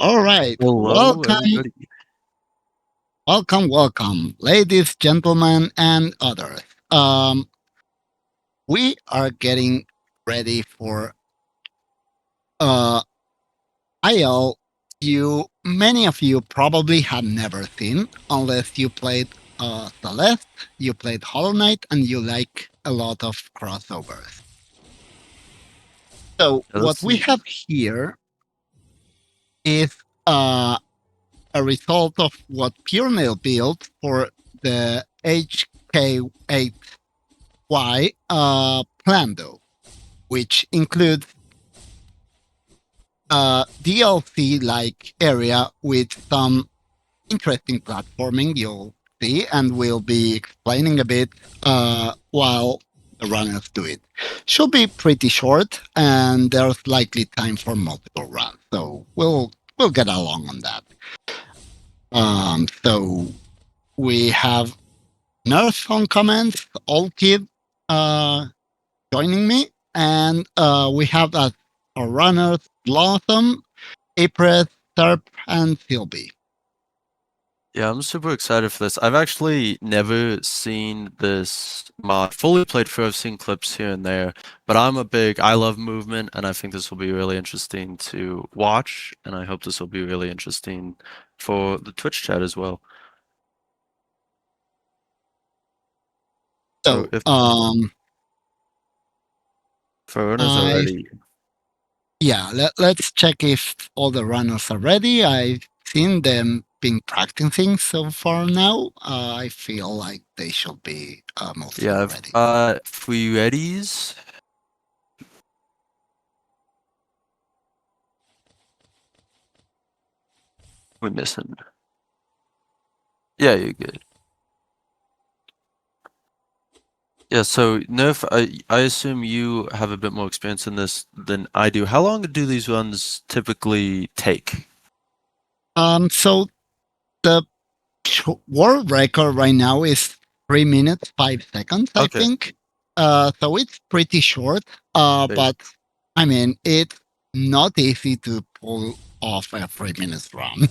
All right. Hello, everybody. Welcome, ladies, gentlemen, and others. Um, we are getting ready for uh IL. Many of you probably have never seen, unless you played Celeste, you played Hollow Knight, and you like a lot of crossovers. So Let's what we see. have here is a result of what PureNail built for the HK9Y Plando, which includes a DLC-like area with some interesting platforming you'll see, and we'll be explaining a bit while the runners do it. Should be pretty short, and there's likely time for multiple runs, so we'll get along on that. So we have Nurse on comments, Old Kid joining me, and we have our runners Blossom, April, Serp, and Philby. Yeah, I'm super excited for this. I've actually never seen this mod fully played through. I've seen clips here and there, but I love movement, and I think this will be really interesting to watch, and I hope this will be really interesting for the Twitch chat as well. So, if for runners are ready. Yeah, let's check if all the runners are ready. I've seen them been practicing so far now. I feel like they should be mostly ready. Free readies. We're missing. Yeah, you're good. Yeah, so Nerf, I assume you have a bit more experience in this than I do. How long do these runs typically take? So the world record right now is 3 minutes 5 seconds, I think. So it's pretty short. But I mean, it's not easy to pull off a 3 minutes run.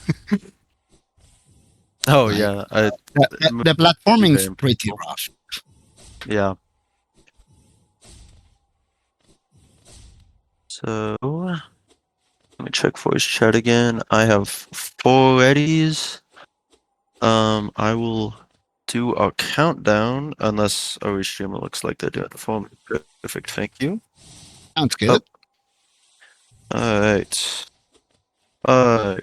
Oh yeah, the platforming is pretty rough. Yeah. So let me check voice chat again. I have 4 readies. I will do a countdown unless our streamer looks like they're doing it for me. Perfect, thank you. Sounds good. All right. 5.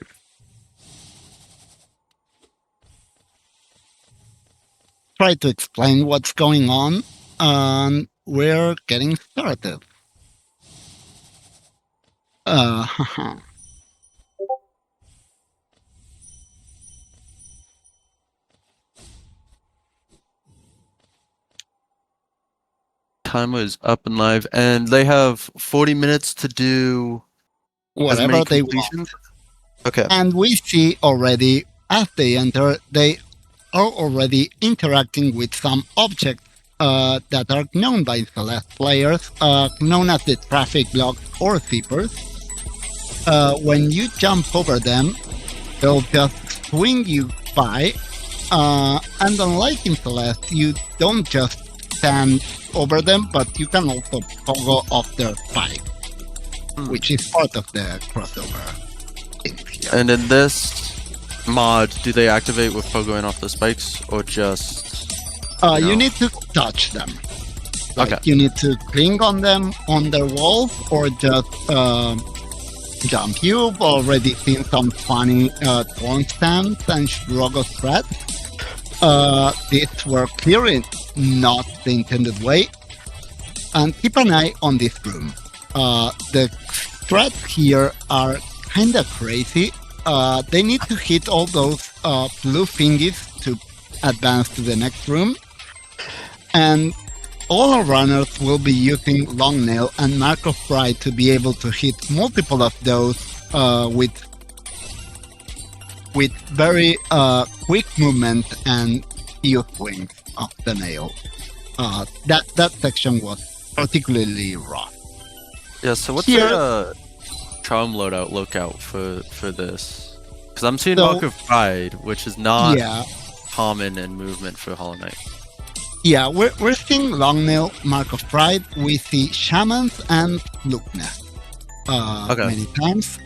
Try to explain what's going on, and we're getting started. Timer is up and live, and they have 40 minutes to do whatever they want. Okay. And we see already, as they enter, they are already interacting with some objects that are known by Celeste players, known as the traffic blocks or zippers. When you jump over them, they'll just swing you by. And unlike in Celeste, you don't just stand over them, but you can also toggle off their spike, which is part of the crossover. And in this mod, do they activate with pogoing off the spikes, or just... You need to touch them. Like, you need to cling on them, on their walls, or just jump. You've already seen some funny torn stamps and struggle threats. These were clearly not the intended way. And keep an eye on this room. The threats here are kind of crazy. They need to hit all those blue thingies to advance to the next room. And all our runners will be using Long Nail and Mark of Pride to be able to hit multiple of those with very quick movement and few swings of the nail. That section was particularly rough. Yeah, so what's charm loadout look out for this? Because I'm seeing So Mark of Pride, which is not yeah, common in movement for Hollow Knight. yeah, we're seeing Longnail, Mark of Pride. We see Shamans and Lukness Okay. many times.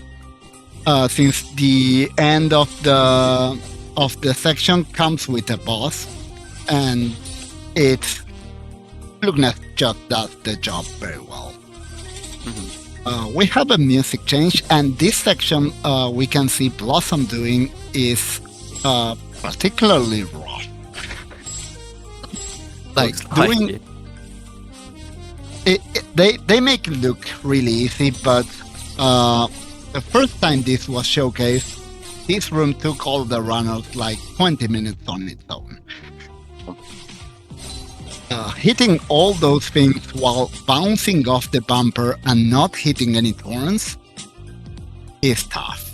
Since the end of the section comes with a boss, and it's Lukness just does the job very well. We have a music change, and this section we can see Blossom doing is particularly rough. Like Looks doing they make it look really easy, but the first time this was showcased, this room took all the runners like 20 minutes on its own. Hitting all those things while bouncing off the bumper and not hitting any thorns is tough.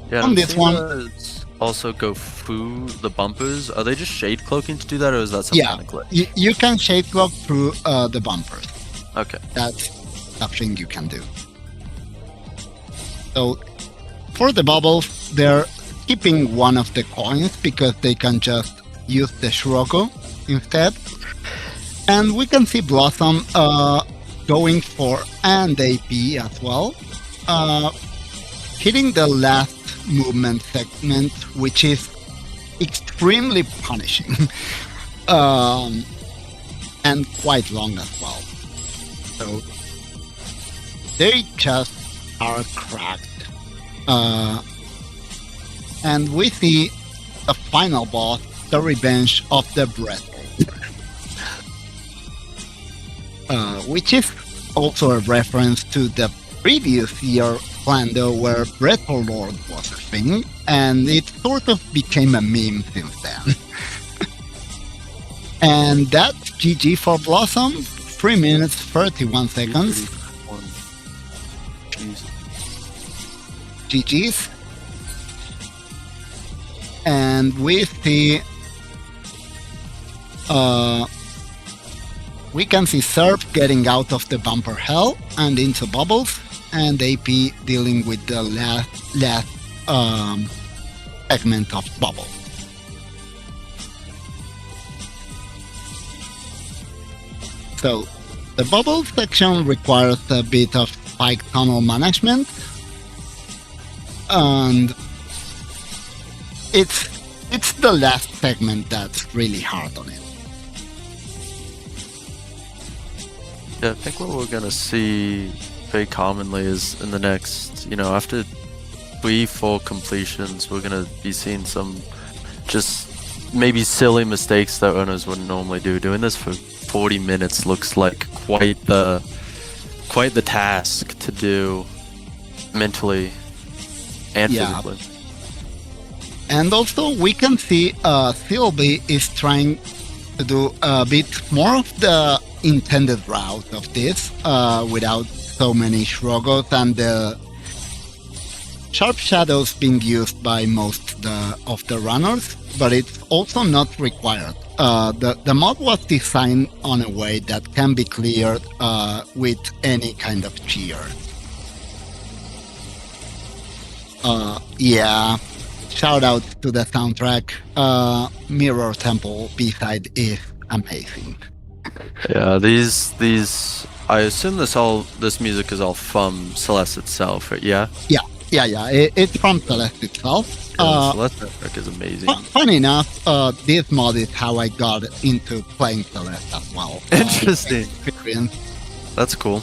Yeah, On I'm this seeing one, us also go through the bumpers. Are they just shade cloaking to do that, or is that some yeah, kind of glitch? you can shade cloak through the bumpers. Okay. That's something you can do. So for the bubbles, they're keeping one of the coins because they can just use the Shiroko instead. And we can see Blossom going for and AP as well, hitting the last movement segment, which is extremely punishing and quite long as well. So they just are cracked. And we see the final boss, the revenge of the Breath, which is also a reference to the previous year Plando where Breath Lord was a thing, and it sort of became a meme since then. And that's GG for Blossom, 3 minutes 31 seconds. GG's. And we see we can see Serp getting out of the bumper hell and into bubbles, and AP dealing with the last segment of bubble. So the bubble section requires a bit of spike tunnel management, and it's the last segment that's really hard on it. Yeah, I think what we're gonna see very commonly is in the next, after 3-4 completions, we're gonna be seeing some just maybe silly mistakes that runners wouldn't normally do. Doing this for 40 minutes looks like quite the task to do mentally and physically. And also we can see Sylvie is trying to do a bit more of the intended route of this without so many Shrogos and the sharp shadows being used by most of the runners, but it's also not required. The mod was designed on a way that can be cleared with any kind of cheer. Yeah, shout out to the soundtrack. Mirror Temple B-side is amazing. Yeah, these I assume this music is all from Celeste itself, right? Yeah. Yeah. It's from Celeste itself. Celeste soundtrack is amazing. Funny enough, this mod is how I got into playing Celeste as well. Interesting. That's cool.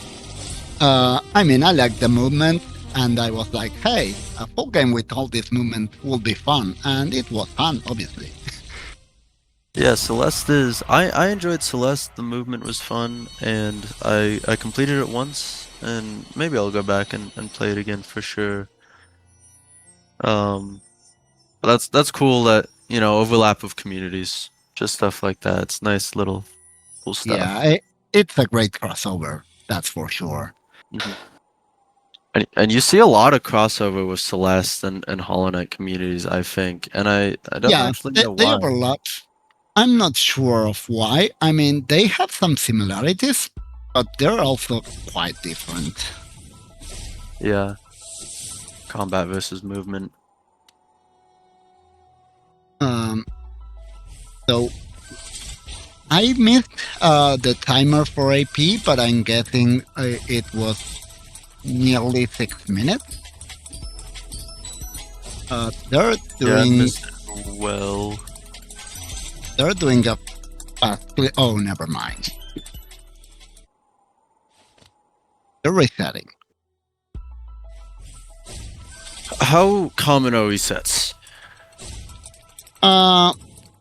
I mean, I like the movement, and I was like, hey, a full game with all this movement will be fun, and it was fun, obviously. Yeah, Celeste is. I enjoyed Celeste. The movement was fun, and I completed it once, and maybe I'll go back and play it again for sure. But that's cool that overlap of communities, just stuff like that. It's nice little cool stuff. Yeah, it's a great crossover, that's for sure. And you see a lot of crossover with Celeste and Hollow Knight communities, I think, and I don't actually know why. They overlap. I'm not sure of why. I mean, they have some similarities, but they're also quite different. Yeah. Combat versus movement. Um, so I missed the timer for AP, but I'm guessing it was nearly 6 minutes. They're Yeah, I doing missed it well. they're doing a fast. Oh, never mind. They're resetting. How common are resets? Uh,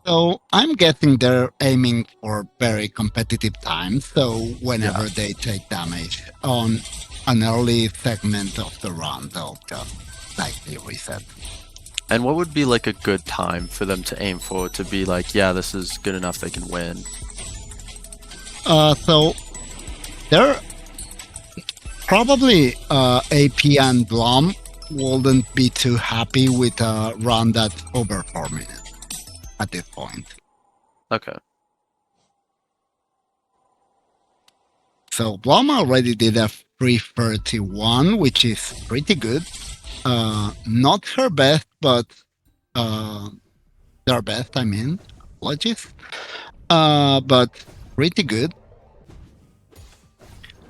so I'm guessing they're aiming for very competitive times. So Yeah. whenever they take damage on an early segment of the run, they'll just likely reset. And what would be like a good time for them to aim for to be like, yeah, this is good enough they can win? So they're probably AP and Blom wouldn't be too happy with a run that's over 4 minutes at this point. Okay. So Blom already did a 331, which is pretty good. Not her best, but their best, I mean. Apologies. But pretty good.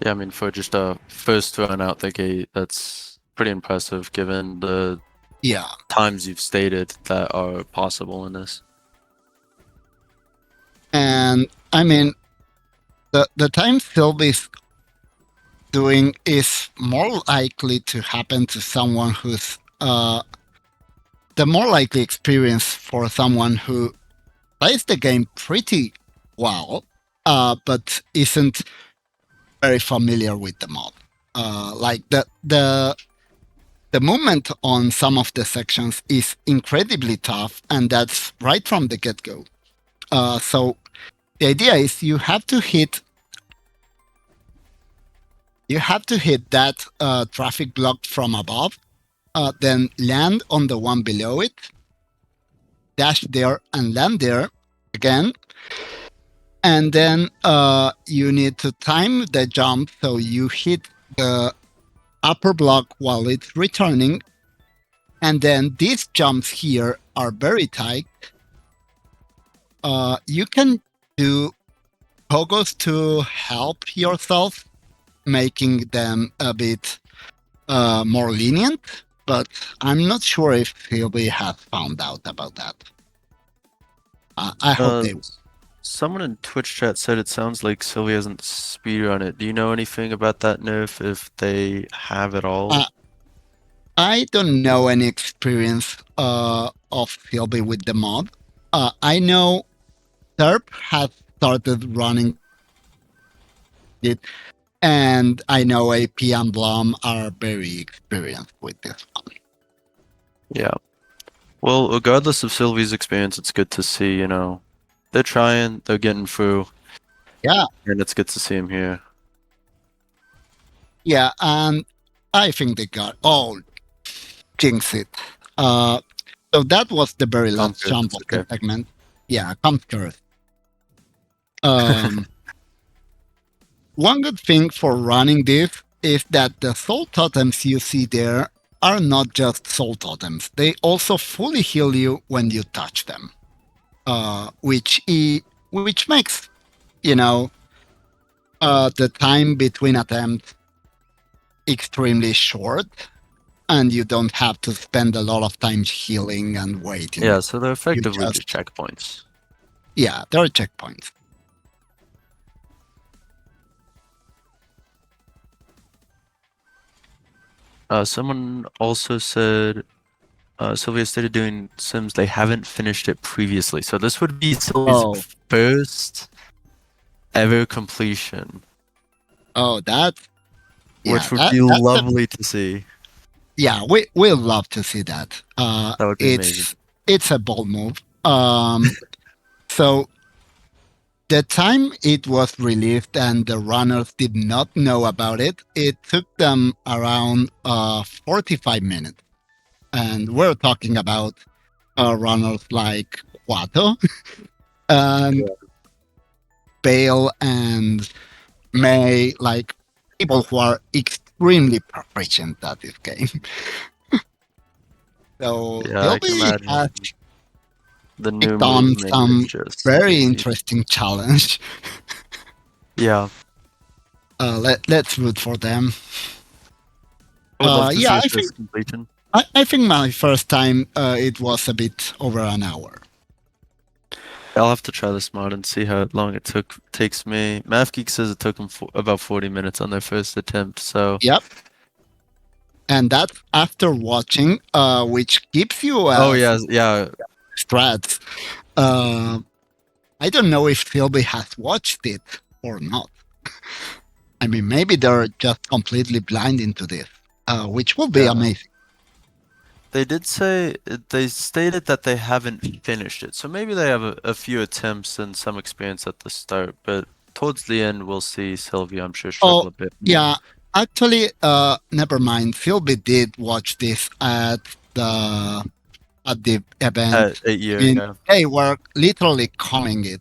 Yeah, I mean, for just a first run out the gate, that's pretty impressive given the Yeah. times you've stated that are possible in this. And I mean, the time Sylvie's doing is more likely to happen to someone who's the more likely experience for someone who plays the game pretty well, but isn't very familiar with the mod. Like the movement on some of the sections is incredibly tough, and that's right from the get go. So the idea is you have to hit that traffic block from above, then land on the one below it, dash there and land there again. And then you need to time the jump so you hit the upper block while it's returning. And then these jumps here are very tight. You can do pogos to help yourself, making them a bit more lenient, but I'm not sure if Philby has found out about that. I hope they. Someone in Twitch chat said it sounds like Sylvie hasn't speedrun it. Do you know anything about that nerf, if they have at all? I don't know any experience of Philby with the mod. I know Terp has started running it, and I know AP and Blom are very experienced with this one. Yeah. Well, regardless of Sylvie's experience, it's good to see, you know, they're trying, they're getting through. Yeah. And it's good to see him here. Yeah, and I think they got jinx it. So that was the very last Good, jump it's of okay. the segment. Yeah, Comscurth. One good thing for running this is that the soul totems you see there are not just soul totems. They also fully heal you when you touch them, which makes, you know, the time between attempts extremely short, and you don't have to spend a lot of time healing and waiting. Yeah, so they're effectively just checkpoints. Yeah, they're checkpoints. Someone also said Sylvia started doing Sims. They haven't finished it previously, so this would be Sylvia's first ever completion. Oh, which would be lovely to see. Yeah, we'll love to see that. That would be amazing. It's a bold move. So the time it was released and the runners did not know about it, it took them around 45 minutes. And we're talking about runners like Quato and Bale and May, like people who are extremely proficient at this game. So Yeah, I can Sylvie has imagine the new picked on movement is some just very crazy. interesting challenge. Yeah, Let's root for them. I would love to Yeah, see it this completion. I think my first time it was a bit over an hour. I'll have to try this mod and see how long it takes me. MathGeek says it took them about 40 minutes on their first attempt, so Yep. And that's after watching, which gives you oh yeah. strats. Uh, I don't know if Sylvie has watched it or not. I mean, maybe they're just completely blind into this, which would be Yeah. amazing. They did say they stated that they haven't finished it, so maybe they have a few attempts and some experience at the start, but towards the end we'll see Sylvia, I'm sure, struggle Oh, a bit more. yeah. Actually, never mind. Sylvie did watch this at the event. A I year, mean, yeah. they were literally calling it.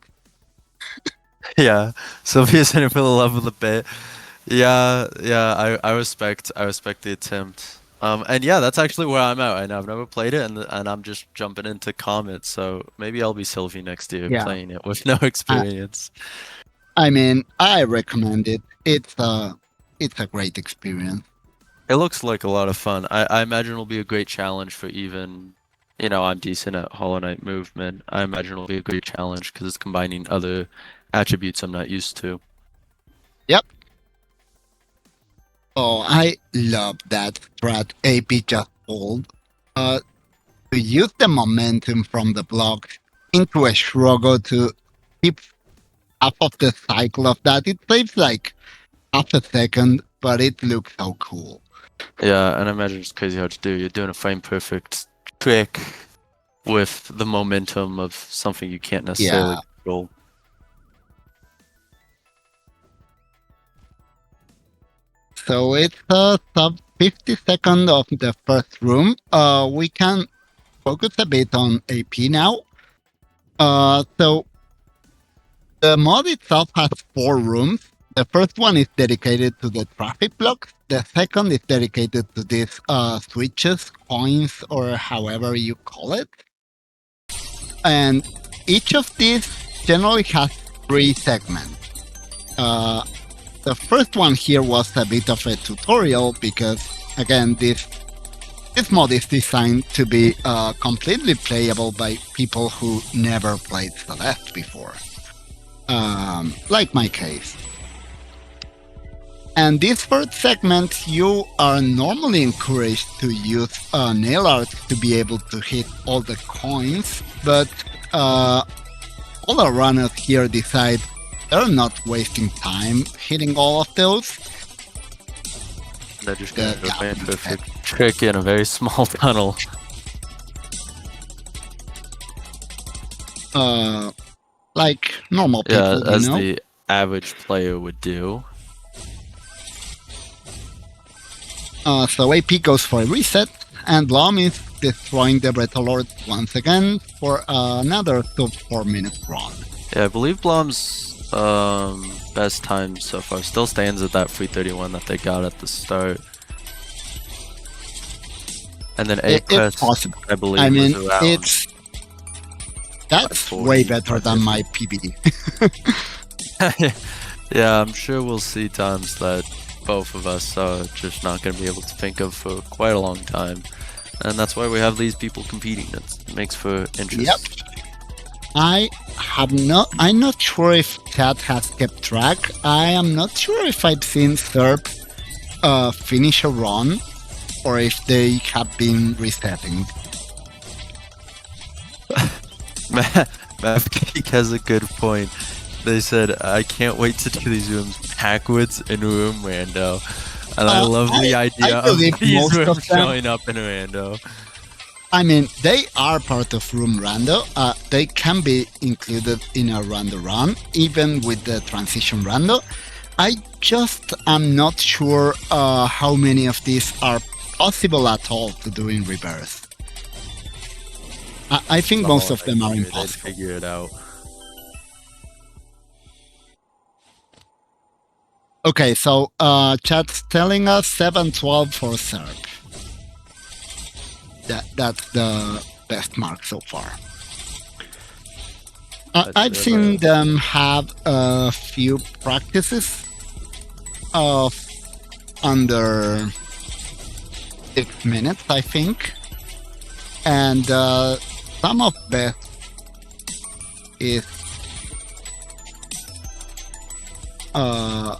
Yeah, Sylvia's in it for the love of the bit. Yeah, I respect the attempt. And yeah, that's actually where I'm at right now. I've never played it, and I'm just jumping into Comet, so maybe I'll be Sylvie next year Yeah. playing it with no experience. I mean, I recommend it. It's a great experience. It looks like a lot of fun. I imagine it'll be a great challenge for even, I'm decent at Hollow Knight movement. I imagine it'll be a great challenge because it's combining other attributes I'm not used to. Yep. Oh, I love that strat AP just pulled. To use the momentum from the block into a struggle to keep half of the cycle of that. It takes like half a second, but it looks so cool. Yeah, and I imagine it's crazy hard to do. You're doing a frame perfect trick with the momentum of something you can't necessarily control. So it's a sub 50 second of the first room. We can focus a bit on AP now. So the mod itself has 4 rooms. The first one is dedicated to the traffic blocks. The second is dedicated to these switches, coins, or however you call it. And each of these generally has 3 segments. The first one here was a bit of a tutorial because, again, this mod is designed to be completely playable by people who never played Celeste before, like my case. And this first segment, you are normally encouraged to use nail art to be able to hit all the coins, but all our runners here decide they're not wasting time hitting all of those. They're just gonna do a perfect trick in a very small tunnel. Like normal people, Yeah, as you know? the average player would do. So AP goes for a reset, and Blom is destroying the Bretalord once again for another sub 4-minute run. Yeah, I believe Blom's best time so far still stands at that 331 that they got at the start. And then It's possible. I believe, I mean, was around that's way better than my PB. Yeah, I'm sure we'll see times that both of us are just not going to be able to think of for quite a long time. And that's why we have these people competing. It makes for interest. Yep. I'm not sure if Chad has kept track. I am not sure if I've seen Serp finish a run or if they have been resetting. Mavgeek has a good point. They said, I can't wait to do these rooms backwards in room rando. And I love the idea of these rooms showing up in rando. I mean, they are part of room rando. They can be included in a rando run, even with the transition rando. I just am not sure how many of these are possible at all to do in reverse. I think most of them are impossible. They'd figure it out. Okay, so chat's telling us 7-12 for serve. That's the best mark so far. I've seen them have a few practices of under 6 minutes, I think. And some of best is a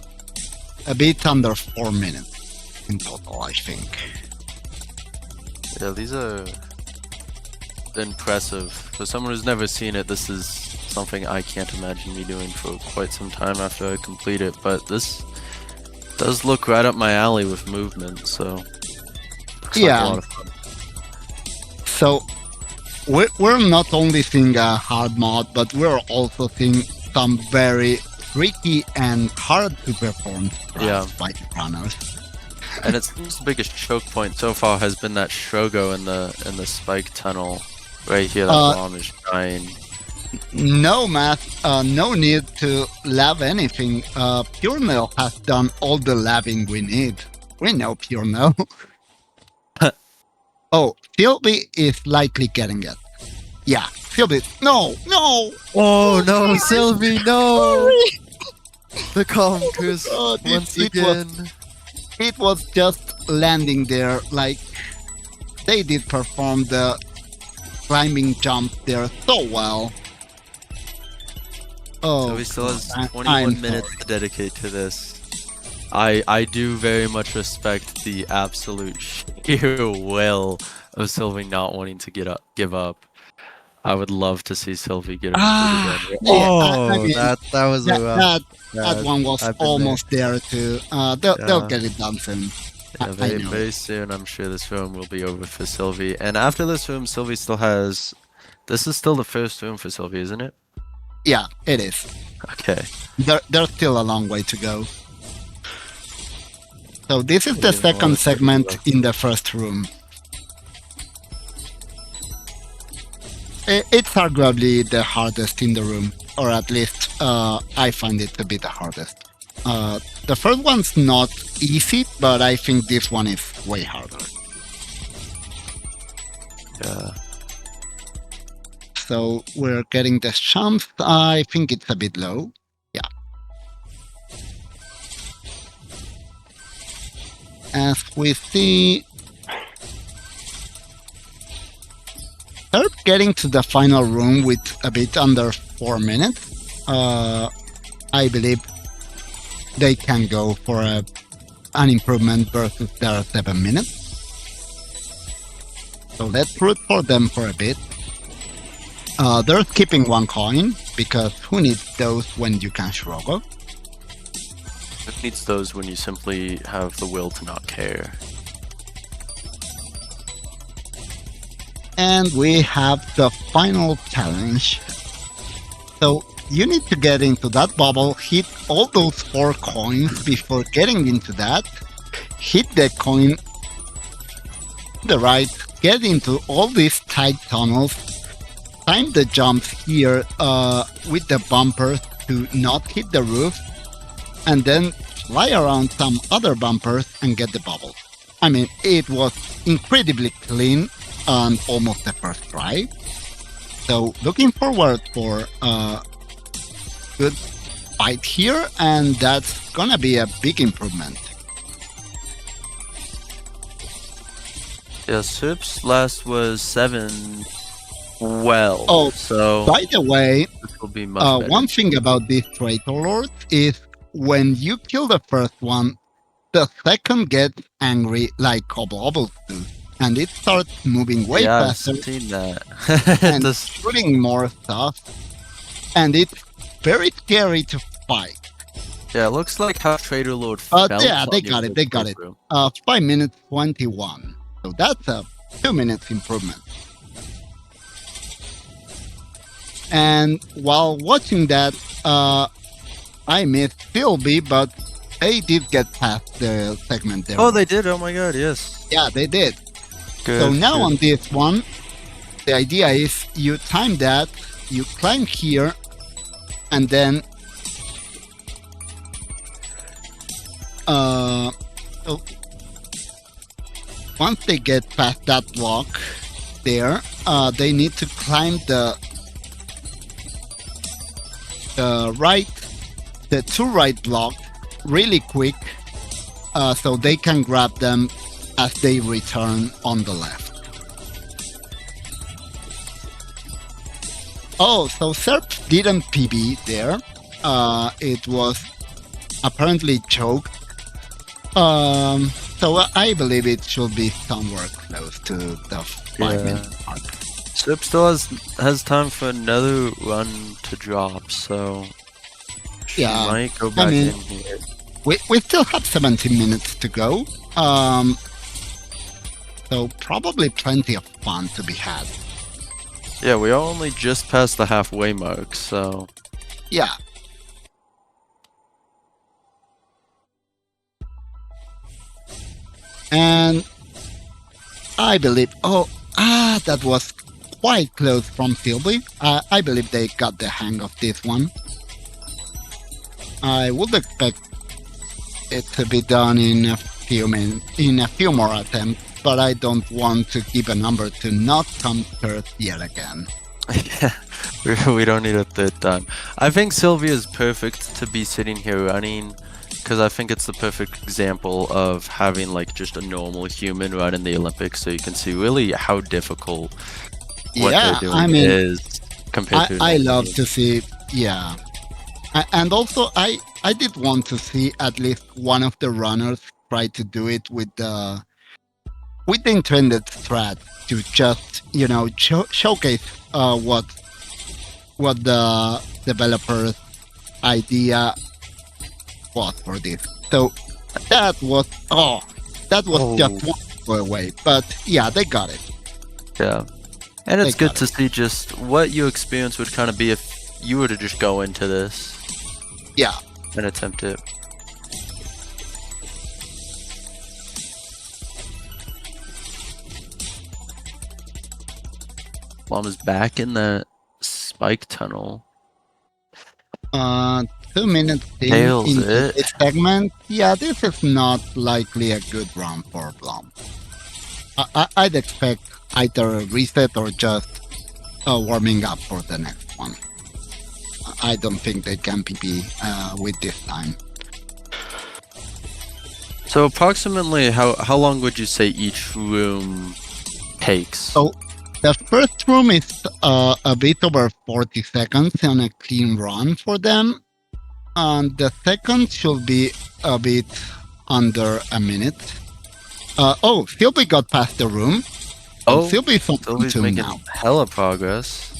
bit under 4 minutes in total, I think. Yeah, these are impressive. For someone who's never seen it, this is something I can't imagine me doing for quite some time after I complete it, but this does look right up my alley with movement, so looks like a lot of fun. So we're not only seeing a hard mod, but we're also seeing some very tricky and hard to perform by runners. And it seems the biggest choke point so far has been that Shogo in the spike tunnel right here. That bomb is dying. No, Matt. No need to lab anything. Pure Nail has done all the labbing we need. We know Pure Nail. Oh, Philby is likely getting it. Yeah, Philby. No. Oh no, Sylvie, no! The conquers once again. It was just landing there, like they did perform the climbing jump there so well. Oh, so he still has 21 minutes to dedicate to this. I do very much respect the absolute sheer will of Sylvie not wanting to give up. I would love to see Sylvie get it again. That was that one was almost there too. They'll get it done soon. Yeah, very soon, I'm sure this room will be over for Sylvie. And after this room, Sylvie still has... This is still the first room for Sylvie, isn't it? Yeah, it is. Okay. There's still a long way to go. So this is the second segment in the first room. It's arguably the hardest in the room, or at least I find it to be the hardest. The first one's not easy, but I think this one is way harder. Yeah. So we're getting the jumps. I think it's a bit low. Yeah. As we see, they're getting to the final room with a bit under 4 minutes. I believe they can go for an improvement versus their 7 minutes. So let's root for them for a bit. They're skipping one coin, because who needs those when you can Shrogo? Who needs those when you simply have the will to not care? And we have the final challenge. So you need to get into that bubble, hit all those 4 coins before getting into that, hit the coin to the right, get into all these tight tunnels, time the jumps here with the bumpers to not hit the roof, and then fly around some other bumpers and get the bubble. I mean, it was incredibly clean on almost the first try. So looking forward for a good fight here, and that's gonna be a big improvement. Yeah, Soup's last was 7-12. Oh, so by the way, this will be much better. one thing about these Traitor Lords is when you kill the first one, the second gets angry like Obobbles do, and it starts moving way faster. I've seen that. And shooting more stuff, and it's very scary to fight. Yeah, it looks like how Traitor Lord felt. Yeah, they got it. 5 minutes 21. So that's a 2 minutes improvement. And while watching that, I missed Philby, but they did get past the segment there. Oh, they did? Oh my god, yes. Yeah, they did. Good, so now on this one, the idea is you time that, you climb here, and then So once they get past that block there, they need to climb the two right block really quick, so they can grab them as they return on the left. Oh, so Serp didn't PB there. It was apparently choked. So I believe it should be somewhere close to the 5-minute mark. Serp still has time for another run to drop, so she might go back in here. We still have 17 minutes to go. So probably plenty of fun to be had. Yeah, we are only just past the halfway mark, so... Yeah. And I believe... that was quite close from Silby. I believe they got the hang of this one. I would expect it to be done in a few more attempts, but I don't want to give a number to not come third yet again. We don't need a third time. I think Sylvia is perfect to be sitting here running, because I think it's the perfect example of having like just a normal human run in the Olympics, so you can see really how difficult what they're doing is compared to. I love to see, and also I did want to see at least one of the runners try to do it with the intended strat to just showcase what the developer's idea was for this. So that was just one away, but yeah, they got it. Yeah, and it's good to see just what your experience would kind of be if you were to just go into this. Yeah. And attempt it. Mom is back in the spike tunnel. 2 minutes in this segment. Yeah, this is not likely a good round for Blom. I'd expect either a reset or just warming up for the next one. I don't think they can PB with this time. So approximately how long would you say each room takes? So the first room is a bit over 40 seconds on a clean run for them. And the second should be a bit under a minute. Philby got past the room. Philby's making now. Hella progress.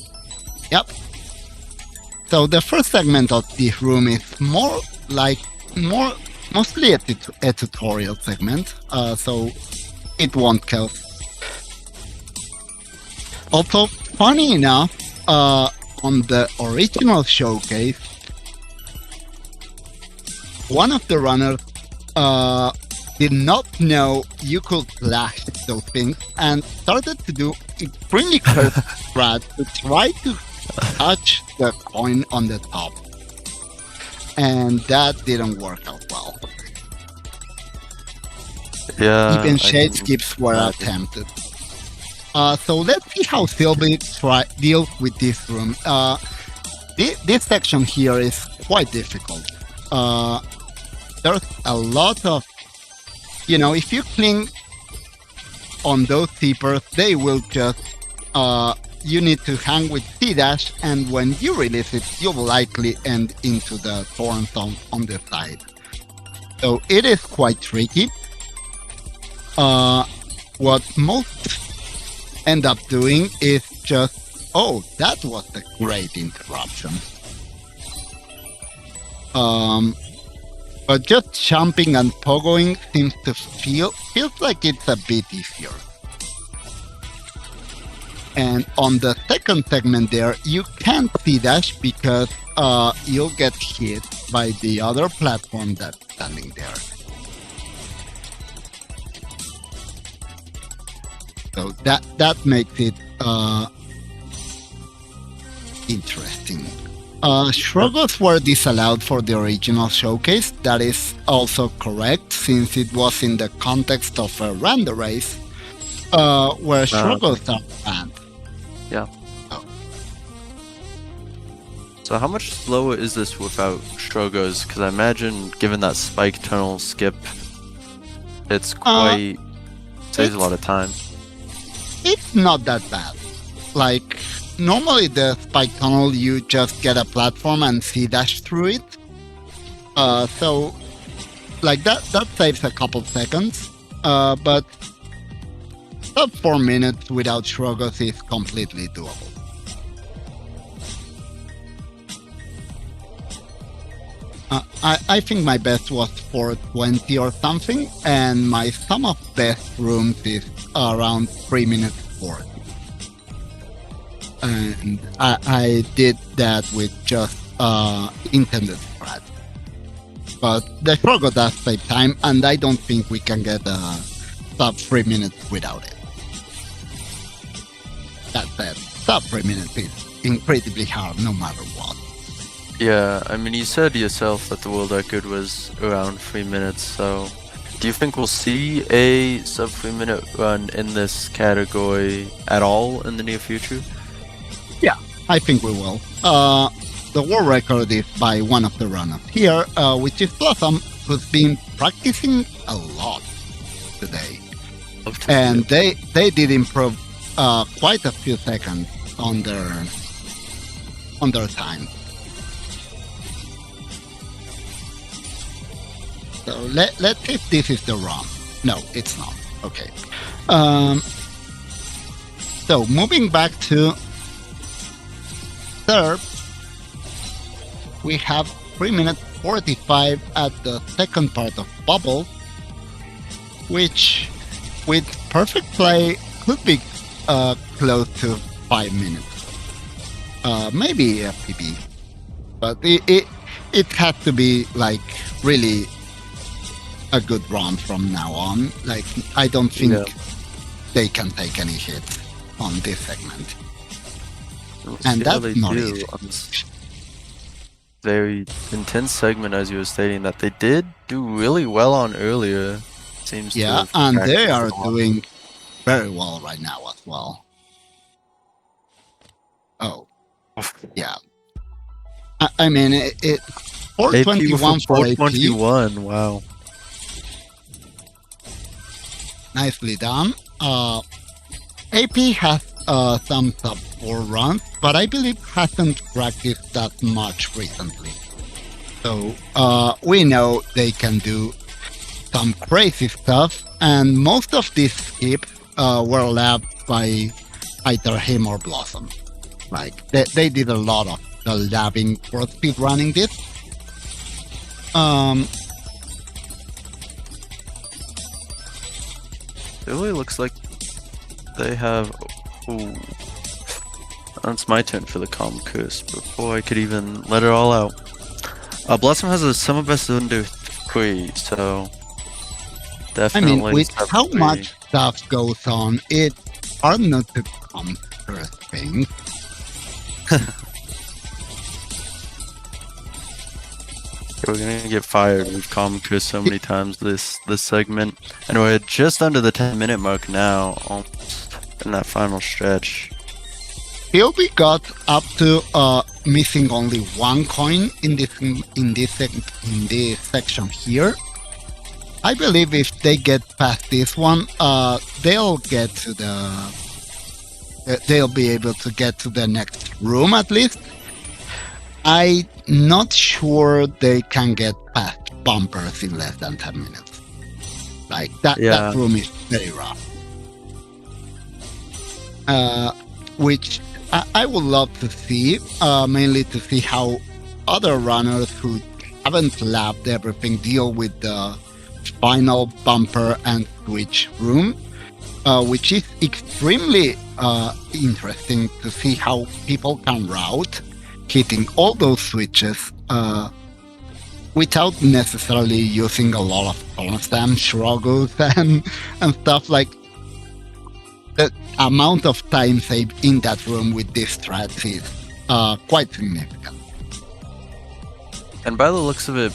Yep. So the first segment of this room is mostly a tutorial segment. So it won't kill. Also, funny enough, on the original showcase, one of the runners did not know you could flash those things and started to do extremely close strat to try to touch the coin on the top. And that didn't work out well. Yeah. Even shade skips were attempted. So let's see how Sylvie deals with this room. This section here is quite difficult. There's a lot of, if you cling on those zippers, they will just, you need to hang with C-dash, and when you release it, you will likely end into the thorns on the side. So it is quite tricky. What most end up doing is just, that was a great interruption. But just jumping and pogoing feels like it's a bit easier. And on the second segment there, you can't see dash because you'll get hit by the other platform that's standing there. So that makes it interesting. Struggles were disallowed for the original showcase. That is also correct, since it was in the context of a random race, where struggles are banned. Yeah. Oh. So how much slower is this without Strogos? Because I imagine, given that spike tunnel skip, it's quite saves a lot of time. It's not that bad. Like, normally the spike tunnel, you just get a platform and see dash through it. So, like that saves a couple seconds. But sub 4 minutes without Strogos is completely doable. I think my best was 420 or something, and my sum of best rooms is around 3 minutes 40. And I did that with just intended strat. But the struggle does save time, and I don't think we can get a sub 3 minutes without it. That said, sub 3 minutes is incredibly hard no matter what. Yeah, I mean, you said yourself that the world record was around 3 minutes, so do you think we'll see a sub 3 minute run in this category at all in the near future? Yeah, I think we will. The world record is by one of the runners here, which is Blossom, who's been practicing a lot today. And they did improve quite a few seconds on their time. So let's see if this is the run. No, it's not. Okay. So moving back to third, we have 3 minutes 45 at the second part of Bubble, which with perfect play could be close to 5 minutes. Maybe a PB, but it has to be like really a good run from now on. Like, I don't think they can take any hits on this segment. And that's not easy. Very intense segment, as you were stating, that they did do really well on earlier. Seems and they are doing very well right now as well. Oh, yeah. I mean, it 421 for AP. 421, wow. Nicely done. AP has some sub 4 runs, but I believe hasn't practiced that much recently. So we know they can do some crazy stuff, and most of these skips were labbed by either him or Blossom. Like, they did a lot of the labbing for speedrunning this. It really looks like they have... Ooh. That's my turn for the Calm Curse before I could even let it all out. Blossom has a summer best under 3, so definitely... I mean, with how much stuff goes on, it's hard not to Calm Curse things. We're gonna get fired. We've Calm Curse so many times this segment. And we're just under the 10-minute mark now, almost in that final stretch. POV got up to missing only one coin in this section here. I believe if they get past this one, they'll get to they'll be able to get to the next room at least. I'm not sure they can get past bumpers in less than 10 minutes. Like that room is very rough. Which I would love to see, mainly to see how other runners who haven't labbed everything deal with the final bumper and switch room, which is extremely interesting to see how people can route hitting all those switches without necessarily using a lot of constant struggles and stuff. Like, the amount of time saved in that room with this strat is quite significant. And by the looks of it,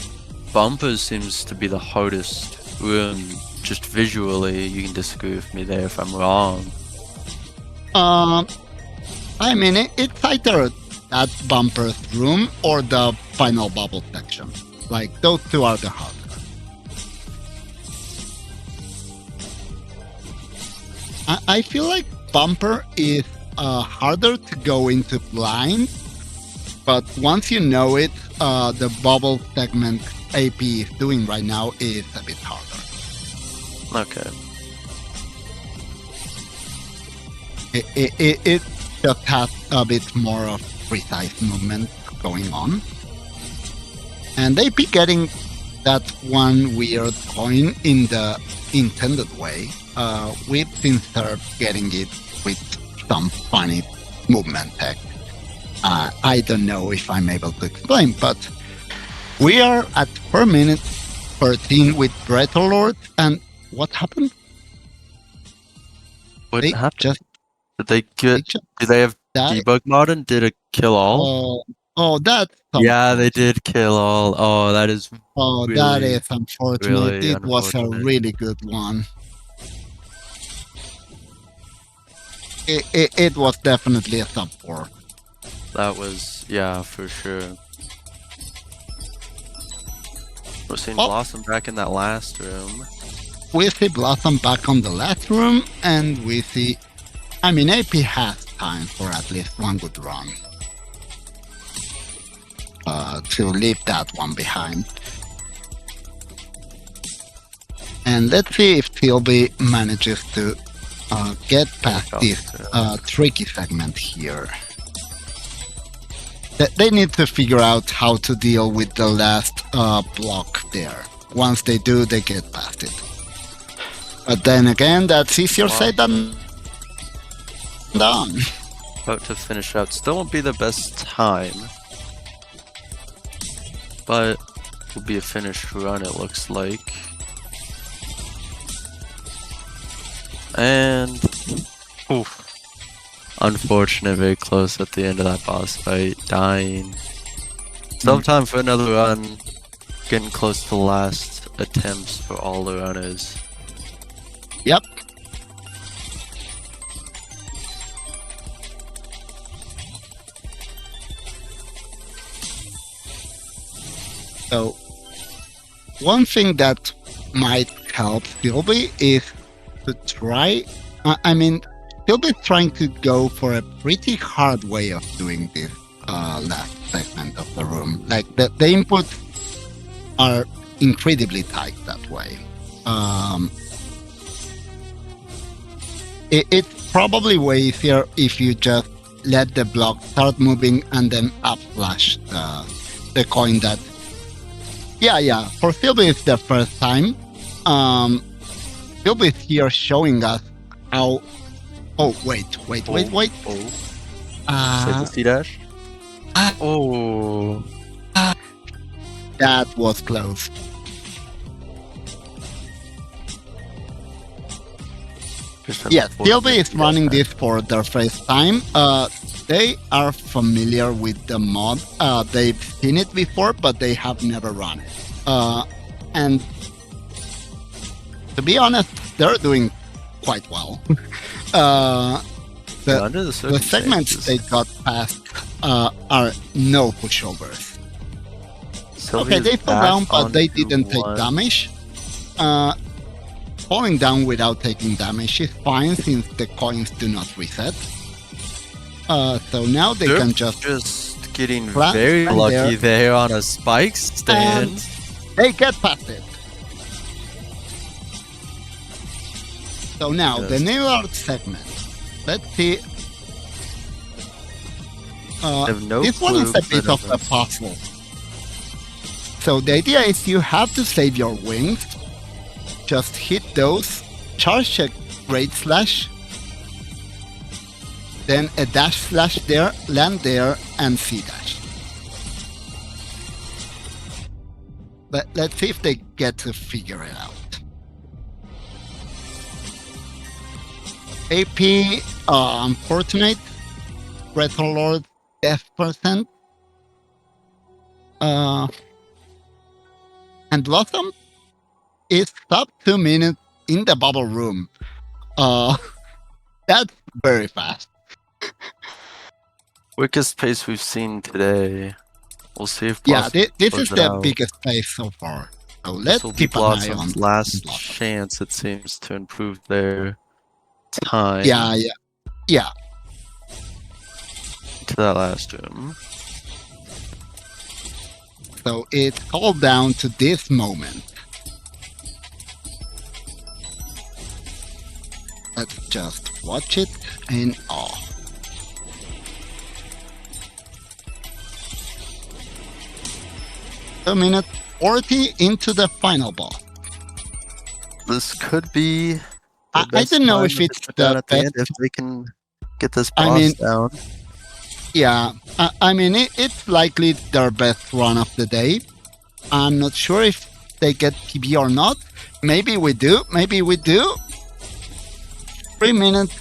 Bumpers seems to be the hardest room, just visually. You can disagree with me there if I'm wrong. I mean, it's either that Bumper's room or the final bubble section. Like, those two are the hardest. I feel like Bumper is harder to go into blind, but once you know it, the bubble segment AP is doing right now is a bit harder. Okay. It just has a bit more of precise movement going on. And they be getting that one weird coin in the intended way. We've seen her getting it with some funny movement tech. I don't know if I'm able to explain, but we are at 4 minutes 13 with Breath Lord, and what happened? What They happened? just Did they get? just Did they have died. debug mod and did it kill all? That's Yeah, they unfortunate. did kill all. Oh, that is Oh, that really, is unfortunate. really It was a unfortunate. really good one. It was definitely a sub 4. That was, yeah, for sure. We're seeing Oh. Blossom back in that last room. We see Blossom back on the last room, and we see... I mean, AP has time for at least one good run. To leave that one behind. And let's see if Tilby manages to get past this tricky segment here. They need to figure out how to deal with the last block there. Once they do, they get past it. But then again, that's easier said than done. About to finish out. Still won't be the best time, but will be a finished run, it looks like. And oof. Unfortunate, very close at the end of that boss fight, dying. Still time for another run. Getting close to the last attempts for all the runners. Yep. So, one thing that might help Sylvie is to try... I mean, Sylvie's trying to go for a pretty hard way of doing this last segment of the room. Like, the inputs are incredibly tight that way. It's probably way easier if you just let the block start moving and then up flash the coin that... Yeah. For Sylvie, it's the first time. Sylvie is here showing us how... Oh, wait. Oh. Save the C-dash? Oh. That was close. Yeah, Sylvie is running this for their first time. They are familiar with the mod. They've seen it before, but they have never run it. And to be honest, they're doing quite well. The segments they got past are no pushovers. Okay, they fell down, but they didn't take damage. Falling down without taking damage is fine since the coins do not reset. So now they can just getting very lucky there on a spike stand. They get past it. So now the nail art segment. Let's see. This one is a bit of a puzzle. So the idea is you have to save your wings. Just hit those, charge a great slash, then a dash slash there, land there, and C dash. Let's see if they get to figure it out. AP, unfortunate. Breath Lord, death percent. And Blossom is sub 2 minutes in the bubble room. That's very fast. Quickest pace we've seen today. We'll see if Yeah, Blossom this close is it the out. biggest pace so far. So This let's will be keep an eye on Blossom's last Blossom. chance, it seems, to improve their time Yeah. to that last room. So it's all down to this moment. Let's just watch it in awe. A minute 40 into the final boss. This could be the I best don't know time if to it's put down the at the end best. if they can get this I boss mean, down. Yeah, I mean, it's likely their best run of the day. I'm not sure if they get PB or not. Maybe we do. Maybe we do. 3 minutes,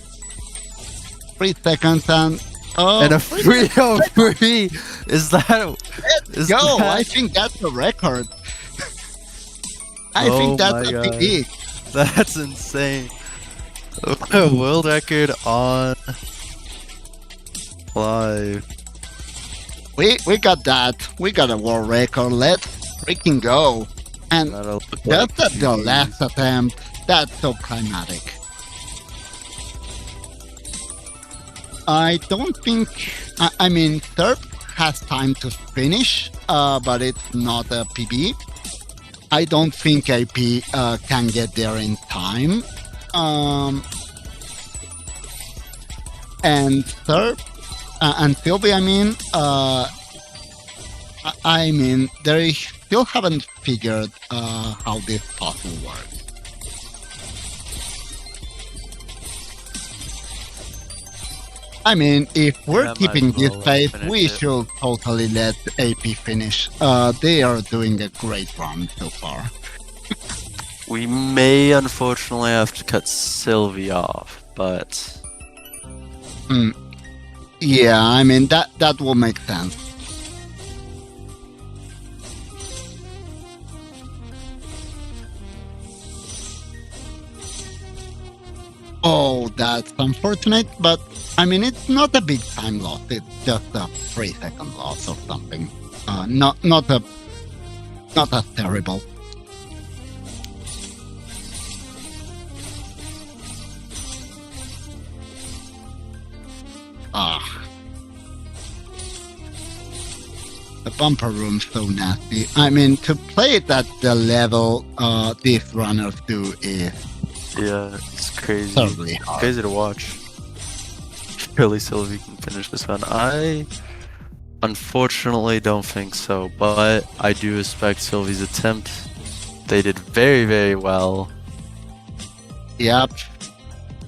3 seconds, and And a 3 free minutes. oh free is that Let's go! I think that's a record. I Oh think that's my a God. PB. That's insane. A world record on live. We got that. We got a world record. Let's freaking go. And That'll look just like at the GG's. last attempt, that's so climatic. I don't think. I mean, Third has time to finish, but it's not a PB. I don't think AP can get there in time. And Third and Sylvie, I mean, they still haven't figured how this puzzle works. I mean, if we're Yeah, keeping might as this well pace, finish we it. should totally let AP finish. They are doing a great run so far. We may unfortunately have to cut Sylvie off, but Yeah, I mean, that will make sense. Oh, that's unfortunate, but I mean, it's not a big time loss. It's just a 3-second loss or something. Not as terrible. Ah, the bumper room's so nasty. I mean, to play it at the level these runners do is yeah, it's crazy. terribly hard. Crazy to watch. Surely Sylvie can finish this one. I unfortunately don't think so, but I do respect Sylvie's attempt. They did very, very well. Yep.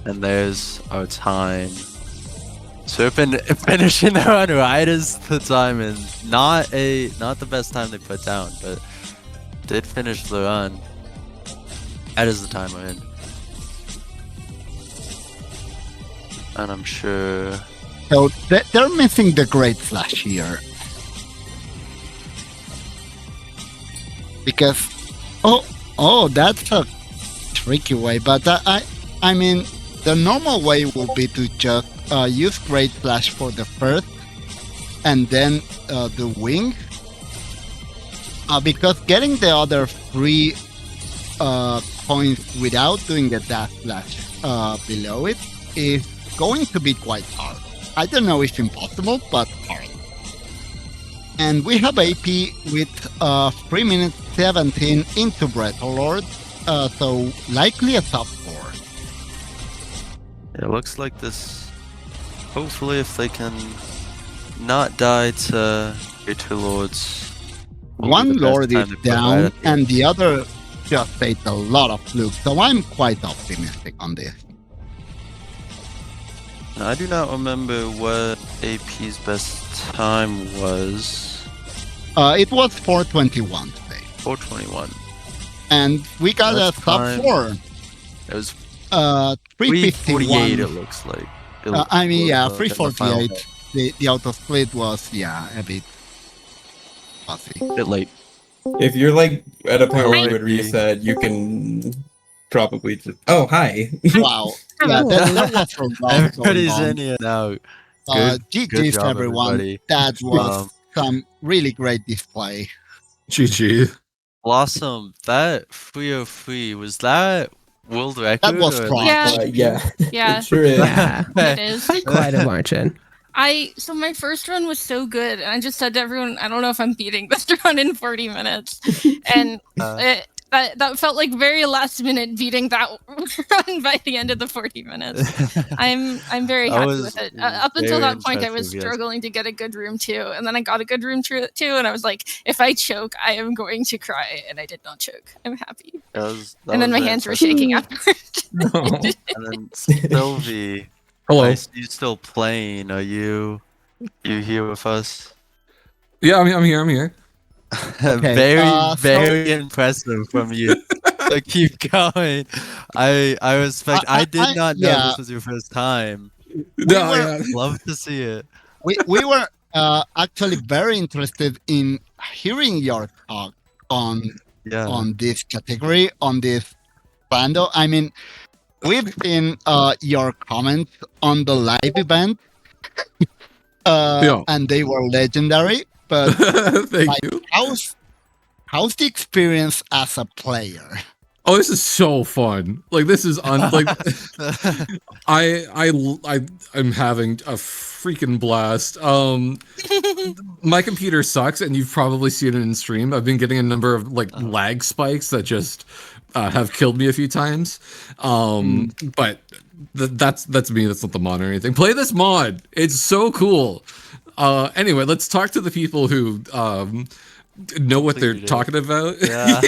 And there's our time. So finishing the run right as the time, and not the best time they put down, but did finish the run. That is the time we're in. And I'm sure. So they're missing the great flash here. Because, oh, that's a tricky way. But I mean, the normal way would be to just use great flash for the first, and then the wing. Because getting the other 3 coins without doing a dash flash below it is going to be quite hard. I don't know if impossible, but hard. And we have AP with 3 minutes 17 into Breath Lord, so likely a top 4. It looks like this. Hopefully, if they can not die to your 2 lords. One Lord is down, and the other just ate a lot of fluke, so I'm quite optimistic on this. I do not remember what AP's best time was. It was 421 today. 421. And we got Best a top time. 4. It was 351. it looks like. I mean, yeah, in the final 348. The auto split was, yeah, a bit fussy. bit late. If you're like at a point where you Hello, would P. reset, you can probably just. Oh, hi. Wow. Yeah, that was a lot going Everybody's in on. here now. Good GG's job, everyone. everybody. That was Um, some really great display. GG. Blossom, that 303, was that world record was or strong. like Yeah. GP? Yeah, It sure is. Yeah, it is. quite a margin. So my first run was so good, and I just said to everyone, I don't know if I'm beating this run in 40 minutes, and that felt like very last minute beating that run by the end of the 40 minutes. I'm very That happy was with it. Up until very that point, I was impressive, yes. struggling to get a good room too, and then I got a good room too, and I was like, if I choke, I am going to cry, and I did not choke. I'm happy. That And then was my very hands were impressive. shaking afterwards. No. And then Sylvie, Hello. I see you still playing. Are you here with us? Yeah, I'm here. Okay, Very impressive from you. So keep going. I respect. I did not know yeah. this was your first time. No, were- yeah. Love to see it. We were actually very interested in hearing your talk on Yeah. this category, on this bando. I mean, we've seen your comments on the live event, Yeah. and they were legendary. But Thank like, you. how's the experience as a player? Oh, this is so fun. Like this is like I'm having a freaking blast. My computer sucks, and you've probably seen it in stream. I've been getting a number of like lag spikes that just have killed me a few times. But that's me. That's not the mod or anything. Play this mod. It's so cool. Anyway, let's talk to the people who know what they're Completed it. talking about. Yeah.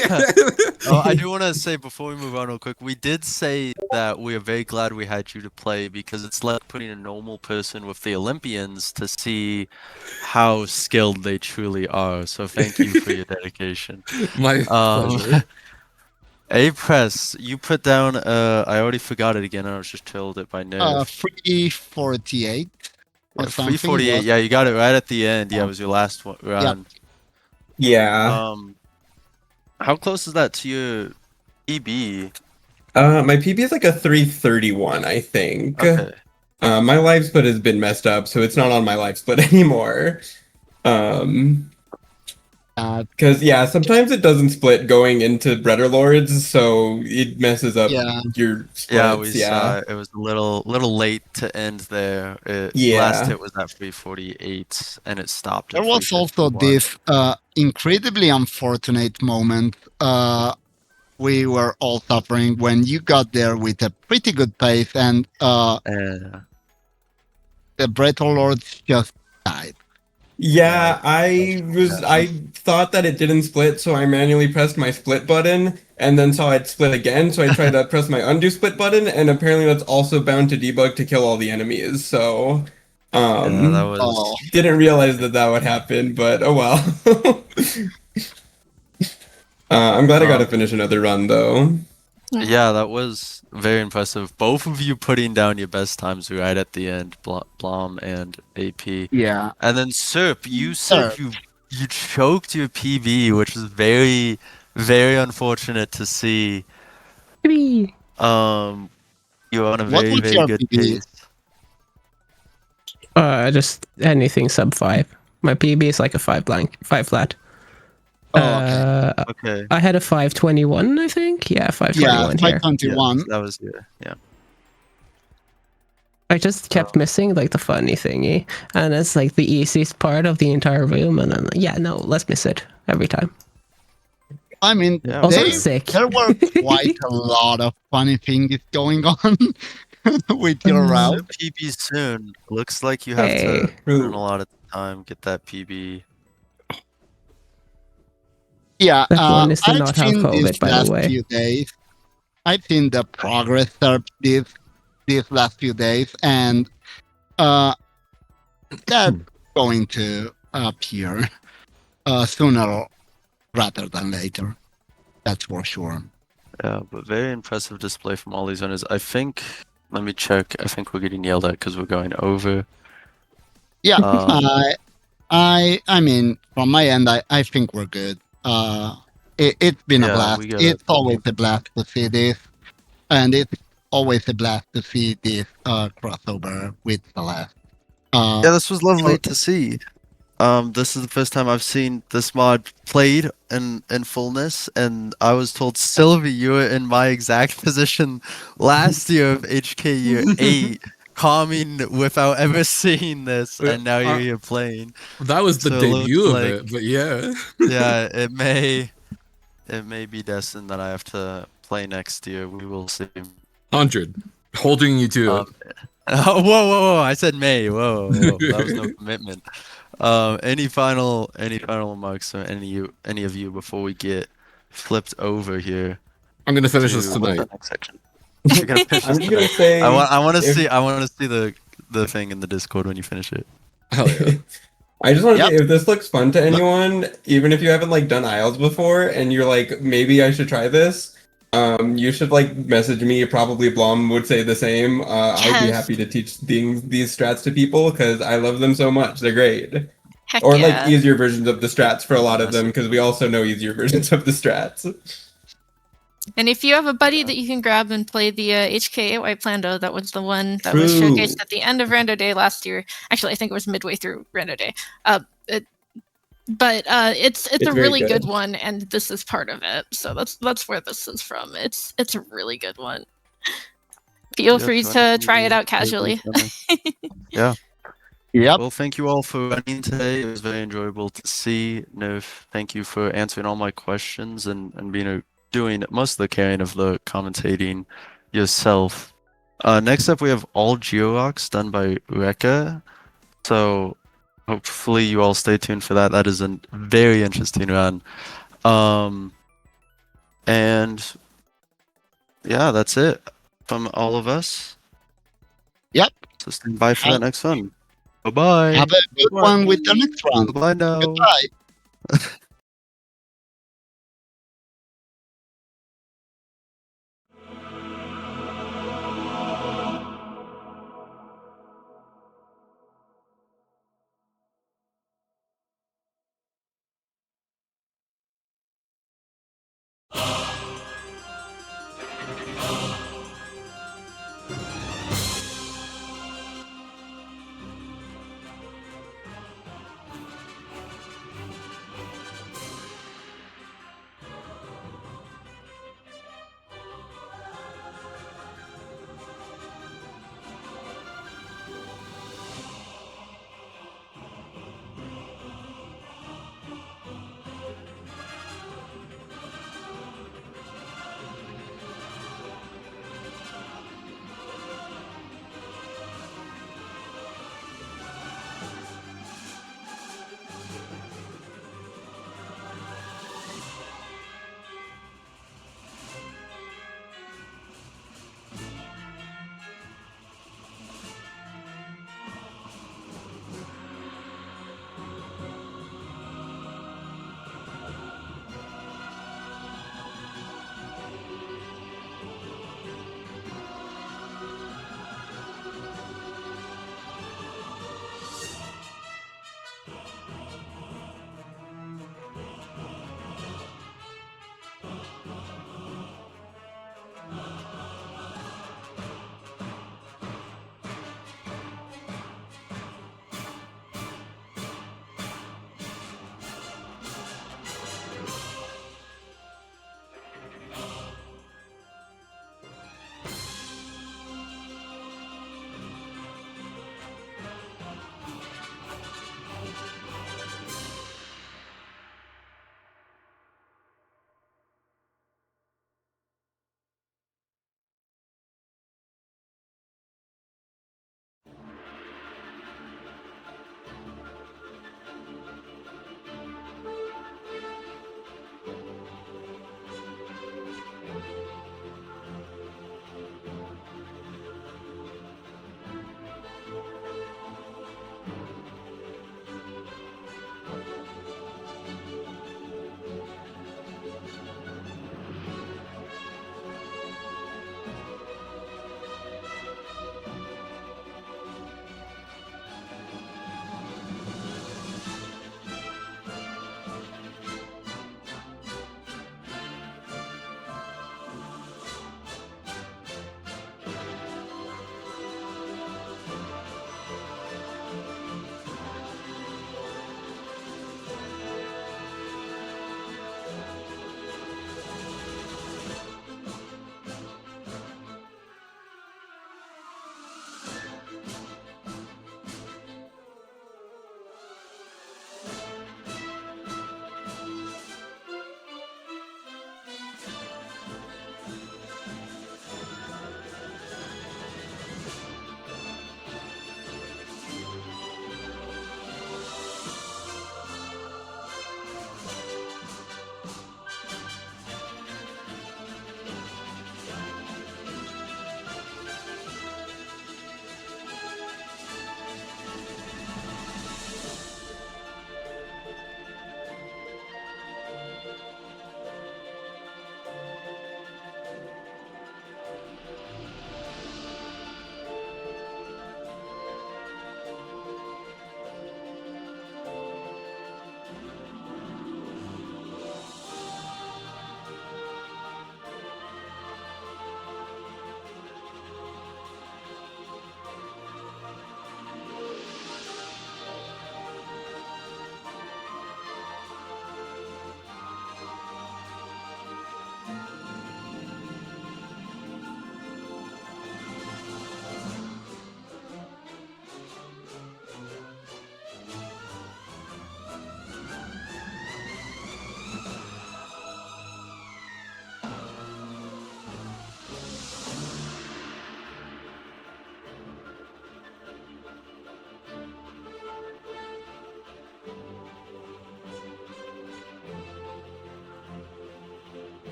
Oh, I do want to say before we move on real quick, we did say that we are very glad we had you to play because it's like putting a normal person with the Olympians to see how skilled they truly are. So thank you for your dedication. My pleasure. A-Press, you put down, I already forgot it again, I was just told it by nerve. 348 or Yeah, something. 348, yeah, you got it right at the end. Yeah, it was your last one round. Yeah. How close is that to your PB? My PB is like a 331, I think. Okay. My live split has been messed up, so it's not on my live split anymore. Because yeah, sometimes it doesn't split going into Breader Lords, so it messes up your splits. Yeah, we saw it. It was a little late to end there. Last hit was at 348, and it stopped. There was also this incredibly unfortunate moment we were all suffering when you got there with a pretty good pace, and the Breath Lords just died. Yeah, I thought that it didn't split, so I manually pressed my split button, and then saw it split again, so I tried to press my undo split button, and apparently that's also bound to debug to kill all the enemies, so that was... didn't realize that would happen, but oh well. I'm glad I got to finish another run, though. Yeah, that was very impressive. Both of you putting down your best times right at the end, Blom and AP. Yeah. And then Serp, you said you choked your PB, which was very, very unfortunate to see. You're on a very, very good pace. Just anything sub 5. My PB is like a 5 flat. Okay. I had a 521, I think. Yeah, 521 yeah, here. 521. Yeah, that was good. Yeah. I just kept missing like the funny thingy, and it's like the easiest part of the entire room, and I'm like, yeah, no, let's miss it every time. I mean, Also sick. there were quite a lot of funny things going on with your route. PB soon. Looks like you have to spend a lot of time get that PB. Yeah, That one is to I've not have seen COVID, these by the last way. few days. I've seen the progress of these last few days, and that's going to appear sooner rather than later. That's for sure. Yeah, but very impressive display from all these owners. I think, let me check. I think we're getting yelled at because we're going over. Yeah, I mean, from my end, I think we're good. It's been a Yeah, blast. we got It's always a blast to see this, and it's always a blast to see this crossover with Celeste. Yeah, this was lovely So- to see. This is the first time I've seen this mod played in fullness, and I was told, Sylvie, you were in my exact position last year of HK year 8, calming without ever seeing this, and now you're here playing. That was the So it looks debut of like- it, but yeah. Yeah, it may be destined that I have to play next year. We will see. 100. Holding you to Um, whoa! I said May. Whoa! That was no commitment. Any final remarks from any of you before we get flipped over here? it. I'm gonna finish this to tonight. the next section. You're gonna finish I'm this just gonna tonight? say I want to if- see the thing in the Discord when you finish it. Hell yeah. I just want to Yep. say, if this looks fun to anyone, even if you haven't like done Isles before, and you're like, maybe I should try this, you should like message me. Probably Blom would say the same. I'd be Yes. happy to teach these strats to people because I love them so much. They're great. Heck Or yeah. like easier versions of the strats for a lot of Nice. them because we also know easier versions of the strats. And if you have a buddy that you can grab and play the HK9Y Plando, that was the one that True. was showcased at the end of Rando Day last year. Actually, I think it was midway through Rando Day. It's a very really good. good one, and this is part of it. So that's where this is from. It's a really good one. Feel Yeah, free if you to want try it out play this casually. Yeah. Yep. Well, thank you all for running today. It was very enjoyable to see. Nerf, thank you for answering all my questions and doing most of the carrying of the commentating yourself. Next up, we have all Georox done by Rekka. So hopefully you all stay tuned for that. That is a very interesting run. And yeah, that's it from all of us. Yep. So stand by for that next one. Bye-bye. Have a good Bye. one with the next round. Bye now. Goodbye.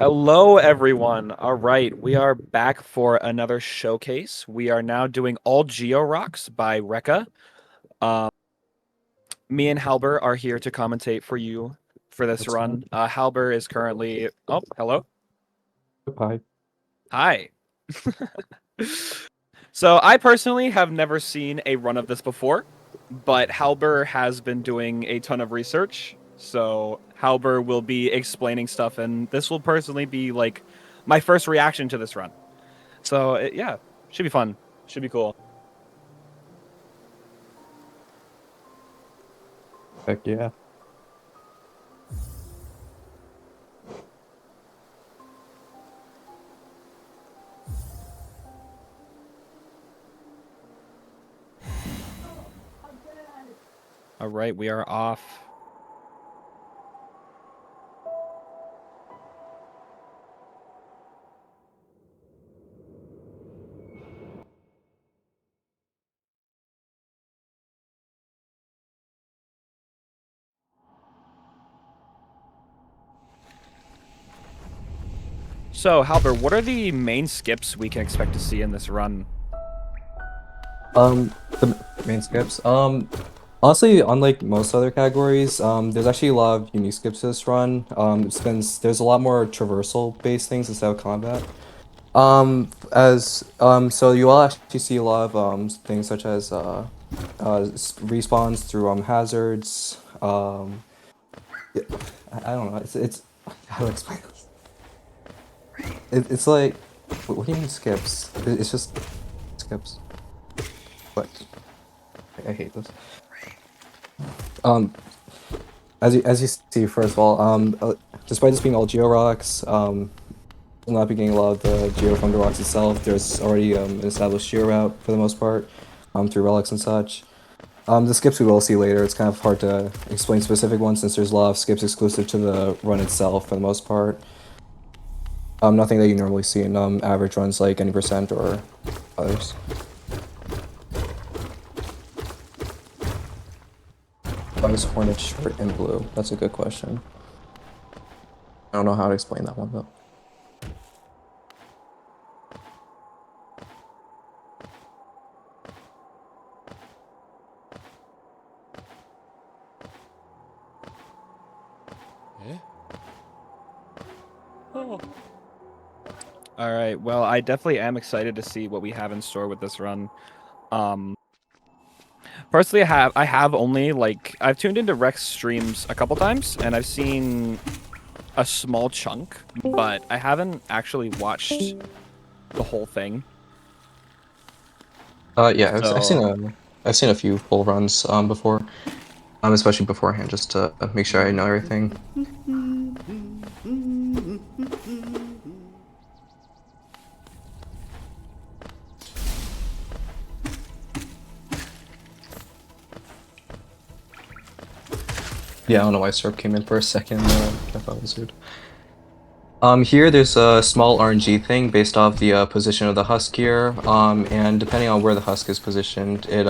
Hello, everyone. All right, we are back for another showcase. We are now doing all Geo Rocks by Rekka. Me and Halber are here to commentate for you for this run. Halber is currently. Oh, hello. Hi. Hi. So I personally have never seen a run of this before, but Halber has been doing a ton of research. So Halber will be explaining stuff, and this will personally be like my first reaction to this run. So yeah, should be fun. Should be cool. Heck yeah. All right, we are off. So, Halber, what are the main skips we can expect to see in this run? The main skips. Honestly, unlike most other categories, there's actually a lot of unique skips to this run. There's a lot more traversal based things instead of combat. So you will actually see a lot of things such as respawns through hazards. Yeah, I don't know. It's how to explain this. It's like, what do you mean skips? It's just skips. But I hate this. As you see, first of all, despite this being all Geo Rocks, will not be getting a lot of the Geo from the rocks itself. There's already an established Geo route for the most part, through relics and such. The skips we will see later, it's kind of hard to explain specific ones since there's a lot of skips exclusive to the run itself for the most part. Nothing that you normally see in average runs like any percent or others. Why is Hornet short and blue? That's a good question. I don't know how to explain that one though. All right. Well, I definitely am excited to see what we have in store with this run. Personally, I have only I've tuned into Rex streams a couple times, and I've seen a small chunk, but I haven't actually watched the whole thing. Yeah, I've seen a few full runs before, especially beforehand, just to make sure I know everything. Yeah, I don't know why Serp came in for a second. I thought it was weird. Here there's a small RNG thing based off the position of the husk here, and depending on where the husk is positioned, it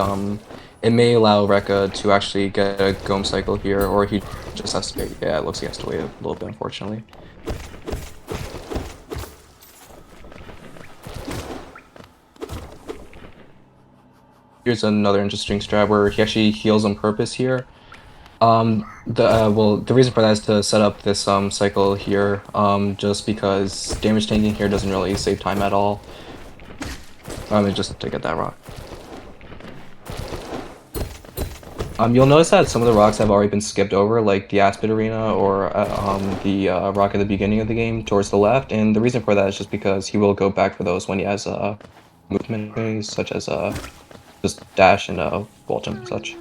may allow Rekka to actually get a Gome cycle here, or he just has to wait. Yeah, it looks like he has to wait a little bit, unfortunately. Here's another interesting strat where he actually heals on purpose here. The reason for that is to set up this cycle here, just because damage tanking here doesn't really save time at all. Just to get that rock. You'll notice that some of the rocks have already been skipped over, like the Aspid Arena or the rock at the beginning of the game towards the left, and the reason for that is just because he will go back for those when he has movement abilities such as just dash and bolt jump and such.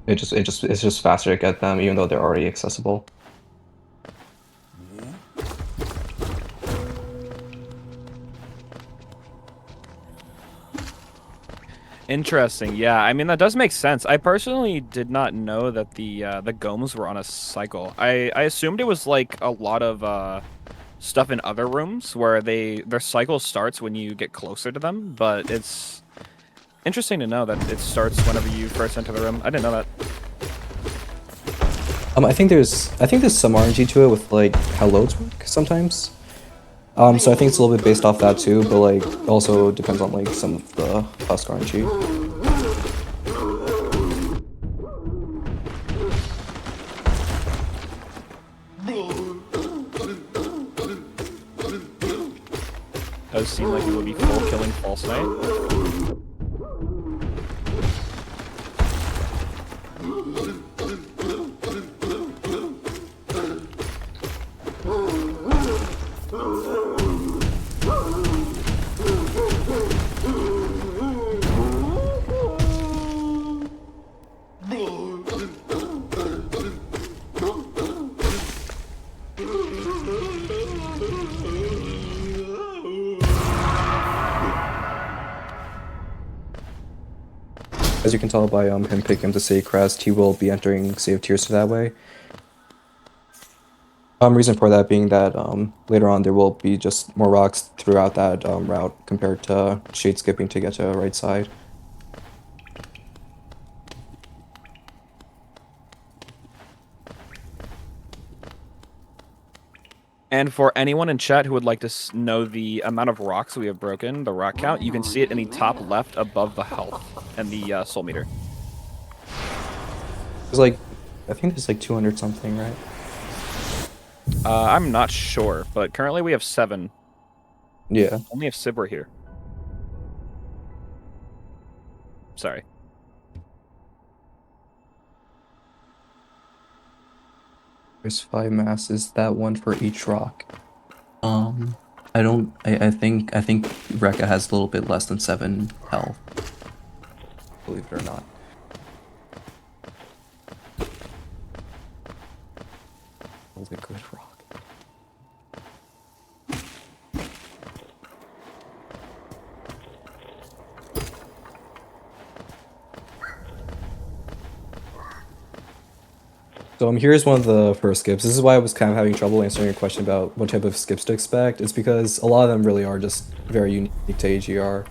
It's just faster to get them, even though they're already accessible. Interesting. Yeah, I mean that does make sense. I personally did not know that the Gomes were on a cycle. I assumed it was like a lot of stuff in other rooms where their cycle starts when you get closer to them, but it's interesting to know that it starts whenever you first enter the room. I didn't know that. I think there's some RNG to it with like how loads work sometimes. So I think it's a little bit based off that too, but like also depends on like some of the Husk RNG. Does seem like it would be full killing False Knight. As you can tell by him picking up the City Crest, he will be entering Sea of Tears that way. Reason for that being that later on there will be just more rocks throughout that route compared to shade skipping to get to the right side. And for anyone in chat who would like to know the amount of rocks we have broken, the rock count, you can see it in the top left above the health and the soul meter. There's like, I think there's like 200 something, right? I'm not sure, but currently we have 7. Yeah. Only if Sib were here. Sorry. There's 5 masses, that one for each rock. I think Rekka has a little bit less than 7 health. Believe it or not. That was a good rock. So here's one of the first skips. This is why I was kind of having trouble answering your question about what type of skips to expect. It's because a lot of them really are just very unique to AGR,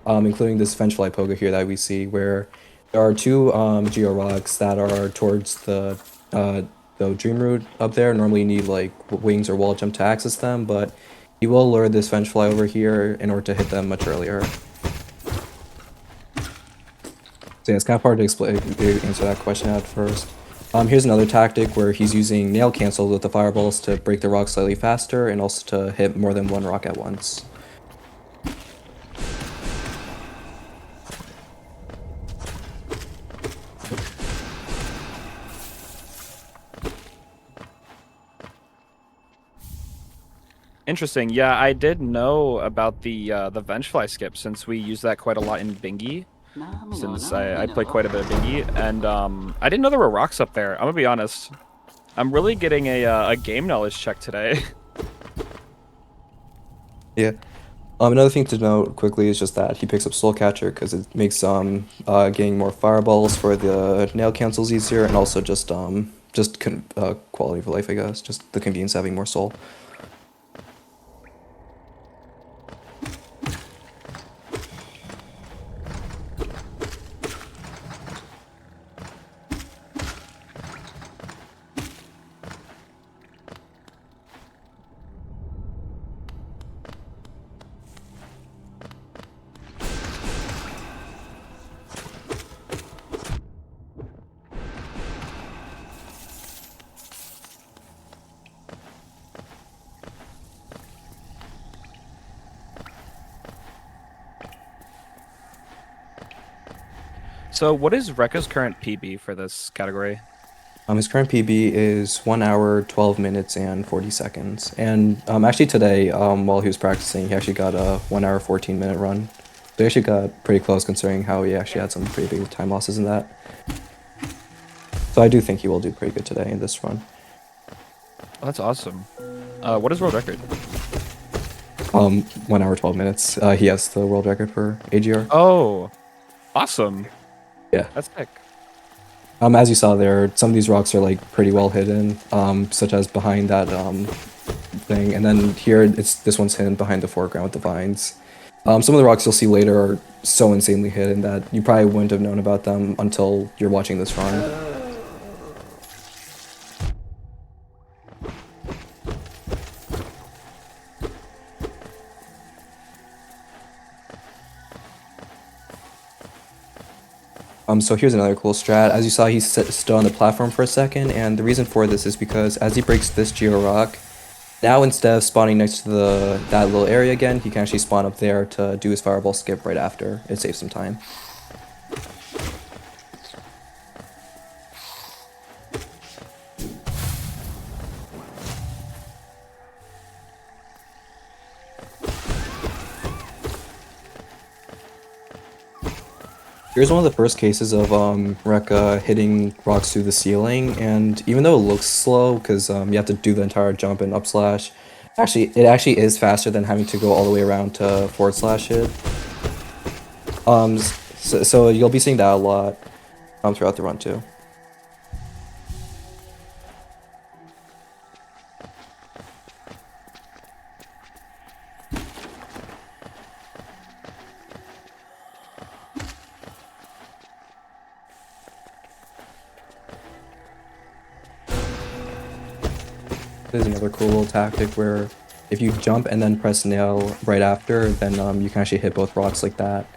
including this Fenchfly Pogo here that we see, where there are 2 Geo rocks that are towards the Dream Root up there. Normally you need like wings or wall jump to access them, but you will lure this Fenchfly over here in order to hit them much earlier. So yeah, it's kind of hard to answer that question at first. Here's another tactic where he's using nail cancel with the fireballs to break the rock slightly faster and also to hit more than 1 rock at once. Interesting. Yeah, I did know about the Vengefly skip since we use that quite a lot in Bingy. Since I play quite a bit of Bingy, and I didn't know there were rocks up there. I'm gonna be honest. I'm really getting a game knowledge check today. Yeah. Another thing to note quickly is just that he picks up Soul Catcher because it makes getting more fireballs for the nail cancels easier, and also just quality of life, I guess. Just the convenience of having more soul. So what is Rekka's current PB for this category? His current PB is 1 hour, 12 minutes, and 40 seconds. And actually today, while he was practicing, he actually got a 1 hour, 14-minute run. So he actually got pretty close considering how he actually had some pretty big time losses in that. So I do think he will do pretty good today in this run. Oh, that's awesome. What is world record? 1 hour, 12 minutes. He has the world record for AGR. Oh, awesome. Yeah. That's sick. As you saw there, some of these rocks are like pretty well hidden, such as behind that thing, and then here this one's hidden behind the foreground with the vines. Some of the rocks you'll see later are so insanely hidden that you probably wouldn't have known about them until you're watching this run. So here's another cool strat. As you saw, he stood on the platform for a second, and the reason for this is because as he breaks this Geo Rock, now instead of spawning next to that little area again, he can actually spawn up there to do his fireball skip right after. It saves some time. Here's one of the first cases of Rekka hitting rocks through the ceiling, and even though it looks slow, because you have to do the entire jump and up slash, it actually is faster than having to go all the way around to forward slash it. So you'll be seeing that a lot throughout the run too. There's another cool little tactic where if you jump and then press nail right after, then you can actually hit both rocks like that.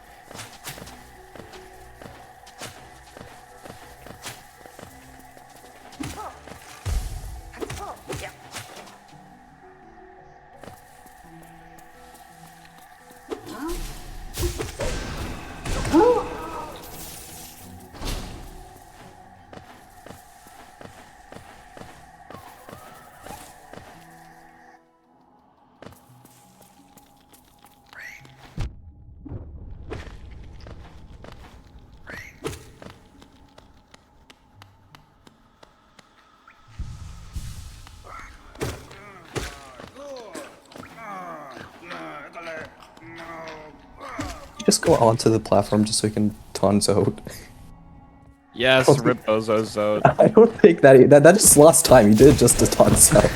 Just go onto the platform just so you can taunt Zode. Yes, rip Bozo Zode. I don't think that just lost time. You did it just to taunt Zode.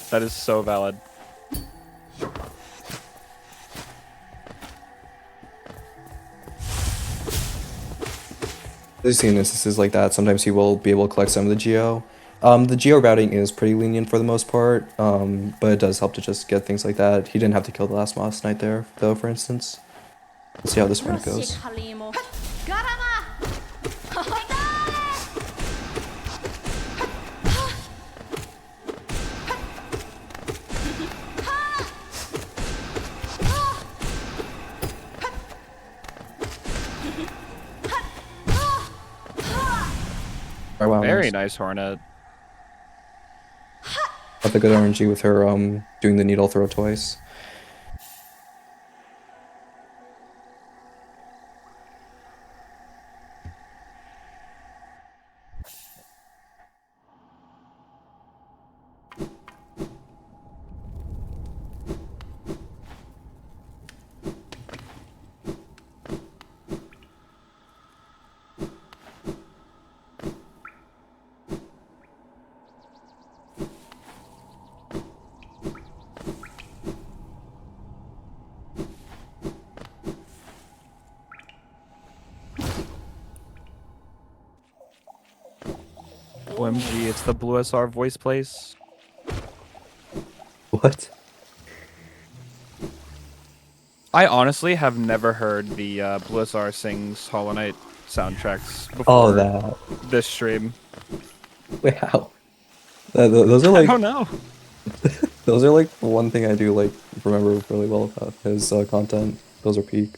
That is so valid. I've seen instances like that. Sometimes he will be able to collect some of the geo. The geo routing is pretty lenient for the most part, but it does help to just get things like that. He didn't have to kill the last Moss Knight there, though, for instance. Let's see how this run goes. Wow, Very nice Hornet. Got the good RNG with her doing the needle throw twice. OMG, it's the Blue SR voice place. What? I honestly have never heard the Blue SR sings Hollow Knight soundtracks before Oh, that. this stream. Wow. Those are I like don't know. those are like one thing I do like remember really well about his content. Those are peak.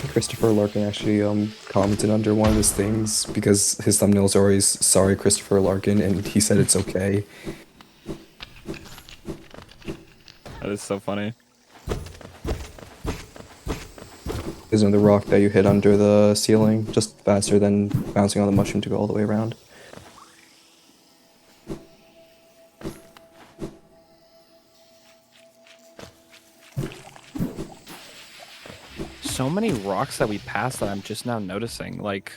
Christopher Larkin actually commented under one of his things because his thumbnails are always "Sorry, Christopher Larkin," and he said it's okay. That is so funny. There's another rock that you hit under the ceiling, just faster than bouncing on the mushroom to go all the way around. So many rocks that we passed that I'm just now noticing. Like,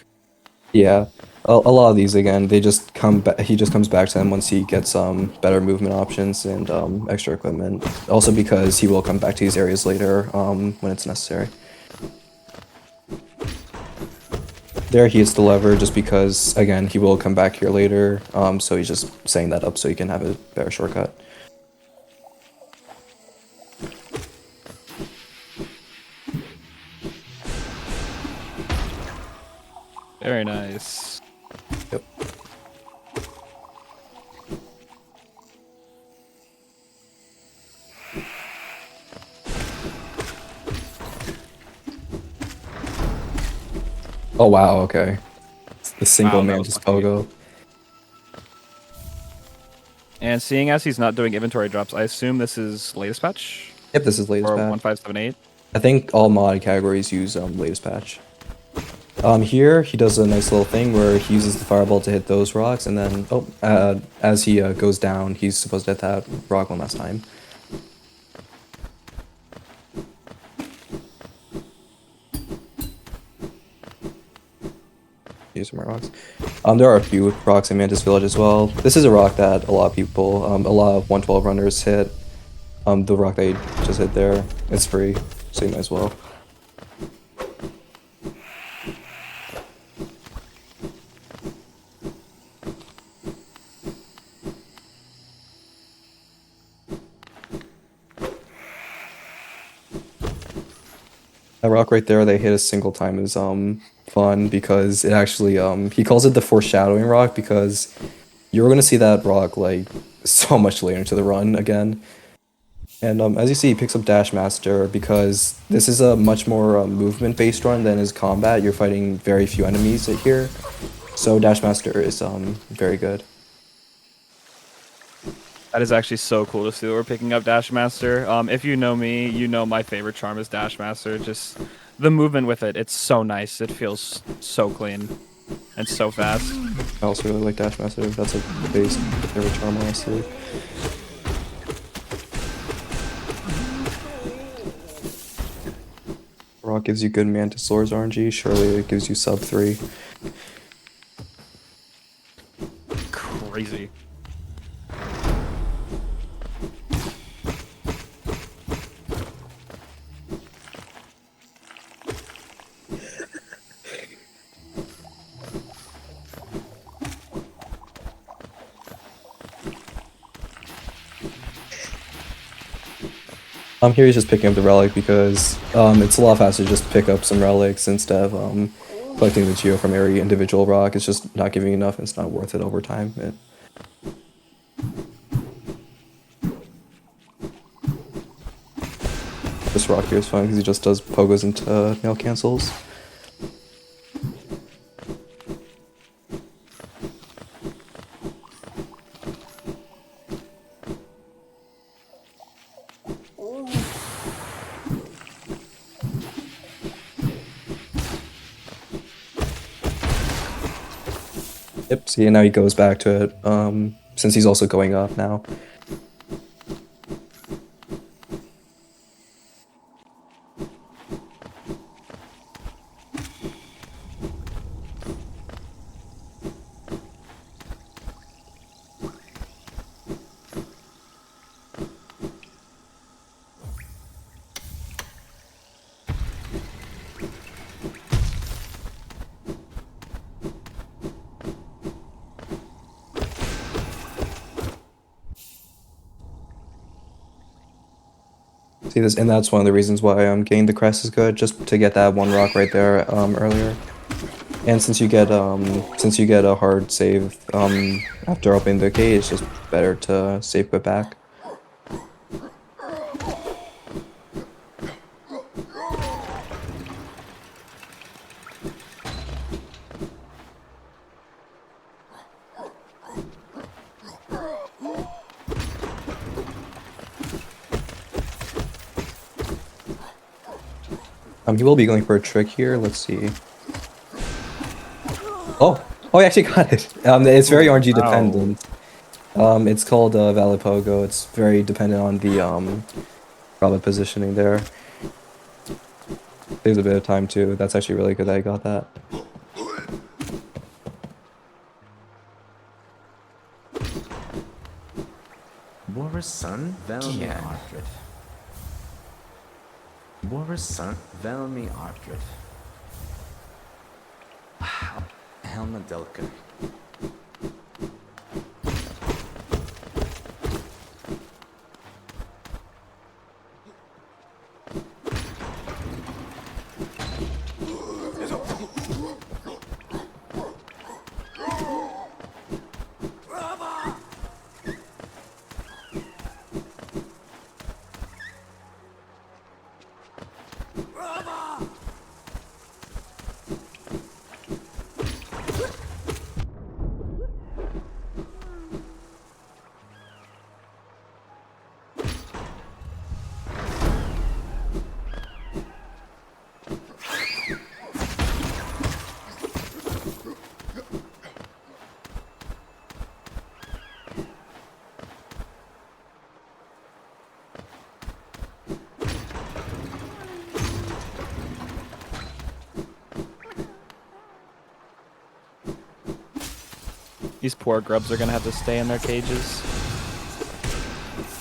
Yeah, a lot of these again, they just come back. He just comes back to them once he gets better movement options and extra equipment. Also because he will come back to these areas later when it's necessary. there he hits the lever just because, again, he will come back here later. So he's just setting that up so he can have a better shortcut. Very nice. Yep. Oh wow, okay. It's the single Wow, that mantis was lucky. pogo. And seeing as he's not doing inventory drops, I assume this is latest patch? Yep, this is latest Or patch. 1578? I think all mod categories use latest patch. Here he does a nice little thing where he uses the fireball to hit those rocks, and then as he goes down, he's supposed to hit that rock one last time. Use some more rocks. There are a few rocks in Mantis Village as well. This is a rock that a lot of people, a lot of 112 runners hit. The rock they just hit there, it's free, so you might as well. That rock right there they hit a single time is fun because it actually he calls it the foreshadowing rock because you're gonna see that rock like so much later into the run again. And as you see, he picks up Dash Master because this is a much more movement based run than is combat. You're fighting very few enemies here, so Dash Master is very good. That is actually so cool to see that we're picking up Dash Master. If you know me, you know my favorite charm is Dash Master. Just the movement with it, it's so nice. It feels so clean and so fast. I also really like Dash Master. That's a base favorite charm, honestly. Rock gives you good Mantisaur's RNG. Surely it gives you sub 3. Crazy. Here he's just picking up the relic because it's a lot faster to just pick up some relics instead of collecting the geo from every individual rock. It's just not giving enough and it's not worth it over time. This rock here is fun because he just does pogos into nail cancels. Yep, see, and now he goes back to it, since he's also going up now. See this, and that's one of the reasons why getting the crest is good, just to get that one rock right there earlier. And since you get a hard save after opening the gate, it's just better to save quit back. He will be going for a trick here. Let's see. Oh, he actually got it. It's very RNG dependent. It's called Valid Pogo. It's very dependent on the probably positioning there. Saves a bit of time too. That's actually really good that I got that. Våre son velmi artgood. Våre son velmi artgood. Helmadelka. These poor grubs are gonna have to stay in their cages.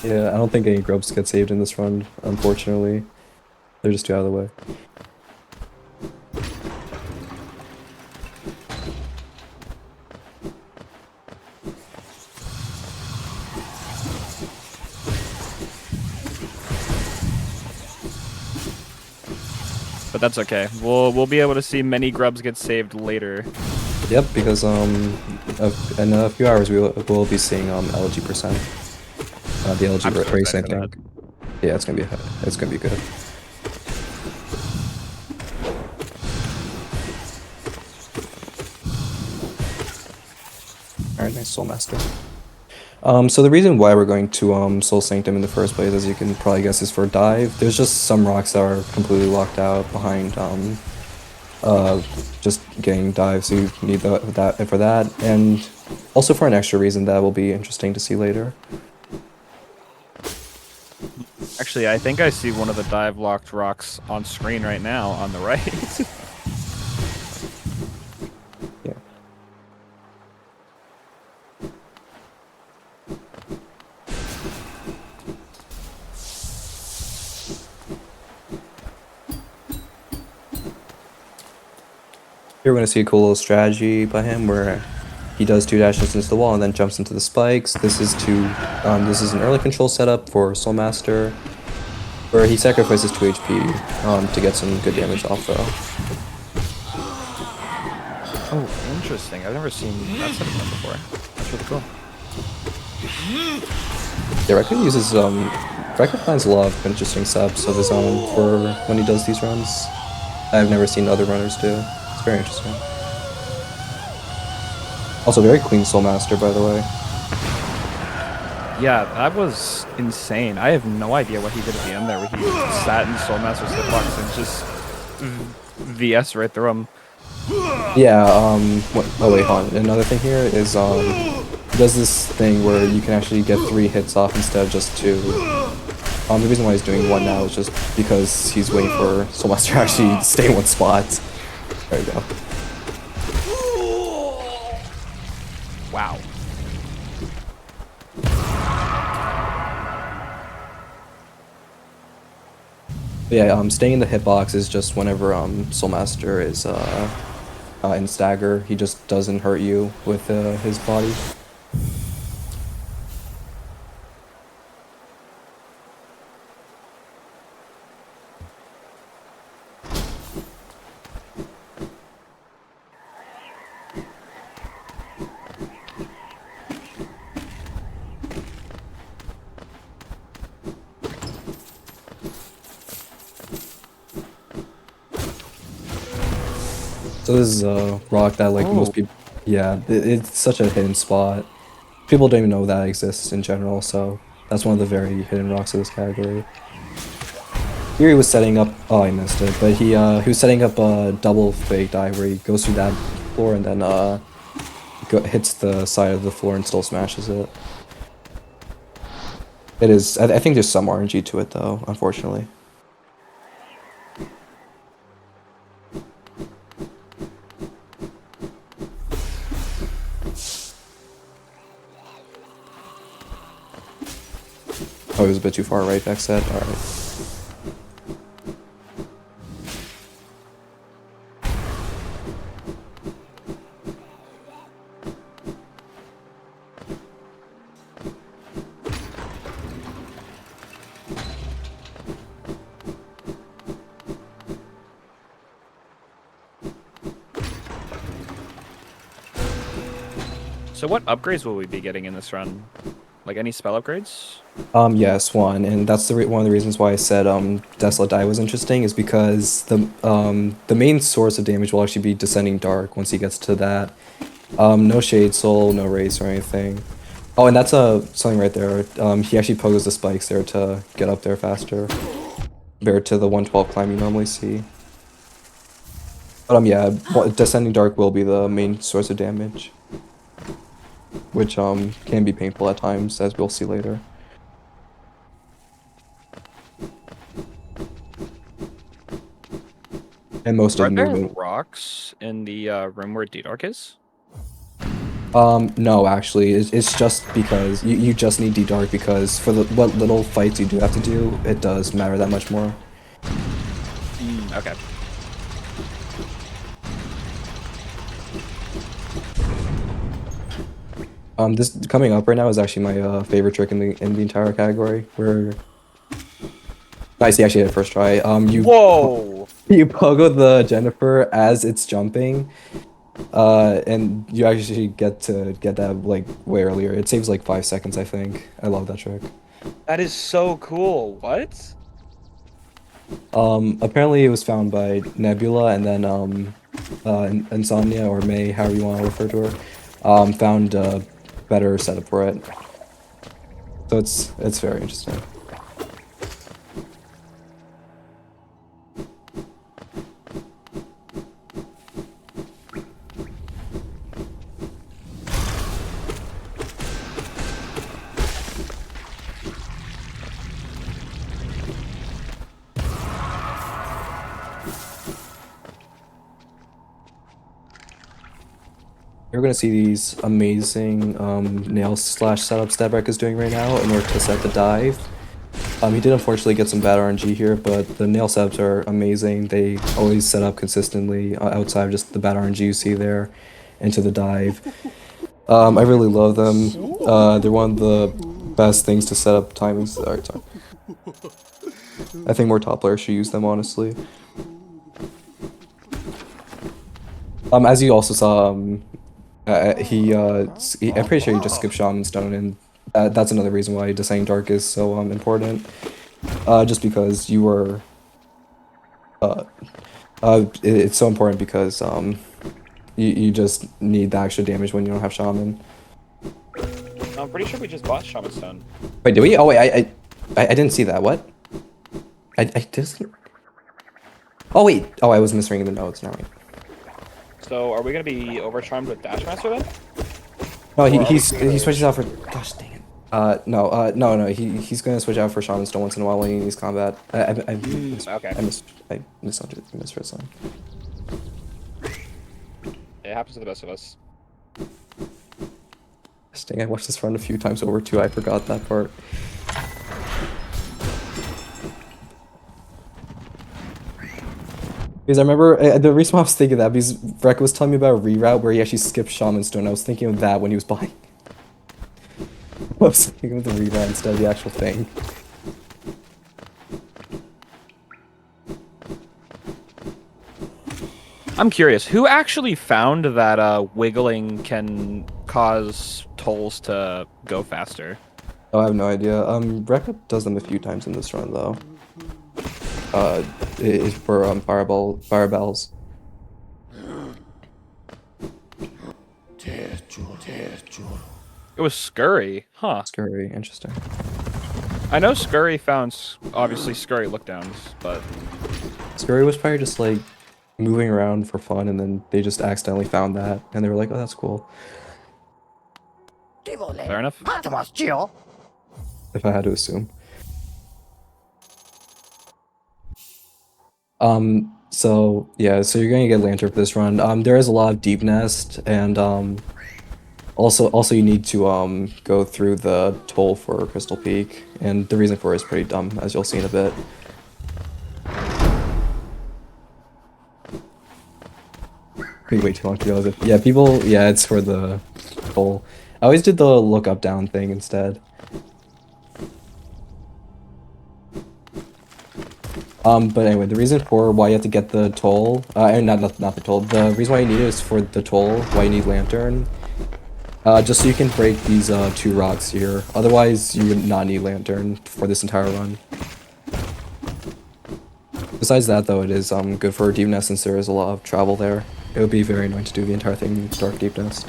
Yeah, I don't think any grubs get saved in this run, unfortunately. They're just too out of the way. But that's okay. We'll be able to see many grubs get saved later. Yep, because in a few hours we'll be seeing LG percent. The LG I'm so race, I excited for think. Yeah, it's gonna be good. Alright, nice Soul Master. So the reason why we're going to Soul Sanctum in the first place, as you can probably guess, is for dive. There's just some rocks that are completely locked out behind just getting dive, so you need that for that, and also for an extra reason that will be interesting to see later. Actually, I think I see one of the dive locked rocks on screen right now on the right. Yeah. Here we're going to see a cool little strategy by him where he does 2 dashes into the wall and then jumps into the spikes. This is an early control setup for Soul Master, where he sacrifices 2 HP to get some good damage off though. Oh, interesting. I've never seen that setup before. That's really cool. Yeah, Record uses Record finds a lot of interesting subs of his own for when he does these runs. I've never seen other runners do. It's very interesting. Also, very clean Soul Master, by the way. Yeah, that was insane. I have no idea what he did at the end there, where he sat in Soul Master's hitbox and just VS right through him. Yeah, oh wait, hold on. Another thing here is, he does this thing where you can actually get 3 hits off instead of just 2. The reason why he's doing 1 now is just because he's waiting for Soul Master to actually stay in 1 spot. There you go. Wow. But yeah, staying in the hitbox is just whenever Soul Master is in stagger, he just doesn't hurt you with his body. So this is a rock that most people, yeah, it's such a hidden spot. People don't even know that exists in general, so that's one of the very hidden rocks of this category. Here he was setting up, oh I missed it, but he was setting up a double fake dive where he goes through that floor and then hits the side of the floor and still smashes it. It is, I think there's some RNG to it though, unfortunately. Oh, it was a bit too far right, back set? Alright. So what upgrades will we be getting in this run? Like any spell upgrades? Yes, one, and that's one of the reasons why I said Desolate Die was interesting, is because the main source of damage will actually be Descending Dark once he gets to that. No Shade Soul, no Race or anything. Oh, and that's something right there. He actually poses the spikes there to get up there faster, compared to the 112 climb you normally see. But yeah, Descending Dark will be the main source of damage, which can be painful at times, as we'll see later. And most Are of the there movement. rocks in the room where D-Dark is? No, actually, it's just because you just need D-Dark, because for what little fights you do have to do, it does matter that much more. Okay. This coming up right now is actually my favorite trick in the entire category. Where nice, he actually had it first try. Whoa! You pogo the Jennifer as it's jumping, and you actually get that like way earlier. It saves like 5 seconds, I think. I love that trick. That is so cool. What? Apparently it was found by Nebula, and then Insomnia, or May, however you want to refer to her, found a better setup for it. So it's very interesting. You're gonna see these amazing nail slash setups that Breck is doing right now in order to set the dive. He did unfortunately get some bad RNG here, but the nail setups are amazing. They always set up consistently outside of just the bad RNG you see there into the dive. I really love them. They're one of the best things to set up timings. I think more top players should use them, honestly. As you also saw, I'm pretty sure he just skipped Shaman Stone, and that's another reason why Descending Dark is so important. Just because you were, it's so important because you just need the extra damage when you don't have Shaman. I'm pretty sure we just bought Shaman Stone. Wait, did we? Oh wait, I didn't see that. What? I just. Oh wait. Oh, I was misreading the notes now. Wait. So are we gonna be overcharmed with Dash Master then? No, he switches out for. Gosh dang it. No. He's gonna switch out for Shaman Stone once in a while when he needs combat. I misread something. It happens to the best of us. Gosh dang, I watched this run a few times over too. I forgot that part. Because I remember, the reason why I was thinking that, because Vrek was telling me about a reroute where he actually skipped Shaman Stone. I was thinking of that when he was buying. I was thinking of the reroute instead of the actual thing. I'm curious, who actually found that wiggling can cause tolls to go faster? Oh, I have no idea. Vrek does them a few times in this run, though. It's for fireballs. It was Scurry, huh? Scurry, interesting. I know Scurry found, obviously, Scurry lookdowns, but... Scurry was probably just, like, moving around for fun, and then they just accidentally found that, and they were like, oh, that's cool. Fair enough. If I had to assume. So yeah, so you're gonna get Lantern for this run. There is a lot of Deep Nest, and also you need to go through the toll for Crystal Peak, and the reason for it is pretty dumb, as you'll see in a bit. Took way too long to realize it. Yeah, yeah, it's for the toll. I always did the look up down thing instead. But anyway, the reason for why you have to get the toll, not the toll, the reason why you need it is for the toll, why you need Lantern, Just so you can break these 2 rocks here. Otherwise, you would not need Lantern for this entire run. Besides that, though, it is good for Deep Nest since there is a lot of travel there. It would be very annoying to do the entire thing in Dark Deep Nest.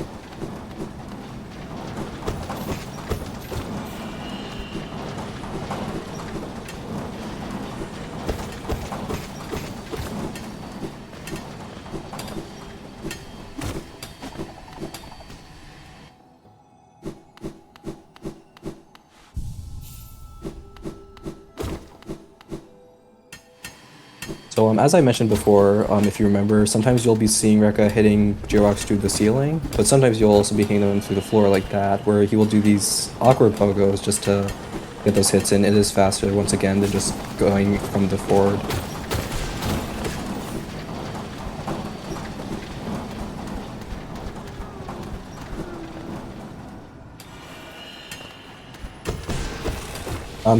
So as I mentioned before, if you remember, sometimes you'll be seeing Rekka hitting Georox through the ceiling, but sometimes you'll also be hitting them through the floor like that, where he will do these awkward pogos just to get those hits in. It is faster, once again, than just going from the forward.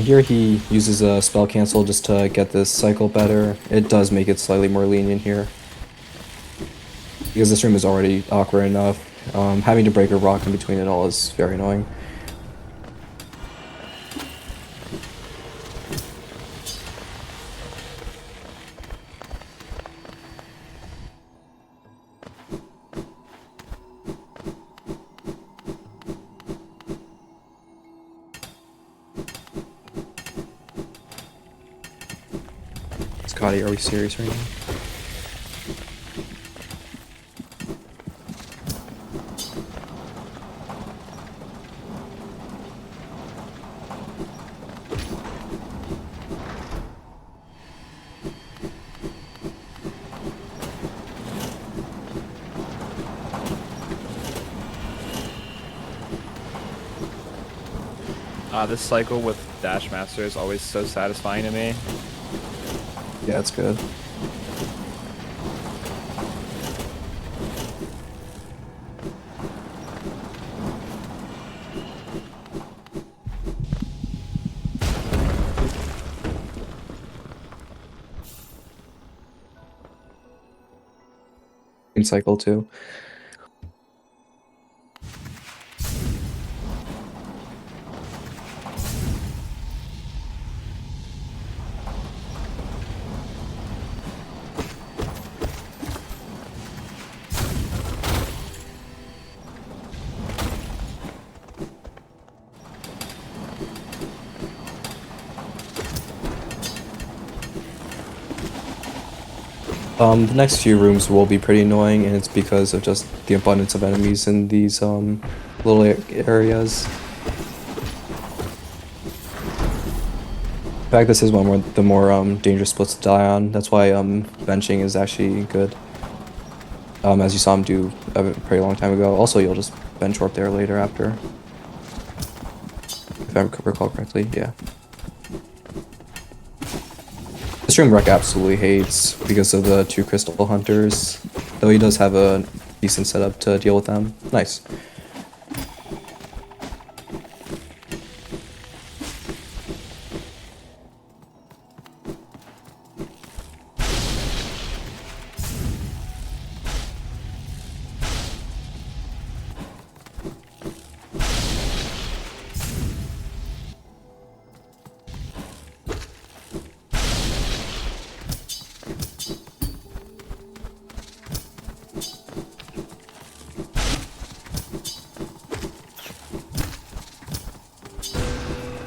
Here he uses a spell cancel just to get this cycle better. It does make it slightly more lenient here. Because this room is already awkward enough. Having to break a rock in between it all is very annoying. Scotty, are we serious right now? This cycle with Dash Master is always so satisfying to me. Yeah, it's good. In cycle 2. The next few rooms will be pretty annoying, and it's because of just the abundance of enemies in these little areas. In fact, this is one of the more dangerous splits to die on. That's why benching is actually good. As you saw him do a pretty long time ago. Also, you'll just bench warp there later after. If I recall correctly, yeah. This room Rek absolutely hates because of the 2 crystal hunters, though he does have a decent setup to deal with them. Nice.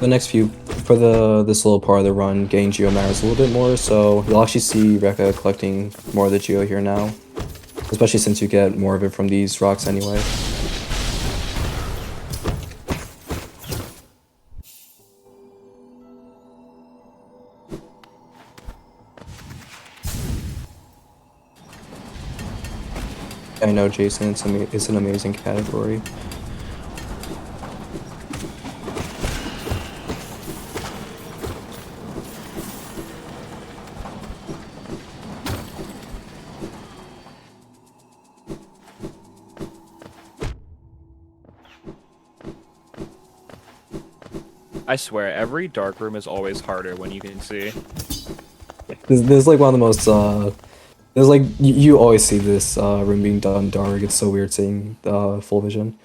The next few, for this little part of the run, getting Geo matters a little bit more, so you'll actually see Rekka collecting more of the Geo here now. Especially since you get more of it from these rocks anyway. I know, Jason, it's an amazing category. I swear, every dark room is always harder when you can see. This is like one of the most, there's like, you always see this room being done dark. It's so weird seeing full vision.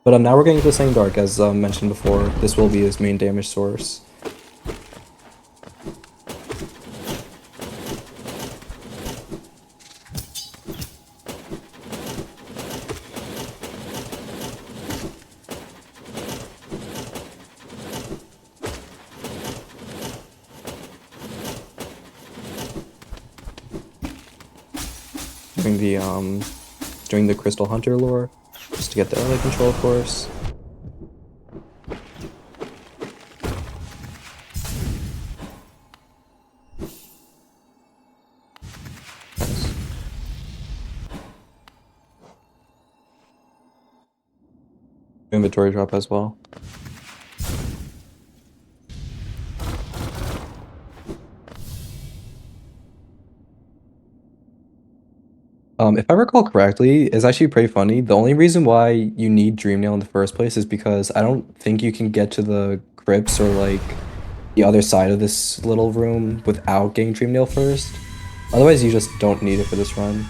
But now we're getting to the same dark, as mentioned before. This will be his main damage source. Doing the Crystal Hunter lore, just to get the early control, of course. Nice. Inventory drop as well. If I recall correctly, it's actually pretty funny. The only reason why you need Dreamnail in the first place is because I don't think you can get to the crypts or like the other side of this little room without getting Dreamnail first. Otherwise, you just don't need it for this run.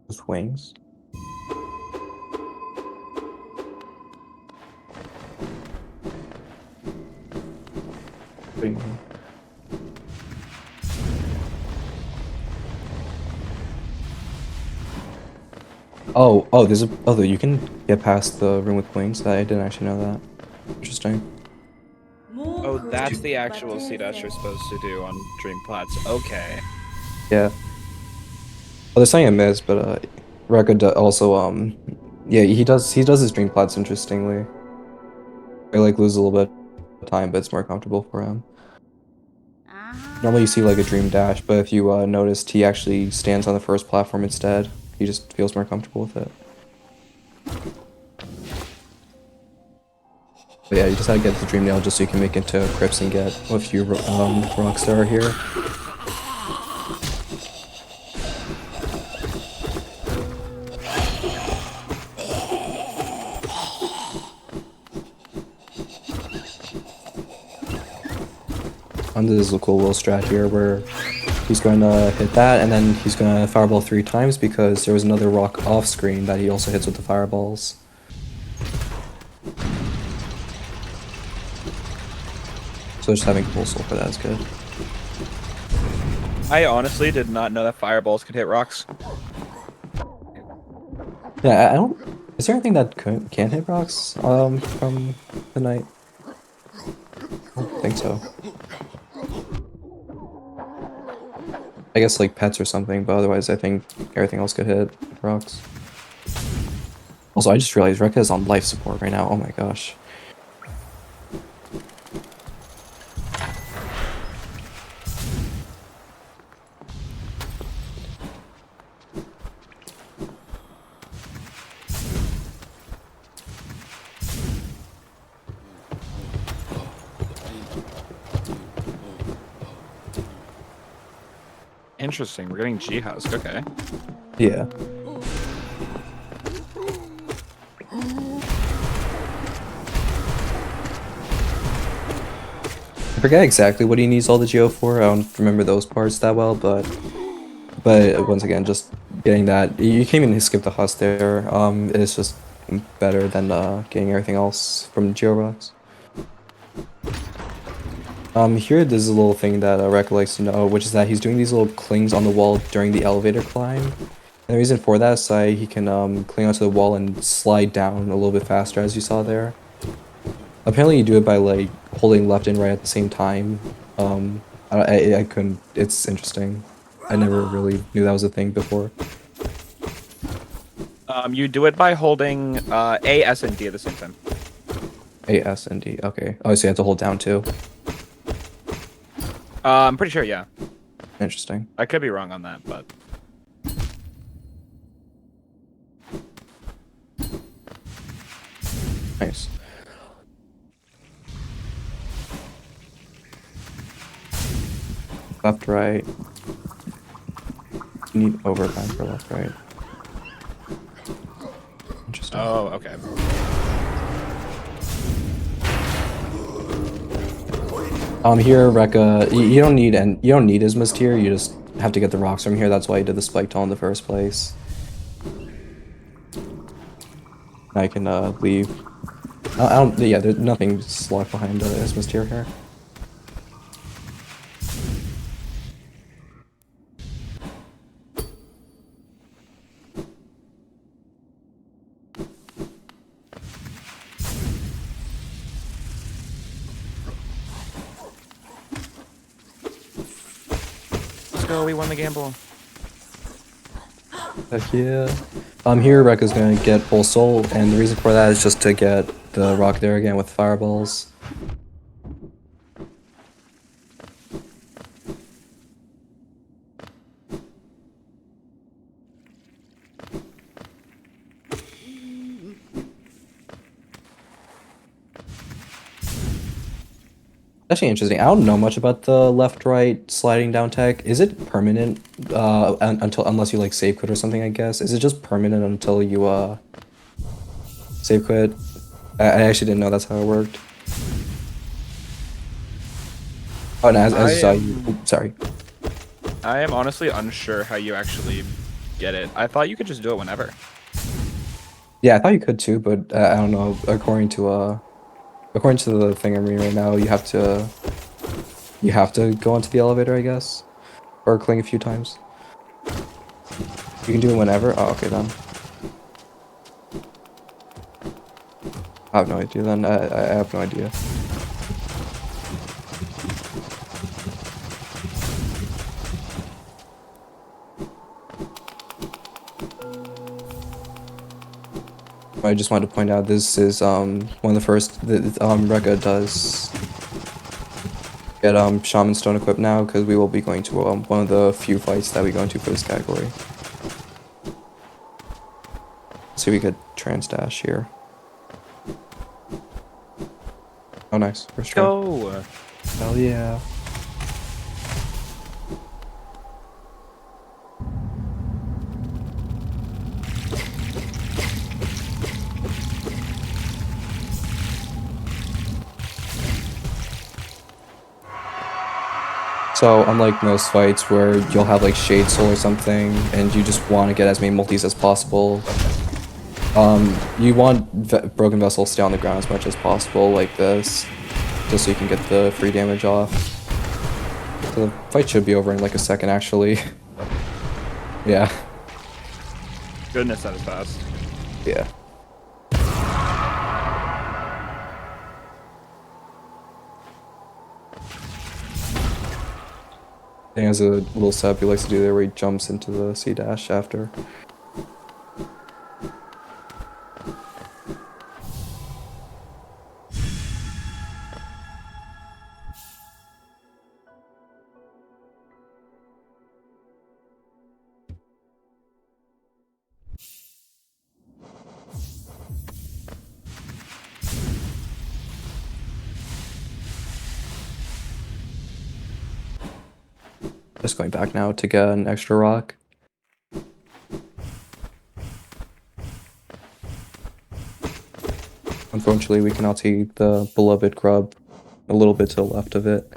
Those wings. Oh, there's a you can get past the room with wings. I didn't actually know that. Interesting. Oh, that's the actual C-dash you're supposed to do on Dream Plats. Okay. Yeah. Well, there's something I missed, but Record also yeah, he does his dream plots interestingly. I like lose a little bit of time, but it's more comfortable for him. Normally you see like a dream dash, but if you noticed, he actually stands on the first platform instead. He just feels more comfortable with it. But yeah, you just gotta get the dream nail just so you can make it to crypts and get a few rocks that are here. And this is a cool little strat here where he's going to hit that and then he's going to fireball 3 times because there was another rock off screen that he also hits with the fireballs. So just having full soul for that is good. I honestly did not know that fireballs could hit rocks. Yeah, I don't... Is there anything that can't hit rocks from the night? I don't think so. I guess like pets or something, but otherwise I think everything else could hit rocks. Also, I just realized Rekka is on life support right now. Oh my gosh. Interesting, we're getting G-Husk, okay. Yeah. I forget exactly what he needs all the geo for. I don't remember those parts that well, but once again, just getting that, you can't even skip the husk there. It's just better than getting everything else from geo rocks. Here there's a little thing that Rekka likes to know, which is that he's doing these little clings on the wall during the elevator climb. And the reason for that is so he can cling onto the wall and slide down a little bit faster, as you saw there. Apparently you do it by like holding left and right at the same time. I couldn't, it's interesting. I never really knew that was a thing before. You do it by holding A, S, and D at the same time. A, S, and D, okay. Oh, so you have to hold down too? I'm pretty sure, yeah. Interesting. I could be wrong on that, but... Nice. Left, right. You need overtime for left, right. Interesting. Oh, okay. Here, Rekka, you don't need Isma's tier. You just have to get the rocks from here. That's why you did the spike tall in the first place. I can leave. I don't. Yeah, there's nothing locked behind Isma's tier here. Let's go. We won the gamble. Heck yeah. Here, Rekka's gonna get full soul, and the reason for that is just to get the rock there again with fireballs. Actually interesting. I don't know much about the left-right sliding down tech. Is it permanent unless you like save quit or something, I guess? Is it just permanent until you save quit? I actually didn't know that's how it worked. Oh, and sorry. I am honestly unsure how you actually get it. I thought you could just do it whenever. Yeah, I thought you could too, but I don't know. According to the thing I'm reading right now, you have to go onto the elevator, I guess, or cling a few times. You can do it whenever. Oh, okay then. I have no idea then. I have no idea. I just wanted to point out this is one of the first that Rekka does get Shaman Stone equipped now, because we will be going to one of the few fights that we go into for this category. See, we get trans dash here. Oh, nice. First try. Go. Hell yeah. So, unlike most fights where you'll have like Shade Soul or something, and you just want to get as many multis as possible, you want Broken Vessel stay on the ground as much as possible, like this, just so you can get the free damage off. So the fight should be over in like a second, actually. Yeah. Goodness, that is fast. Yeah. He has a little setup he likes to do there where he jumps into the C dash after. Just going back now to get an extra rock. Unfortunately, we cannot see the beloved grub a little bit to the left of it.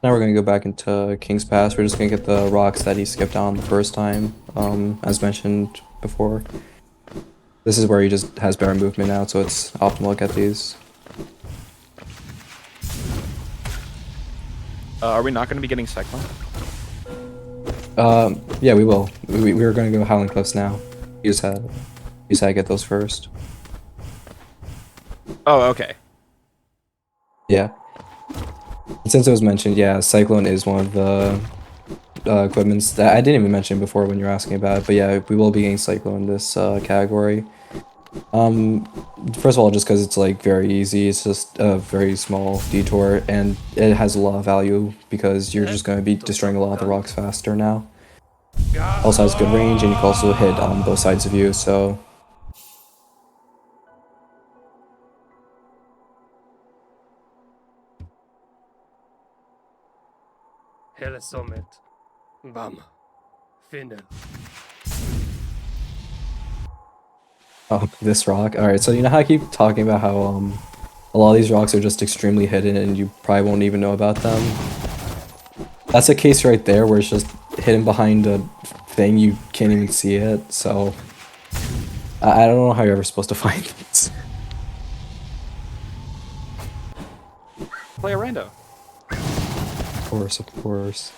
Now we're gonna go back into King's Pass. We're just gonna get the rocks that he skipped on the first time, as mentioned before. This is where he just has better movement now, so it's optimal to get these. Are we not going to be getting Cyclone? Yeah, we will. We were going to go Howling Cliffs now. You just had to get those first. Oh, okay. Yeah. Since it was mentioned, yeah, Cyclone is one of the equipments that I didn't even mention before when you were asking about it, but yeah, we will be getting Cyclone in this category. First of all, just because it's like very easy, it's just a very small detour, and it has a lot of value because you're just going to be destroying a lot of the rocks faster now. Also has good range, and you can also hit on both sides of you, so... Hele Summit. Bam. Finnen. Oh, this rock? Alright, so you know how I keep talking about how a lot of these rocks are just extremely hidden and you probably won't even know about them? That's a case right there where it's just hidden behind a thing, you can't even see it, so... I don't know how you're ever supposed to find these. Play a rando. Of course, of course.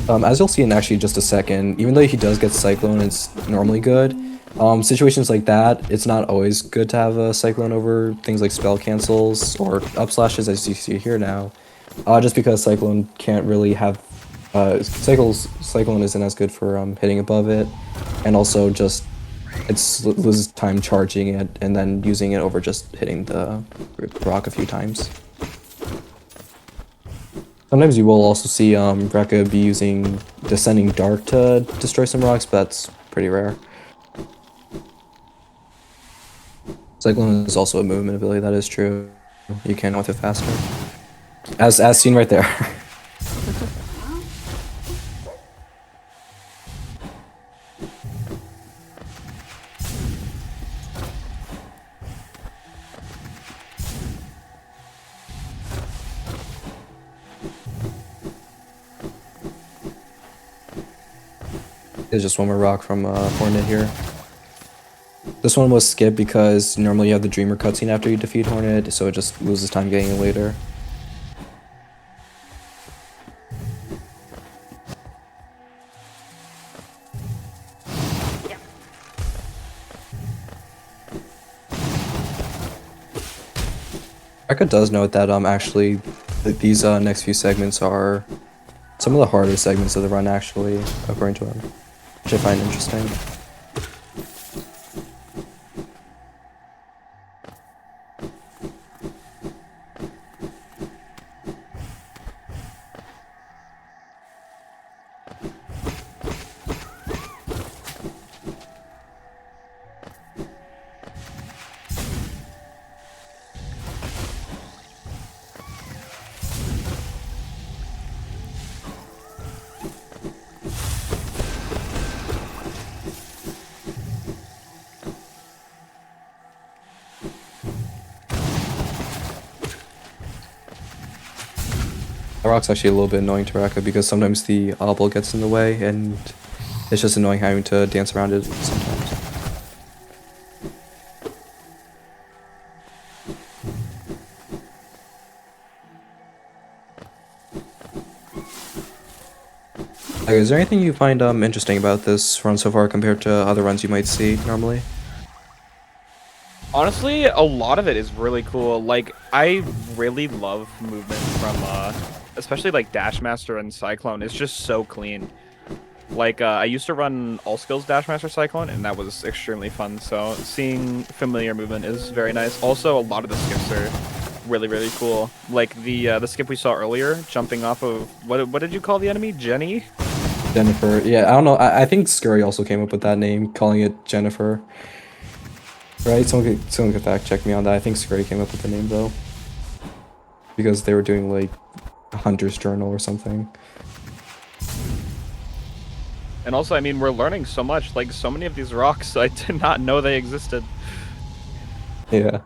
As you'll see in actually just a second, even though he does get Cyclone, it's normally good. Situations like that, it's not always good to have a Cyclone over things like spell cancels or up slashes, as you see here now. Just because Cyclone can't really have... Cyclone isn't as good for hitting above it, and also just it loses time charging it and then using it over just hitting the rock a few times. Sometimes you will also see Rekka be using Descending Dark to destroy some rocks, but that's pretty rare. Cyclone is also a movement ability, that is true. You can with it faster. As seen right there. There's just one more rock from Hornet here. This one was skipped because normally you have the Dreamer cutscene after you defeat Hornet, so it just loses time getting it later. Rekka does note that actually these next few segments are some of the harder segments of the run actually, according to him, which I find interesting. The rock's actually a little bit annoying to Rekka because sometimes the obel gets in the way and it's just annoying having to dance around it sometimes. Okay, is there anything you find interesting about this run so far compared to other runs you might see normally? Honestly, a lot of it is really cool. Like, I really love movement from, especially like Dash Master and Cyclone. It's just so clean. Like, I used to run all skills Dash Master Cyclone, and that was extremely fun. So seeing familiar movement is very nice. Also, a lot of the skips are really, really cool. Like the skip we saw earlier, jumping off of what did you call the enemy? Jenny? Jennifer. Yeah, I don't know. I think Scurry also came up with that name, calling it Jennifer. Right? Someone could fact check me on that. I think Scurry came up with the name though. Because they were doing like a Hunter's Journal or something. And also, I mean, we're learning so much. Like, so many of these rocks, I did not know they existed. Yeah.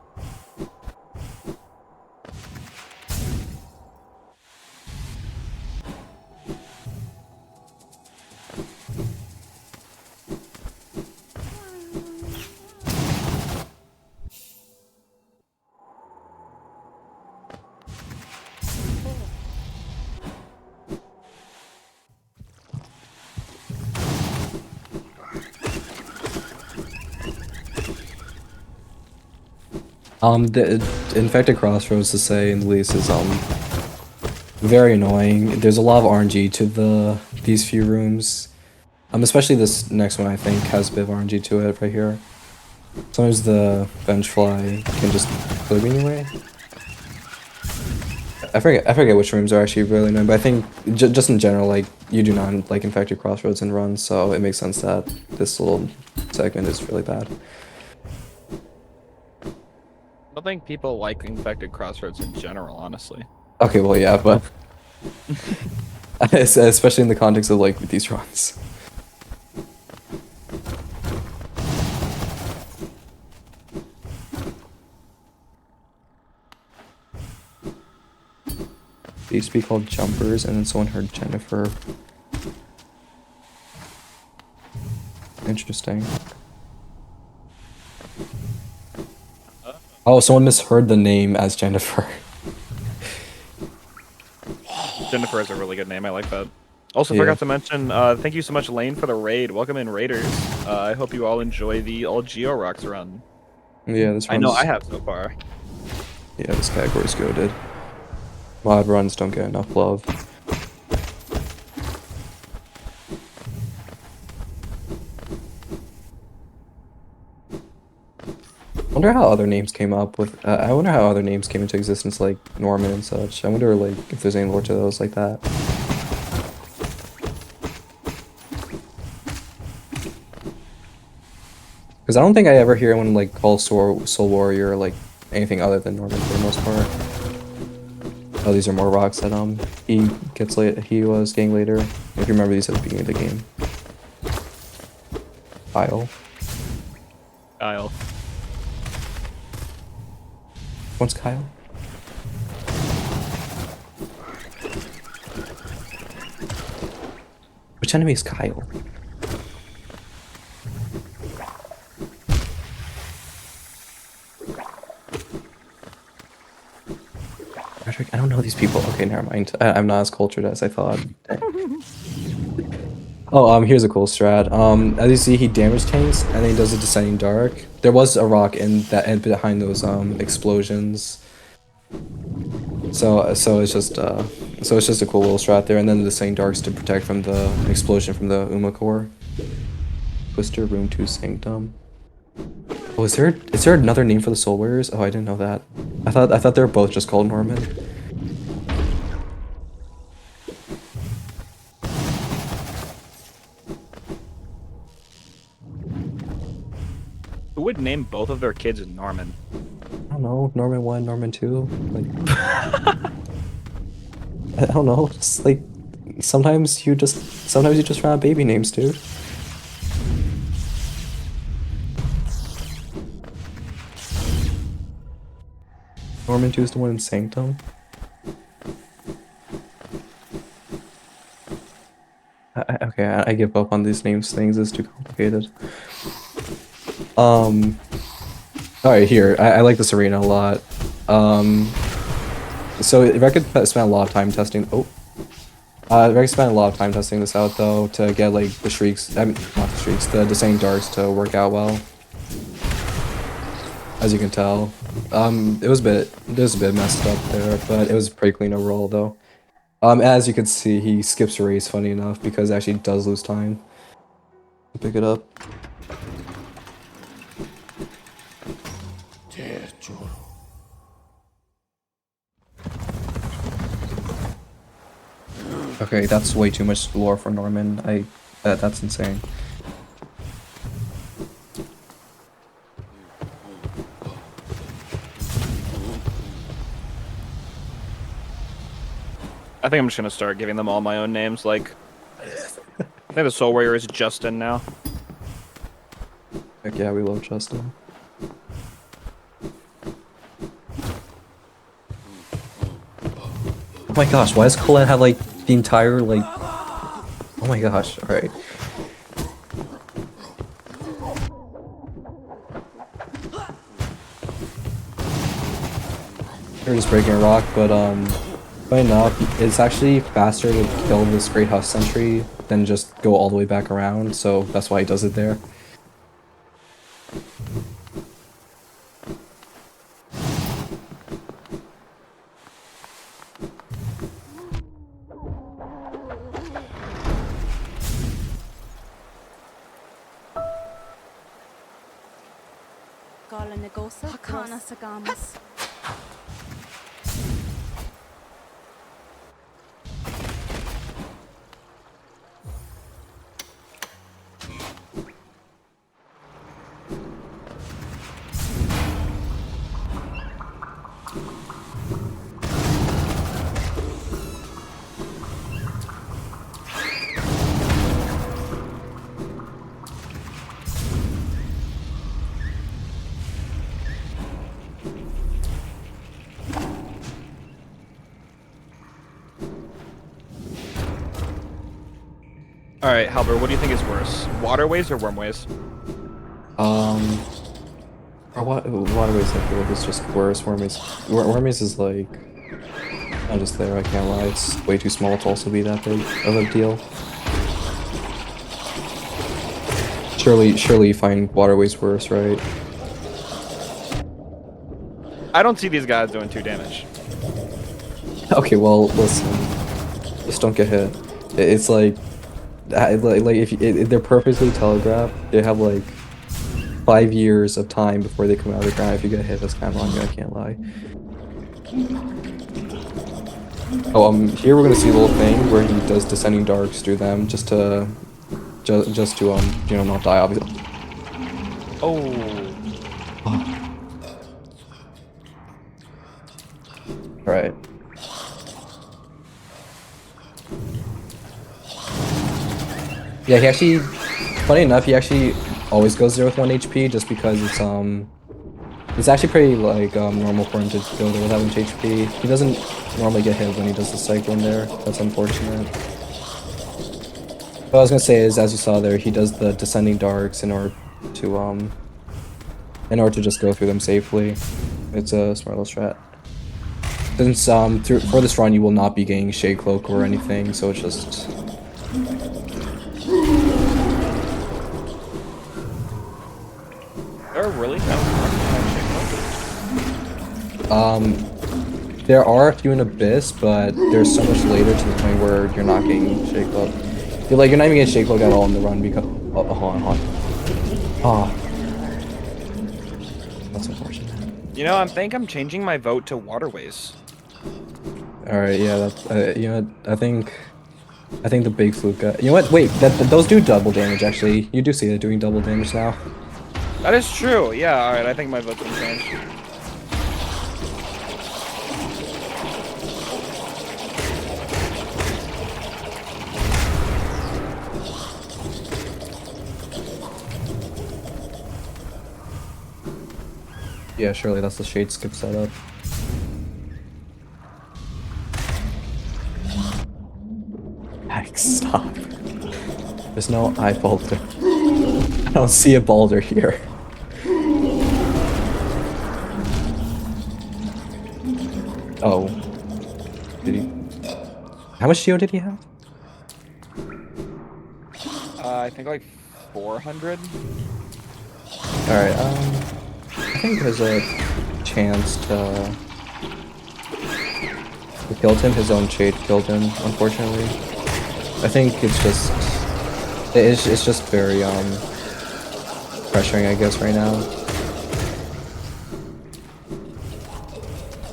The infected crossroads, to say in the least, is very annoying. There's a lot of RNG to these few rooms. Especially this next one, I think, has a bit of RNG to it right here. Sometimes the Vengefly can just clear me anyway. I forget which rooms are actually really annoying, but I think just in general, like, you do not like infected crossroads and runs, so it makes sense that this little segment is really bad. I don't think people like infected crossroads in general, honestly. Okay, well, yeah, but especially in the context of like these runs. They used to be called jumpers, and then someone heard Jennifer. Interesting. Oh, someone misheard the name as Jennifer. Jennifer is a really good name. I like that. Also, Yeah. forgot to mention, thank you so much, Lane, for the raid. Welcome in, Raiders. I hope you all enjoy the all Geo Rocks run. Yeah, this I know runs- I have so far. Yeah, this category's goated. Mod runs don't get enough love. I wonder how other names came up with. I wonder how other names came into existence, like Norman and such. I wonder, like, if there's any lore to those like that. Because I don't think I ever hear anyone like call Soul Warrior like anything other than Norman for the most part. Oh, these are more rocks that he was getting later. If you remember these at the beginning of the game. Kyle. Kyle. What's Kyle? Which enemy is Kyle? Frederick, I don't know these people. Okay, never mind. I'm not as cultured as I thought. Oh, here's a cool strat. As you see, he damage tanks, and then he does a Descending Dark. There was a rock in that and behind those explosions. So it's just a cool little strat there, and then the Descending Darks to protect from the explosion from the Uma core. Twister Room 2 Sanctum. Oh, is there another name for the Soul Warriors? Oh, I didn't know that. I thought they were both just called Norman. Who would name both of their kids Norman? I don't know, Norman 1, Norman 2. Like, I don't know. Just like sometimes you just run out of baby names, dude. Norman 2 is the one in Sanctum. Okay, I give up on these names things. It's too complicated. Alright, here. I like this arena a lot. So Rec spent a lot of time testing. Rec spent a lot of time testing this out though to get like the shrieks. I mean, not the shrieks. The Descending Darks to work out well. As you can tell, it was a bit messed up there, but it was pretty clean overall though. As you can see, he skips a race, funny enough, because it actually does lose time to pick it up. Okay, that's way too much lore for Norman. That's insane. I think I'm just gonna start giving them all my own names. Like, I think the Soul Warrior is Justin now. Heck yeah, we love Justin. Oh my gosh, why does Colette have like the entire like... Oh my gosh, alright. They're just breaking a rock, but funny enough, it's actually faster to kill this Great House Sentry than just go all the way back around, so that's why he does it there. All right, Halber, what do you think is worse, waterways or wormways? Waterways I feel like is just worse. Wormways is like not just there. I can't lie. It's way too small to also be that big of a deal. Surely you find waterways worse, right? I don't see these guys doing 2 damage. Okay, well listen, just don't get hit. It's like if they're perfectly telegraphed, they have like 5 years of time before they come out of the ground. If you get hit, that's kind of on you, I can't lie. Oh, here we're gonna see a little thing where he does descending darks through them just to you know, not die, obviously. Oh. Alright. Yeah, he actually, funny enough, he actually always goes there with 1 HP just because it's actually pretty like normal for him to go there without 1 HP. He doesn't normally get hit when he does the cyclone there. That's unfortunate. What I was gonna say is, as you saw there, he does the descending darks in order to just go through them safely. It's a smart little strat. Since for this run you will not be getting Shade Cloak or anything, so it's just Really? there are a few in Abyss, but they're so much later to the point where you're not getting Shade Cloak. You're not even getting Shade Cloak at all in the run because hold on. Oh. That's unfortunate. You know, I think I'm changing my vote to waterways. Alright, yeah, that's you know what, I think the big fluke guy. You know what? Wait, those do double damage actually. You do see it doing double damage now. That is true. Yeah, alright, I think my vote's gonna change. Yeah, surely that's the shade skip setup. Max, stop. There's no eye boulder. I don't see a boulder here. Oh. Did he? How much geo did he have? I think like 400. Alright, I think there's a chance to kill him. His own shade killed him, unfortunately. I think it's just very pressuring, I guess, right now.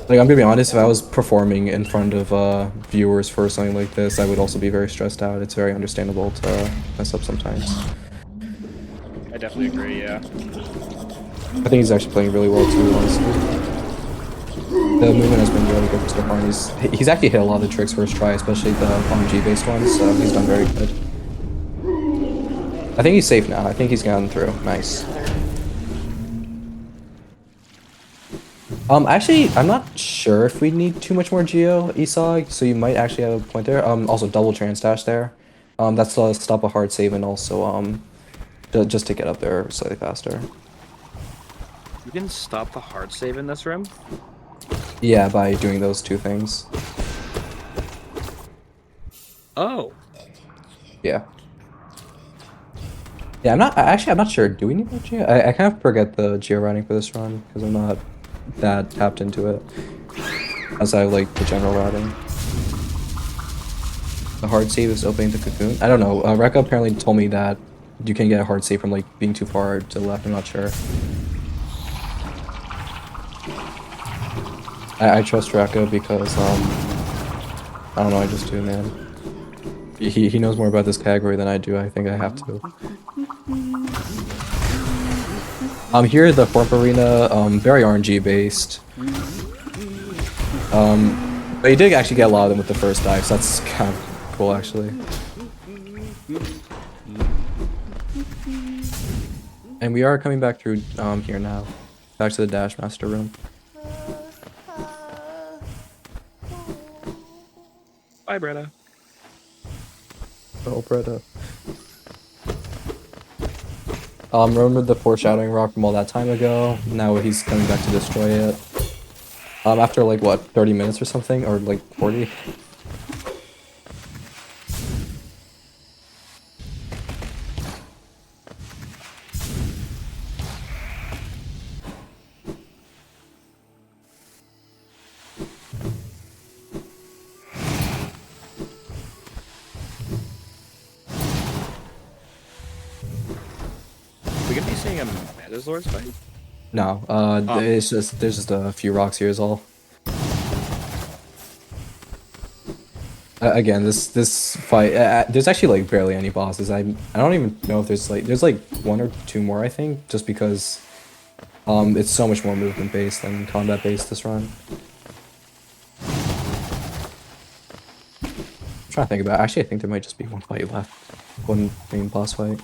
Like, I'm gonna be honest, if I was performing in front of viewers for something like this, I would also be very stressed out. It's very understandable to mess up sometimes. I definitely agree, yeah. I think he's actually playing really well too, honestly. The movement has been really good for so far, and he's actually hit a lot of the tricks first try, especially the RNG based ones, so he's done very good. I think he's safe now. I think he's gotten through. Nice. Actually, I'm not sure if we need too much more Geo, Esog, so you might actually have a point there. Also double trans dash there. That's to stop a hard save and also, just to get up there slightly faster. You can stop the hard save in this room? Yeah, by doing those two things. Oh. Yeah. Yeah, I'm not sure. Do we need more Geo? I kind of forget the Geo routing for this run, because I'm not that tapped into it. Outside of, like, the general routing. The hard save is opening the cocoon? I don't know. Rekka apparently told me that you can get a hard save from, like, being too far to the left. I'm not sure. I trust Draka because I don't know, I just do, man. He knows more about this category than I do. I think I have to. Here the Form Arena, very RNG based. But he did actually get a lot of them with the first dive, so that's kind of cool actually. And we are coming back through here now. Back to the Dash Master room. Bye, Bretta. Oh, Bretta. Remember the foreshadowing rock from all that time ago? Now he's coming back to destroy it. After like what, 30 minutes or something? Or like 40? We gonna be seeing a Metazord's fight? No, it's just there's just a few rocks here is all. Again, this fight, there's actually like barely any bosses. I don't even know if there's like one or two more, I think, just because it's so much more movement based than combat based this run. I'm trying to think about it. Actually, I think there might just be one fight left, one main boss fight.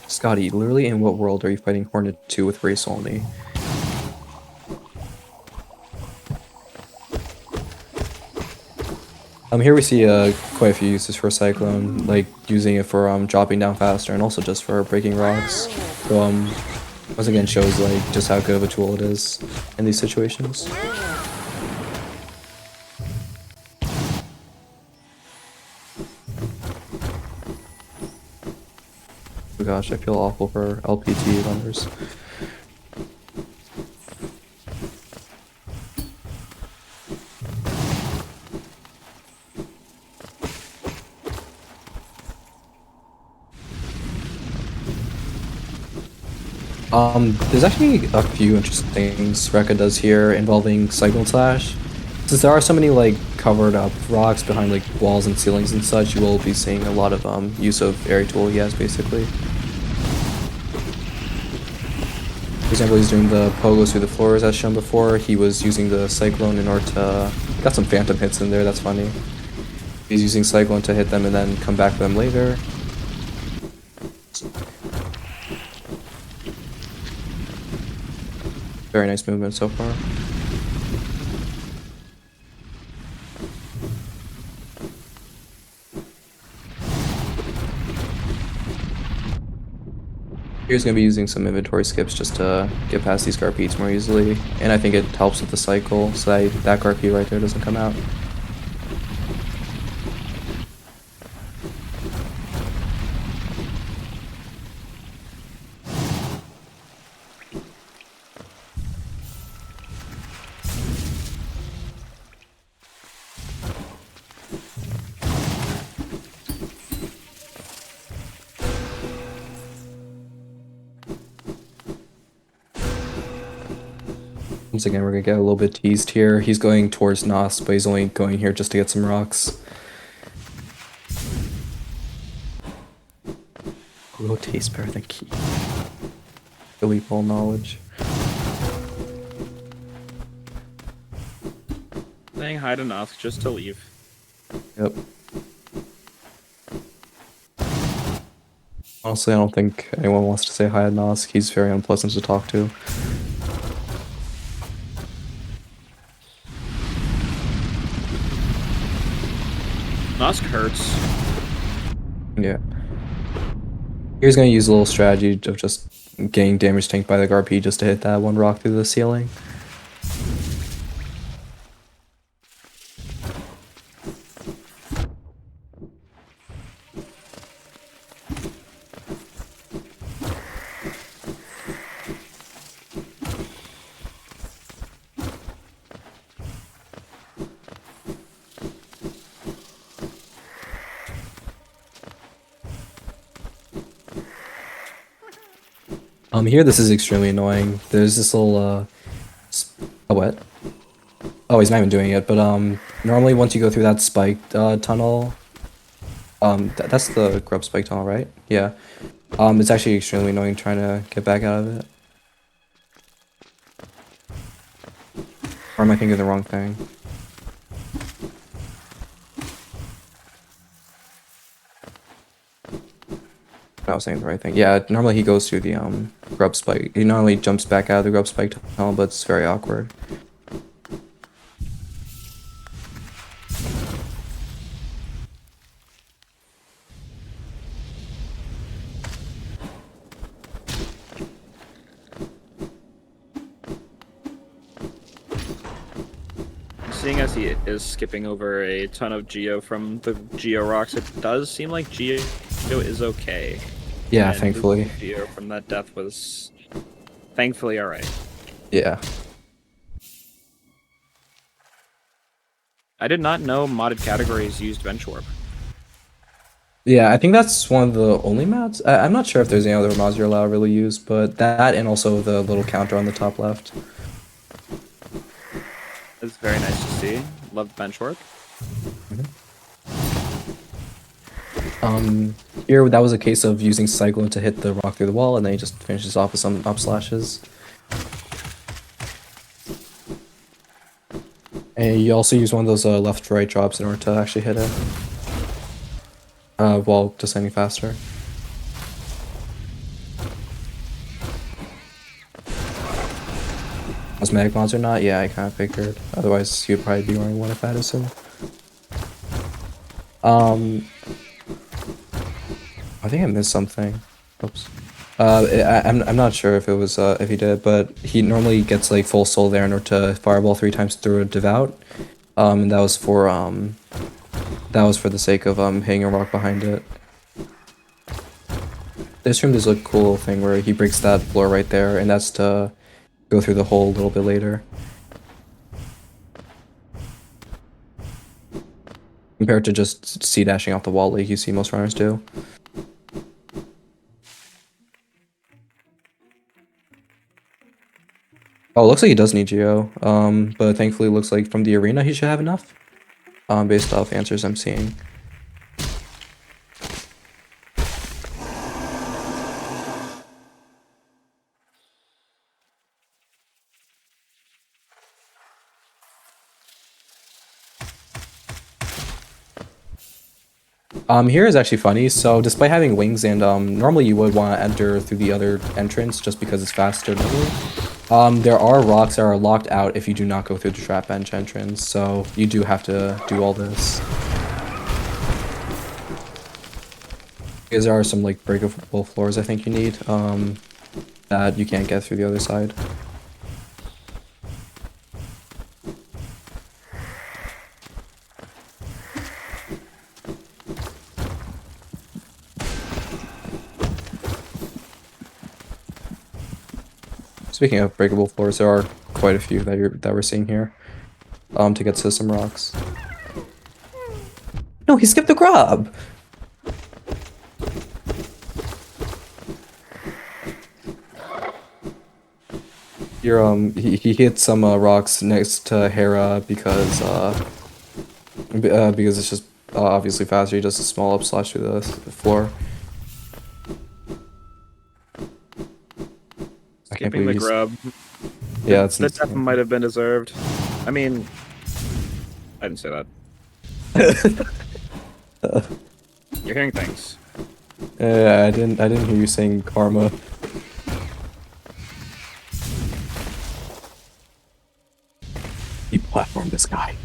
Scotty, literally in what world are you fighting Hornet 2 with race only? Here we see quite a few uses for Cyclone, like using it for dropping down faster and also just for breaking rocks. So once again shows like just how good of a tool it is in these situations. Oh gosh, I feel awful for LPT runners. There's actually a few interesting things Rekka does here involving Cyclone Slash. Since there are so many like covered up rocks behind like walls and ceilings and such, you will be seeing a lot of use of area tool he has basically. For example, he's doing the pogos through the floors as shown before. He was using the Cyclone in order to... Got some phantom hits in there, that's funny. He's using Cyclone to hit them and then come back to them later. Very nice movement so far. Here's going to be using some inventory skips just to get past these Garpetes more easily, and I think it helps with the cycle so that Garpete right there doesn't come out. Once again, we're gonna get a little bit teased here. He's going towards Nos, but he's only going here just to get some rocks. Glow tastes better than key. Elite ball knowledge. Saying hi to Nosk just to leave. Yep. Honestly, I don't think anyone wants to say hi to Nosk. He's very unpleasant to talk to. Nosk hurts. Yeah. Here's gonna use a little strategy of just getting damage tanked by the Garpete just to hit that one rock through the ceiling. Here this is extremely annoying. There's this little what? Oh, he's not even doing it. But normally once you go through that spiked tunnel, that's the grub spike tunnel, right? Yeah. It's actually extremely annoying trying to get back out of it. Or am I thinking of the wrong thing? I was saying the right thing. Yeah, normally he goes through the grub spike. He normally jumps back out of the grub spike tunnel, but it's very awkward. Seeing as he is skipping over a ton of Geo from the Geo rocks, it does seem like Geo is okay. Yeah, And thankfully. losing Geo from that death was thankfully alright. Yeah. I did not know modded categories used bench warp. Yeah, I think that's one of the only mods. I'm not sure if there's any other mods you're allowed to really use, but that and also the little counter on the top left. It's very nice to see. Love bench warp. Here that was a case of using Cyclone to hit the rock through the wall, and then he just finishes off with some up slashes. And you also use one of those left-right drops in order to actually hit it. While descending faster. Cosmetic mods or not? Yeah, I kind of figured. Otherwise, he'd probably be wearing one if Addison. I think I missed something. Oops. I'm not sure if it was if he did, but he normally gets like full soul there in order to fireball 3 times through a devout. And that was for the sake of hitting a rock behind it. This room there's a cool little thing where he breaks that floor right there, and that's to go through the hole a little bit later. Compared to just C-dashing off the wall like you see most runners do. Oh, it looks like he does need Geo, but thankfully it looks like from the arena he should have enough, based off answers I'm seeing. Here is actually funny. So despite having wings and normally you would want to enter through the other entrance just because it's faster normally. There are rocks that are locked out if you do not go through the trap bench entrance, so you do have to do all this. Because there are some like breakable floors I think you need that you can't get through the other side. Speaking of breakable floors, there are quite a few that we're seeing here. To get to some rocks. No, he skipped the grub. Here, he hit some rocks next to Hera because it's just obviously faster. He does a small up slash through the floor. Skipping the grub. Yeah, it's that death might have been deserved. I mean, I didn't say that. You're hearing things. I didn't hear you saying karma. You platform this guy.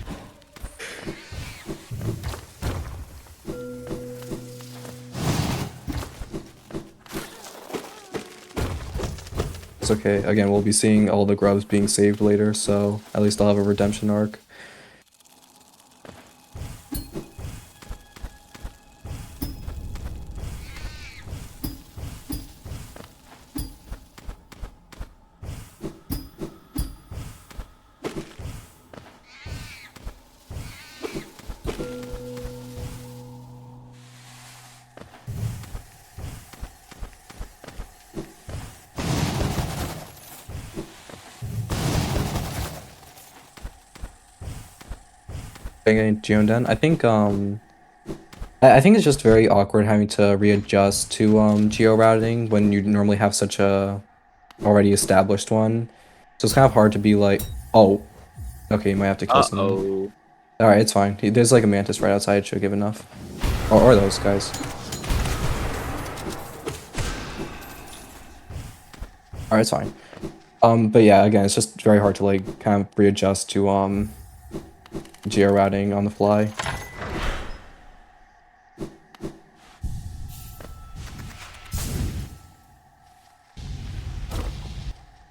It's okay. Again, we'll be seeing all the grubs being saved later, so at least I'll have a redemption arc. getting Geoden. I think I think it's just very awkward having to readjust to geo routing when you normally have such a already established one. So it's kind of hard to be like, oh, okay, you might have to kill someone. Uh-oh. Alright, it's fine. There's like a mantis right outside, should give enough. Or those guys. Alright, it's fine. But yeah, again, it's just very hard to like kind of readjust to geo routing on the fly.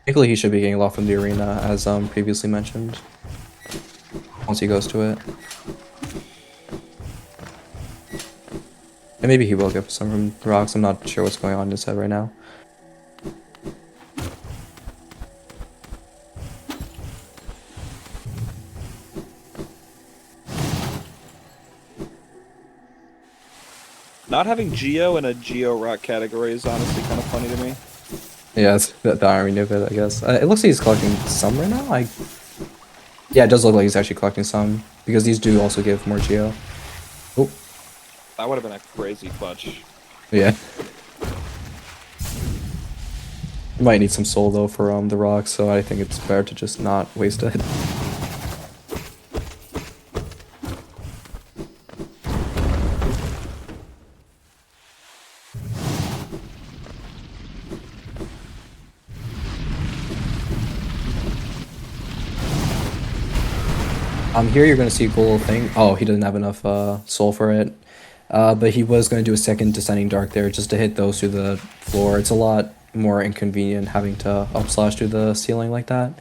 Thankfully, he should be getting a lot from the arena, as previously mentioned. Once he goes to it. And maybe he will get some from the rocks. I'm not sure what's going on in his head right now. Not having Geo in a Geo Rock category is honestly kind of funny to me. Yeah, it's the irony of it, I guess. It looks like he's collecting some right now. Yeah, it does look like he's actually collecting some, because these do also give more geo. Oh. That would have been a crazy clutch. Yeah. You might need some soul though for the rocks, so I think it's better to just not waste it. Here you're gonna see a cool little thing. Oh, he doesn't have enough soul for it. But he was gonna do a second descending dark there just to hit those through the floor. It's a lot more inconvenient having to upslash through the ceiling like that.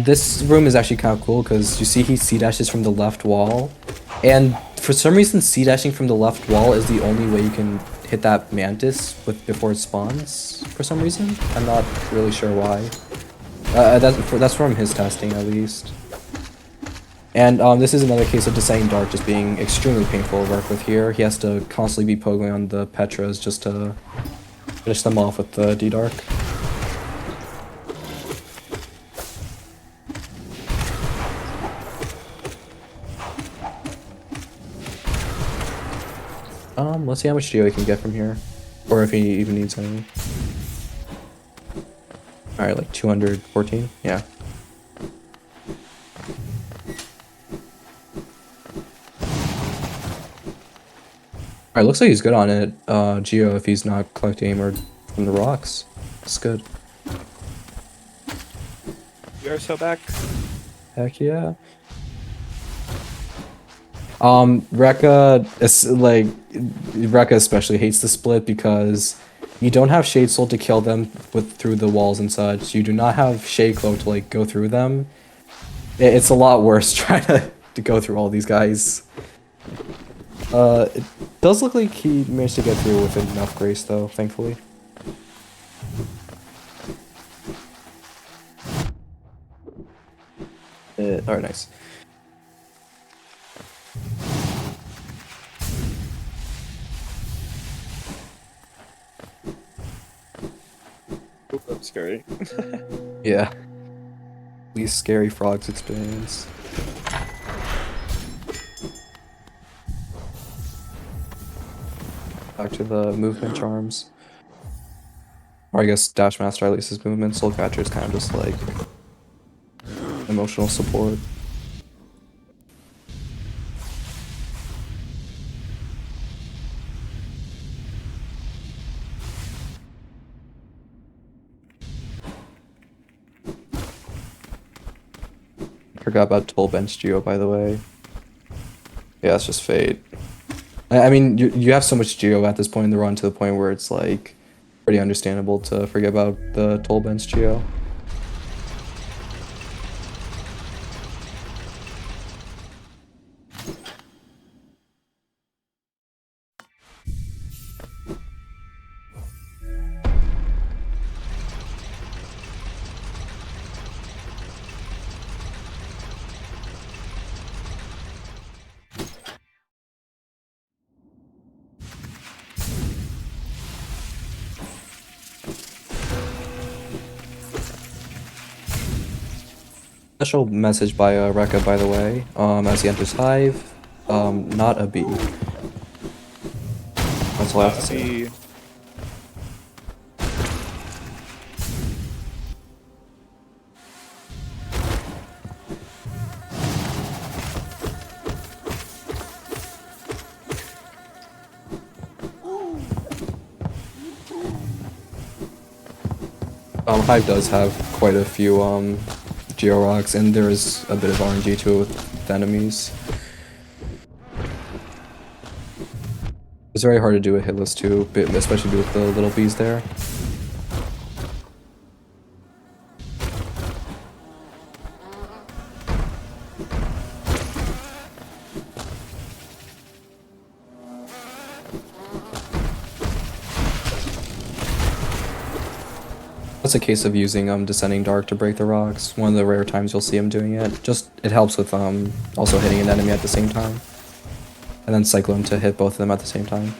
This room is actually kind of cool because you see he C-dashes from the left wall, and for some reason C-dashing from the left wall is the only way you can hit that mantis before it spawns for some reason. I'm not really sure why. That's from his testing at least. And this is another case of Descending Dark just being extremely painful to work with here. He has to constantly be poking on the Petras just to finish them off with the D-Dark. Let's see how much geo he can get from here. Or if he even needs any. Alright, like 214? Yeah. Alright, looks like he's good on it, geo, if he's not collecting anymore from the rocks. That's good. You are so back. Heck yeah. Rekka especially hates the split because you don't have Shade Soul to kill them through the walls and such. You do not have Shade Cloak to like go through them. It's a lot worse trying to go through all these guys. It does look like he managed to get through with enough grace though, thankfully. Alright, nice. Oop, that's scary. Yeah. Least scary frogs experience. Back to the movement charms. Or I guess Dash Master at least his movement. Soul Catcher is kind of just like emotional support. Forgot about Toll Bench Geo, by the way. Yeah, it's just fate. I mean, you have so much Geo at this point in the run to the point where it's like pretty understandable to forget about the Toll Bench Geo. Special message by Rekka, by the way. As he enters Hive, not a bee. That's all I have to say. Hive does have quite a few Georocks, and there is a bit of RNG to it with enemies. It's very hard to do a hitless too, especially with the little bees there. That's a case of using Descending Dark to break the rocks. One of the rare times you'll see him doing it. Just it helps with also hitting an enemy at the same time. And then Cyclone to hit both of them at the same time.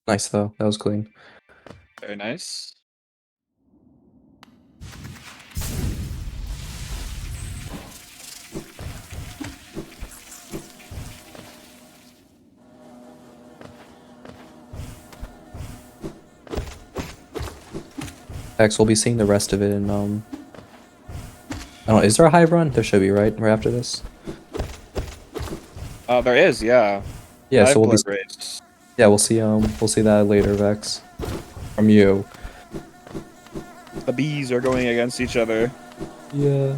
Nice though, that was clean. Very nice. We'll be seeing the rest of it in, I don't know, is there a Hive run? There should be, right? Right after this? There is, yeah. Yeah, so we'll be... race. Yeah, we'll see that later, Vex. From you. The bees are going against each other. Yeah.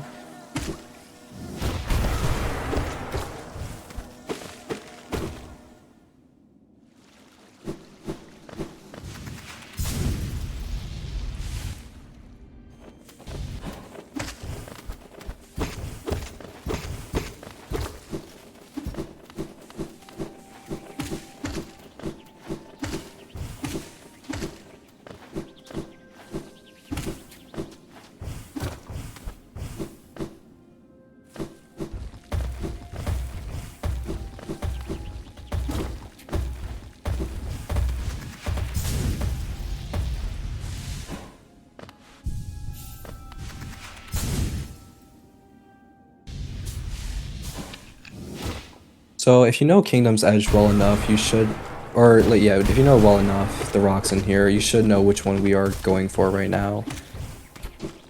So if you know Kingdom's Edge well enough, you should, or like, yeah, if you know well enough the rocks in here, you should know which one we are going for right now.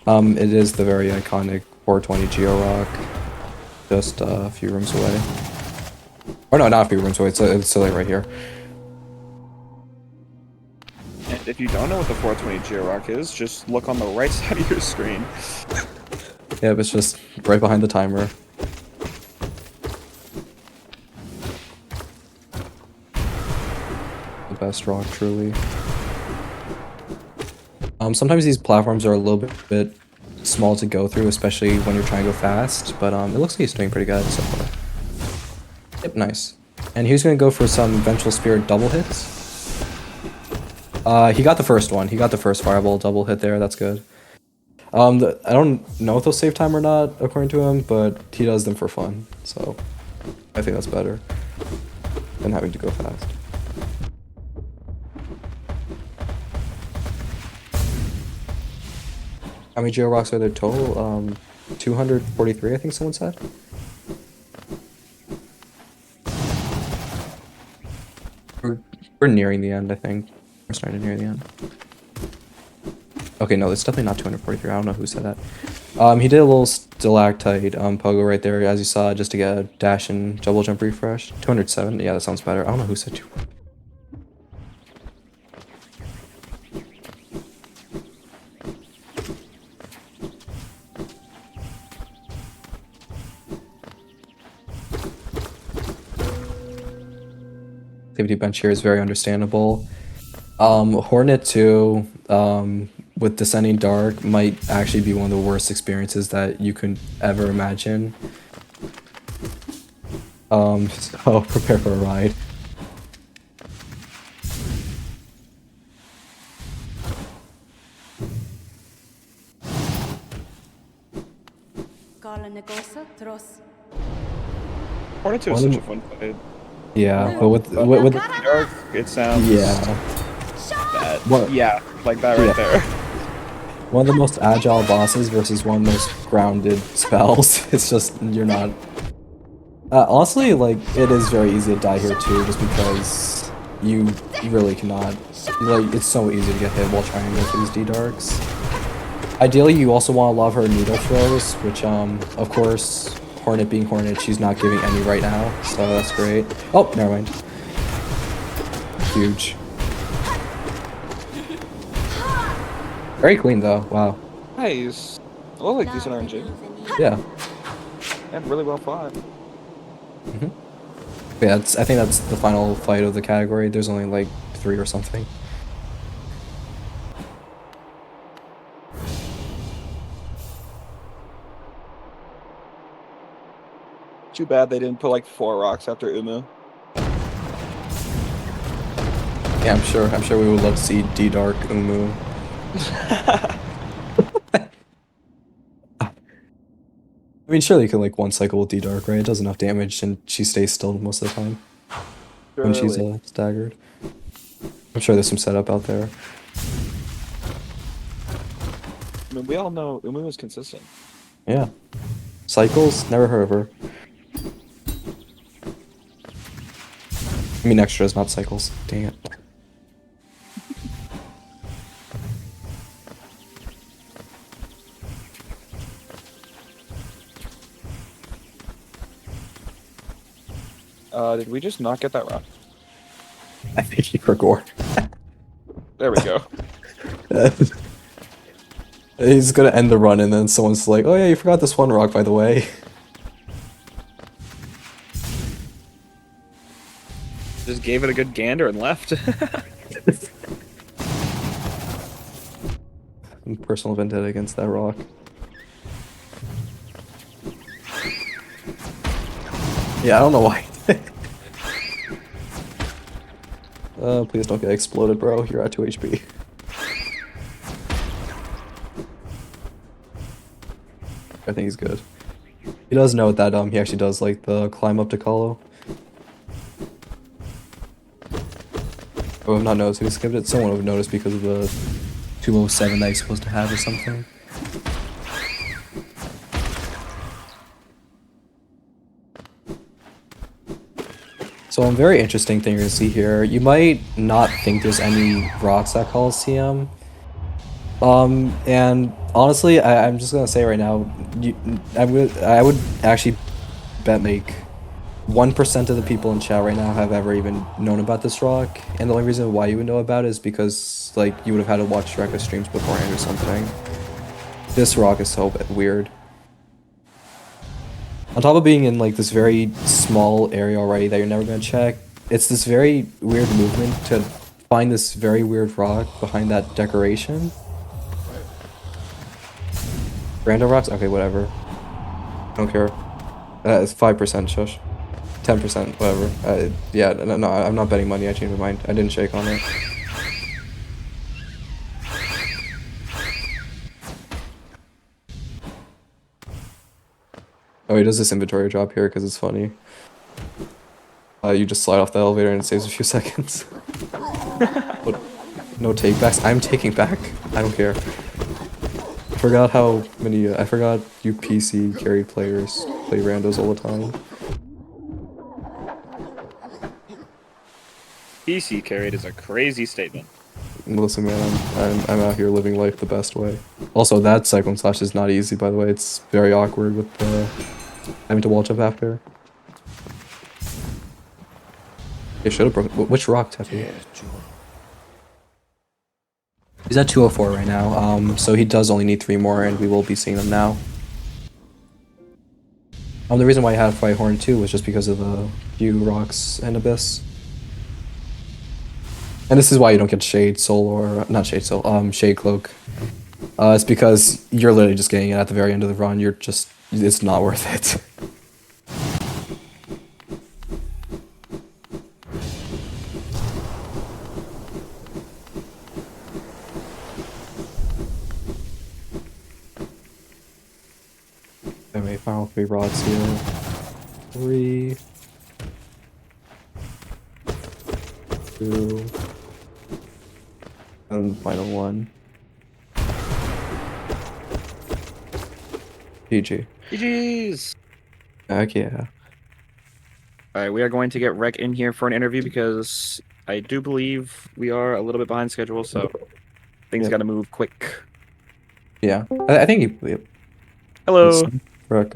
It is the very iconic 420 Geo Rock, just a few rooms away. Or no, not a few rooms away. It's like right here. And if you don't know what the 420 Geo Rock is, just look on the right side of your screen. Yeah, it's just right behind the timer. Best rock, truly. Sometimes these platforms are a little bit small to go through, especially when you're trying to go fast, but it looks like he's doing pretty good so far. Yep, nice. And he's gonna go for some Vengeful Spirit double hits. He got the first one. He got the first Fireball double hit there, that's good. I don't know if they'll save time or not, according to him, but he does them for fun, so I think that's better than having to go fast. How many Geo Rocks are there total? 243, I think someone said. We're nearing the end, I think. We're starting to near the end. Okay, no, it's definitely not 243. I don't know who said that. He did a little stalactite pogo right there, as you saw, just to get a dash and double jump refresh. 207. Yeah, that sounds better. I don't know who said 2. Activity bench here is very understandable. Hornet 2 with Descending Dark might actually be one of the worst experiences that you could ever imagine. So prepare for a ride. Hornet 2 is such a fun fight. Yeah, but with Dark, it sounds bad. What? Yeah, like that right there. one of the most agile bosses versus one of the most grounded spells. It's just you're not. Honestly, like it is very easy to die here too, just because you really cannot. Like it's so easy to get hit while trying to go through these D-Darks. Ideally, you also want to love her needle throws, which of course, Hornet being Hornet, she's not giving any right now, so that's great. Oh, never mind. Huge. Very clean though. Wow. Nice. I love like decent RNG. Yeah. And really well fought. Yeah, I think that's the final fight of the category. There's only like 3 or something. Too bad they didn't put like 4 rocks after Umu. Yeah, I'm sure we would love to see D-Dark Umu. I mean, surely you can like one cycle with D-Dark, right? It does enough damage and she stays still most of the time when she's staggered. I'm sure there's some setup out there. I mean, we all know Umu is consistent. Yeah. Cycles? Never heard of her. I mean extras, not cycles. Dang it. Did we just not get that rock? I think he forgot. There we go. He's gonna end the run and then someone's like, oh yeah, you forgot this one rock, by the way. Just gave it a good gander and left. Personal vendetta against that rock. Yeah, I don't know why. Please don't get exploded, bro. You're at 2 HP. I think he's good. He does know that he actually does like the climb up to Kalo. Oh, I've not noticed who skipped it. Someone would have noticed because of the 207 that he's supposed to have or something. So a very interesting thing you're gonna see here. You might not think there's any rocks at Coliseum. And honestly, I'm just gonna say right now, I would actually bet like 1% of the people in chat right now have ever even known about this rock, and the only reason why you would know about it is because like you would have had to watch Rekka streams beforehand or something. This rock is so weird. On top of being in like this very small area already that you're never gonna check, it's this very weird movement to find this very weird rock behind that decoration. Random rocks? Okay, whatever. Don't care. It's 5%, shush. 10%, whatever. Yeah, no, I'm not betting money, I changed my mind. I didn't shake on it. Oh, he does this inventory drop here because it's funny. You just slide off the elevator and it saves a few seconds. No takebacks. I'm taking back. I don't care. I forgot how many. I forgot you PC carried players play randos all the time. PC carried is a crazy statement. Listen, man, I'm out here living life the best way. Also, that cyclone slash is not easy, by the way. It's very awkward with having to wall jump after. It should have broken. Which rock, Teppy? He's at 204 right now. So he does only need 3 more, and we will be seeing them now. The reason why I had Fight Horn 2 was just because of the few rocks and Abyss. And this is why you don't get Shade Soul or not Shade Soul, Shade Cloak. It's because you're literally just getting it at the very end of the run. You're just, it's not worth it. Anyway, final 3 rocks here. 3, 2, and final 1. GG. GG's. Heck yeah. All right, we are going to get Rec in here for an interview because I do believe we are a little bit behind schedule, so things got to move quick. Yeah, I think he. Hello. Rec,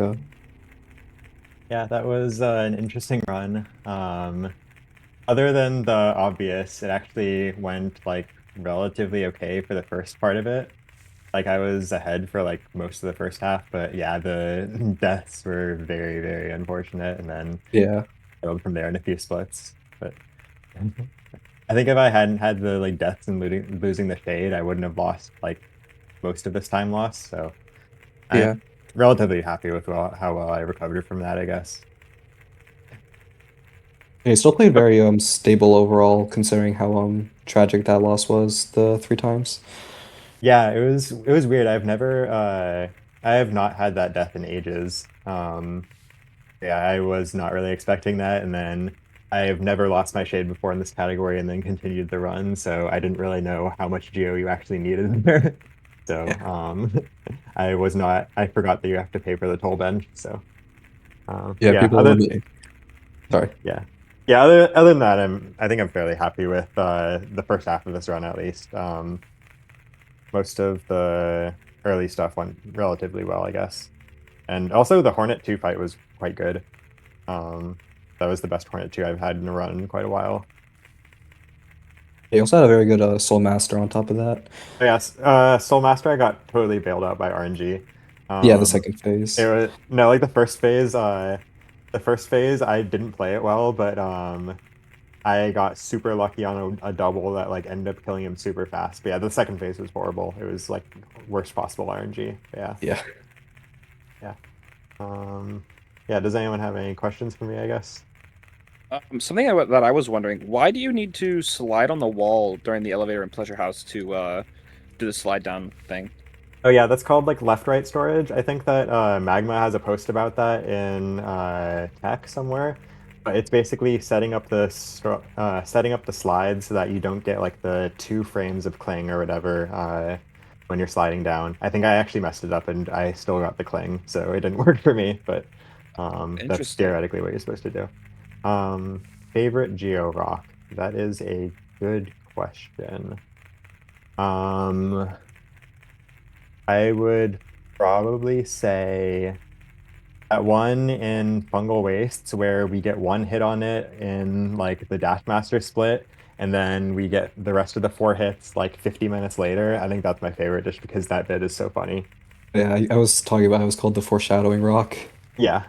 Yeah, that was an interesting run. Other than the obvious, it actually went like relatively okay for the first part of it. Like I was ahead for like most of the first half, but yeah, the deaths were very, very unfortunate, and then yeah. failed from there in a few splits. But I think if I hadn't had the like deaths and losing the shade, I wouldn't have lost like most of this time loss. So Yeah. I'm relatively happy with how well I recovered from that, I guess. He still played very stable overall, considering how tragic that loss was the 3 times. Yeah, it was weird. I have not had that death in ages. Yeah, I was not really expecting that, and then I've never lost my shade before in this category and then continued the run, so I didn't really know how much geo you actually needed there. So I forgot that you have to pay for the toll bench, so yeah, people sorry. Yeah, other than that, I think I'm fairly happy with the first half of this run at least. Most of the early stuff went relatively well, I guess. And also the Hornet 2 fight was quite good. That was the best Hornet 2 I've had in a run in quite a while. He also had a very good Soul Master on top of that. Oh, yes, Soul Master I got totally bailed out by RNG. Yeah, the second phase. No, like the first phase I didn't play it well, but I got super lucky on a double that like ended up killing him super fast. But yeah, the second phase was horrible. It was like worst possible RNG. Yeah. Yeah. Yeah, does anyone have any questions for me, I guess? Something that I was wondering, why do you need to slide on the wall during the elevator in Pleasure House to do the slide down thing? Oh yeah, that's called like left-right storage. I think that Magma has a post about that in tech somewhere. But it's basically setting up the slides so that you don't get like the 2 frames of cling or whatever when you're sliding down. I think I actually messed it up and I still got the cling, so it didn't work for me. But that's theoretically what you're supposed to do. Favorite Geo Rock? That is a good question. I would probably say that one in Fungal Wastes where we get 1 hit on it in like the Dash Master split, and then we get the rest of the 4 hits like 50 minutes later. I think that's my favorite just because that bit is so funny. Yeah, I was talking about it was called the Foreshadowing Rock. Yeah.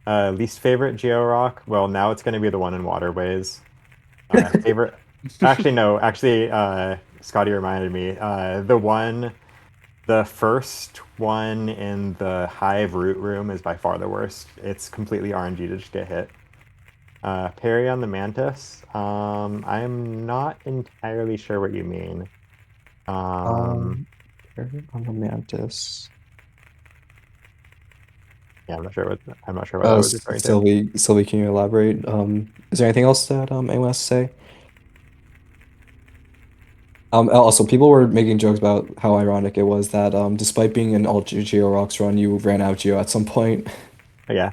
Least favorite Geo Rock? Well, now it's going to be the one in Waterways. Favorite? Actually, no. Actually, Scotty reminded me. The first one in the Hive root room is by far the worst. It's completely RNG to just get hit. Parry on the Mantis. I'm not entirely sure what you mean. Parry on the Mantis. Yeah, I'm not sure what I was referring to. Sylvie, can you elaborate? Is there anything else that anyone has to say? Also, people were making jokes about how ironic it was that despite being an all Geo Rocks run, you ran out of Geo at some point. Yeah.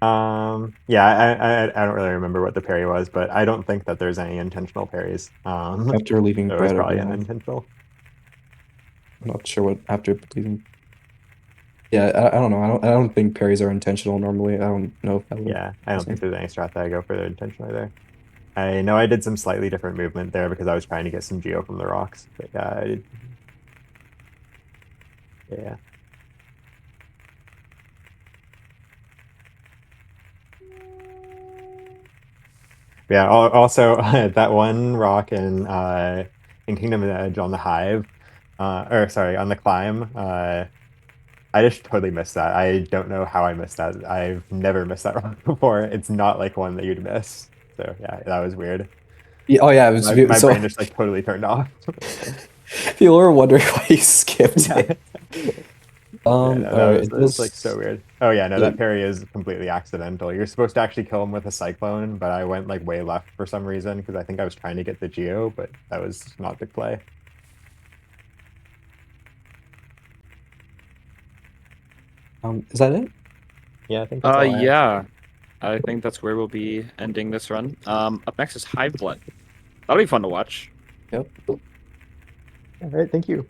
Yeah, I don't really remember what the parry was, but I don't think that there's any intentional parries. After leaving so bread, it's probably unintentional. I'm not sure what after leaving. Yeah, I don't know. I don't think parries are intentional normally. I don't know if that would. Yeah, I don't think there's any strat that I go for there intentionally there. I know I did some slightly different movement there because I was trying to get some geo from the rocks. But yeah, yeah. Yeah. Also, that one rock in Kingdom of the Edge on the Hive, or sorry, on the climb. I just totally missed that. I don't know how I missed that. I've never missed that rock before. It's not like one that you'd miss. So yeah, that was weird. Yeah, oh yeah, it was my brain just like totally turned off. People were wondering why you skipped it. Alright, That's like so weird. Oh yeah, no, Yeah. that parry is completely accidental. You're supposed to actually kill him with a cyclone, but I went like way left for some reason because I think I was trying to get the Geo, but that was not the play. Is that it? Yeah, I think that's all. I have. Yeah. I think that's where we'll be ending this run. Up next is Hive Blood. That'll be fun to watch. Yep. All right, thank you.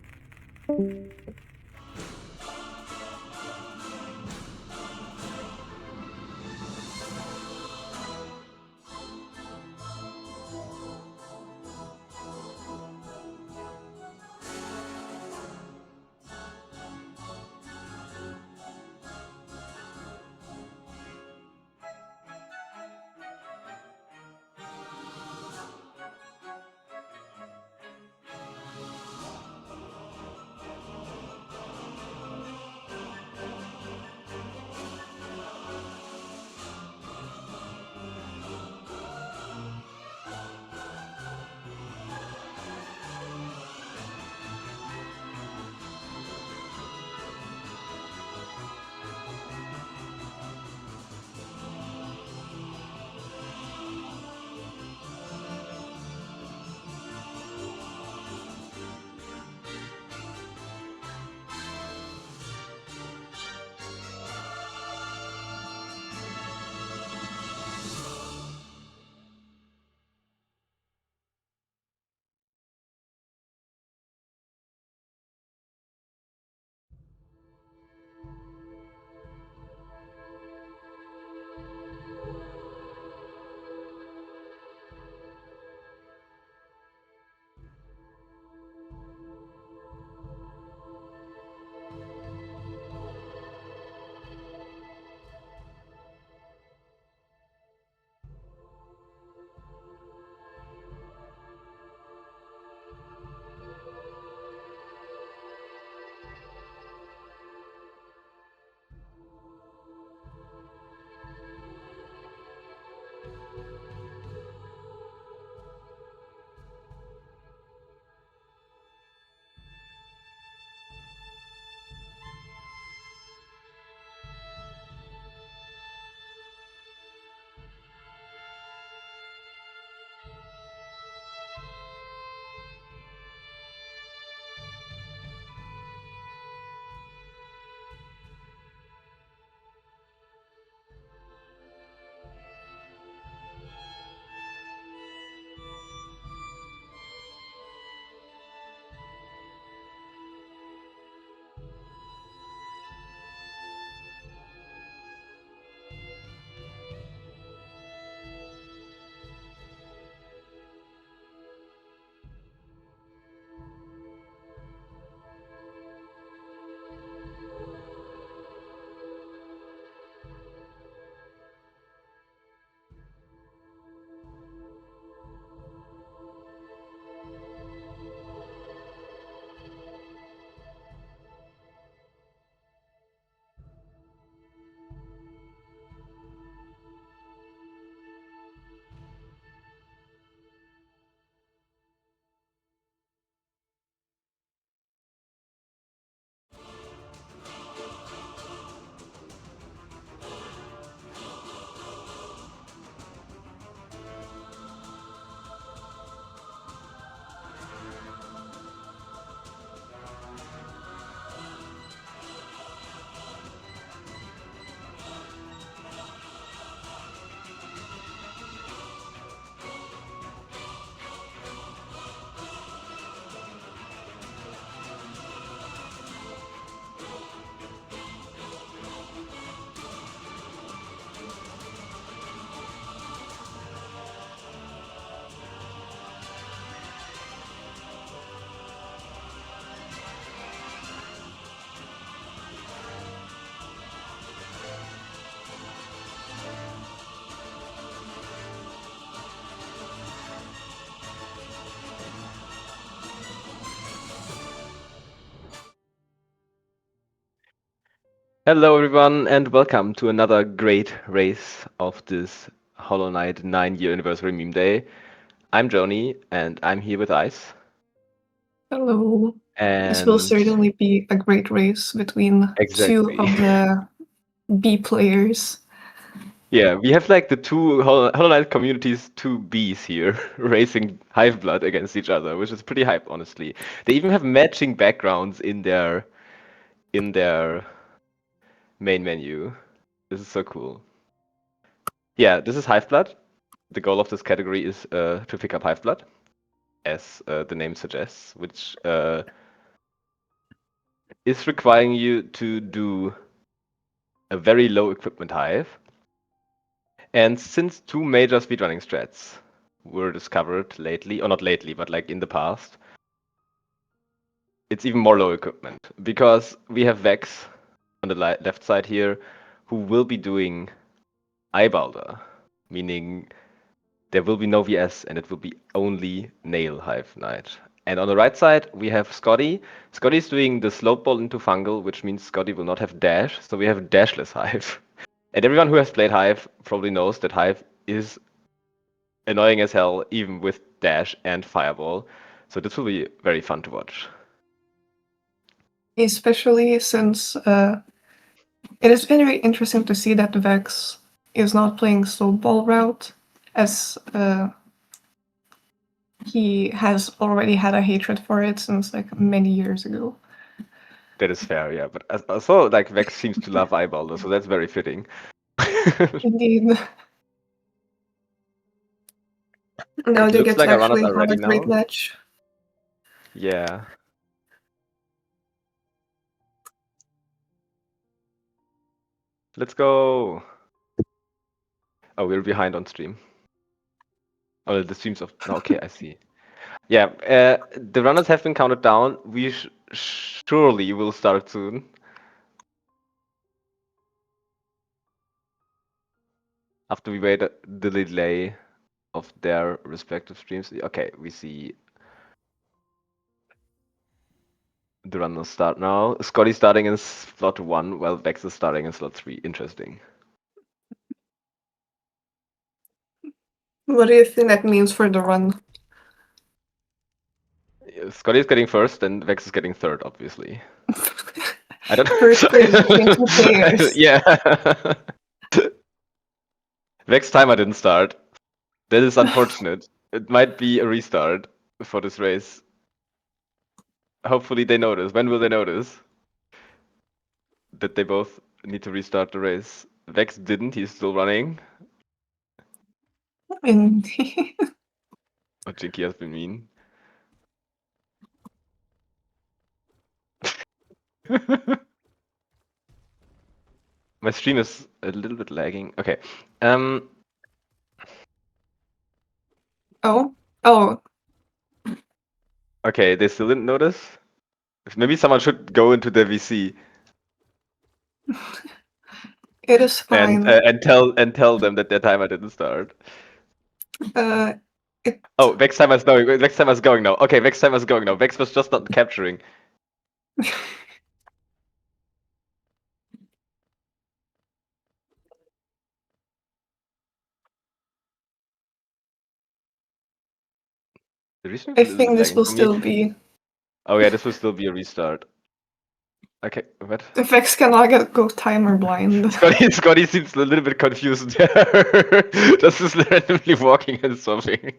Hello, everyone, and welcome to another great race of this Hollow Knight 9-year anniversary meme day. I'm Joni, and I'm here with Ice. Hello. This will And certainly be a great race between two exactly. of the B players. Yeah, we have like the two Hollow Knight communities, two Bs here, racing Hiveblood against each other, which is pretty hype, honestly. They even have matching backgrounds in their main menu. This is so cool. Yeah, this is Hiveblood. The goal of this category is to pick up Hiveblood, as the name suggests, which is requiring you to do a very low equipment hive. And since two major speedrunning strats were discovered lately, or not lately, but like in the past, it's even more low equipment because we have Vex on the left side here who will be doing Eyebalder, meaning there will be no VS and it will be only Nail Hive Knight. And on the right side, we have Scotty. Scotty's doing the slope ball into Fungal, which means Scotty will not have dash, so we have dashless Hive. And everyone who has played Hive probably knows that Hive is annoying as hell, even with dash and fireball. So this will be very fun to watch. Especially since it is very interesting to see that Vex is not playing slope ball route, as he has already had a hatred for it since like many years ago. That is fair, yeah. But also, like, Vex seems to love Eyebalder, so that's very fitting. Indeed. Now It they looks get like to our runners actually are have ready a great now. match. Yeah. Let's go. Oh, we're behind on stream. Oh, the streams of. No, okay, I see. Yeah, the runners have been counted down. We surely will start soon. After we wait the delay of their respective streams. Okay, we see the runners start now. Scotty starting in slot 1, while Vex is starting in slot 3. Interesting. What do you think that means for the run? Scotty is getting first, and Vex is getting third, obviously. I don't First place between two players. Yeah. Vex timer didn't start. That is unfortunate. It might be a restart for this race. Hopefully they notice. When will they notice that they both need to restart the race? Vex didn't. He's still running. Indeed. Oh, Jinky has been mean. My stream is a little bit lagging. Okay. Oh. Okay, they still didn't notice? Maybe someone should go into the VC. It is fine. And tell them that their timer didn't start. Oh, Vex timer's going. Vex timer's going now. Okay, Vex timer's going now. Vex was just not capturing. I think this will still be. Oh yeah, this will still be a restart. Okay, what? The Vex cannot go timer blind. Scotty seems a little bit confused there. Just randomly walking and something.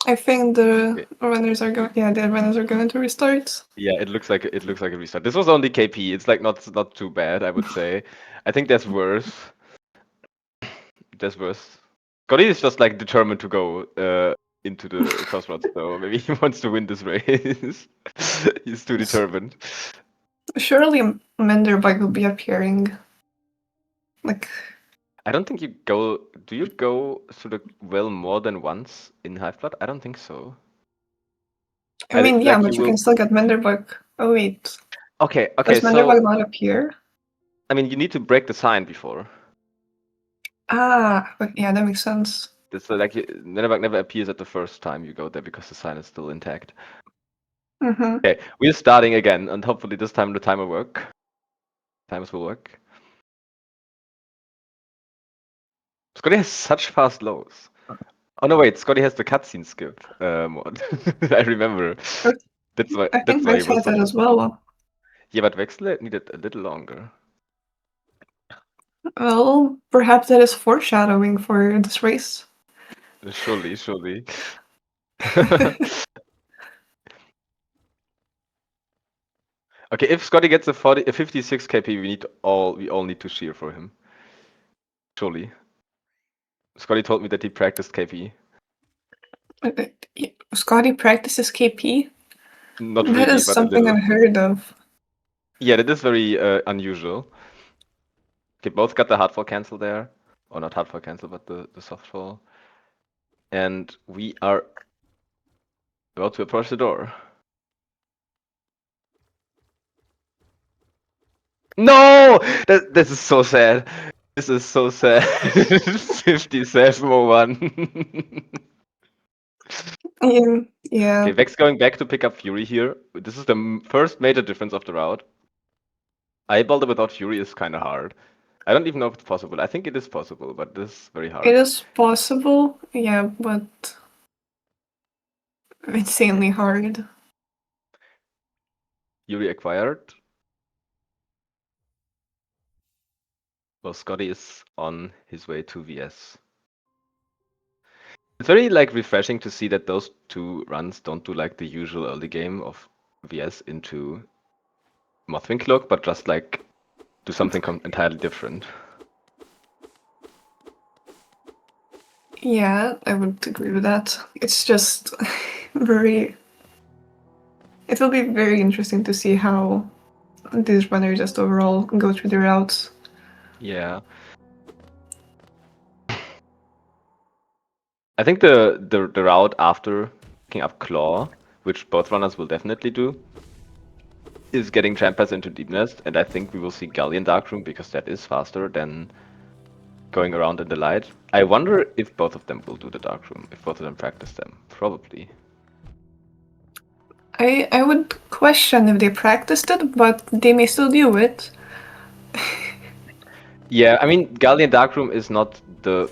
I think the runners are going. Yeah, the runners are going to restart. Yeah, it looks like a restart. This was only KP. It's like not too bad, I would say. I think there's worse. There's worse. Scotty is just like determined to go into the crossroads, so maybe he wants to win this race. He's too determined. Surely Menderbug will be appearing. Like. I don't think you go. Do you go through the well more than once in Hiveblood? I don't think so. I mean, yeah, but you can still get Menderbug. Oh wait. Okay. Does Menderbug not appear? I mean, you need to break the sign before. Ah, but yeah, that makes sense. It's like Menderbug never appears at the first time you go there because the sign is still intact. Mm-hmm. Okay, we're starting again, and hopefully this time the timer work. Timers will work. Scotty has such fast lows. Oh no, wait, Scotty has the cutscene skip mod. I remember. That's why. I think That's why he Vex was had so that as fast. well. Yeah, but Vexler needed a little longer. Well, perhaps that is foreshadowing for this race. Surely, surely. Okay, if Scotty gets a 56 KP, we all need to cheer for him. Surely. Scotty told me that he practiced KP. Scotty practices KP? Not That really, is but a something little. I've heard of. Yeah, that is very unusual. Okay, both got the hardfall cancel there. Or not hardfall cancel, but the softfall. And we are about to approach the door. No! This is so sad. This is so sad. 5701. Yeah. Okay, Vex going back to pick up Fury here. This is the first major difference of the route. Eyebalder without Fury is kind of hard. I don't even know if it's possible. I think it is possible, but this is very hard. It is possible, yeah, but insanely hard. Fury acquired. Well, Scotty is on his way to VS. It's very like refreshing to see that those two runs don't do like the usual early game of VS into Mothwing Cloak, but just like do something entirely different. Yeah, I would agree with that. It's just very... It will be very interesting to see how these runners just overall go through the routes. Yeah. I think the route after picking up Claw, which both runners will definitely do, is getting Trampers into Deep Nest, and I think we will see Galleon Darkroom because that is faster than going around in the light. I wonder if both of them will do the Darkroom, if both of them practice them. Probably. I would question if they practiced it, but they may still do it. Yeah, I mean, Galleon Darkroom is not the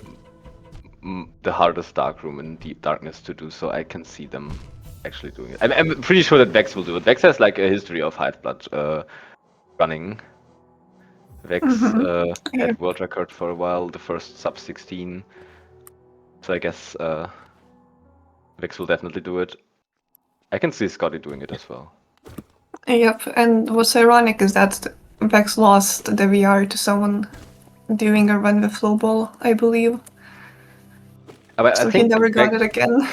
hardest Darkroom in Deep Darkness to do, so I can see them actually doing it. I'm pretty sure that Vex will do it. Vex has like a history of Hive Blood running. Vex had world record for a while, the first sub 16. So I guess Vex will definitely do it. I can see Scotty doing it as well. Yep, and what's ironic is that Vex lost the VR to someone doing a run with Flowball, I believe. But So I he think never got it again.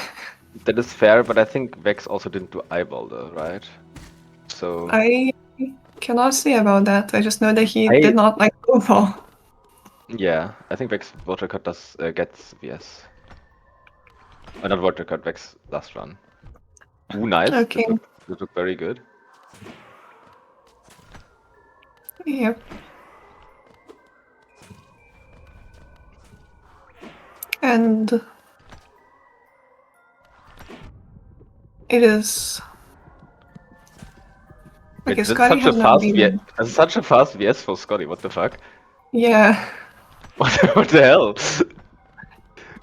that is fair, but I think Vex also didn't do Eyebalder, right? So I cannot say about that. I just know that he I- did not like Flowball. yeah, I think Vex world record does gets VS. Not world record, Vex last run. Ooh, nice. Okay. That looked very good. Yep. And it is... Okay, Wait, Scotty has not been... That's such a fast VS for Scotty, what the fuck? Yeah. What the hell?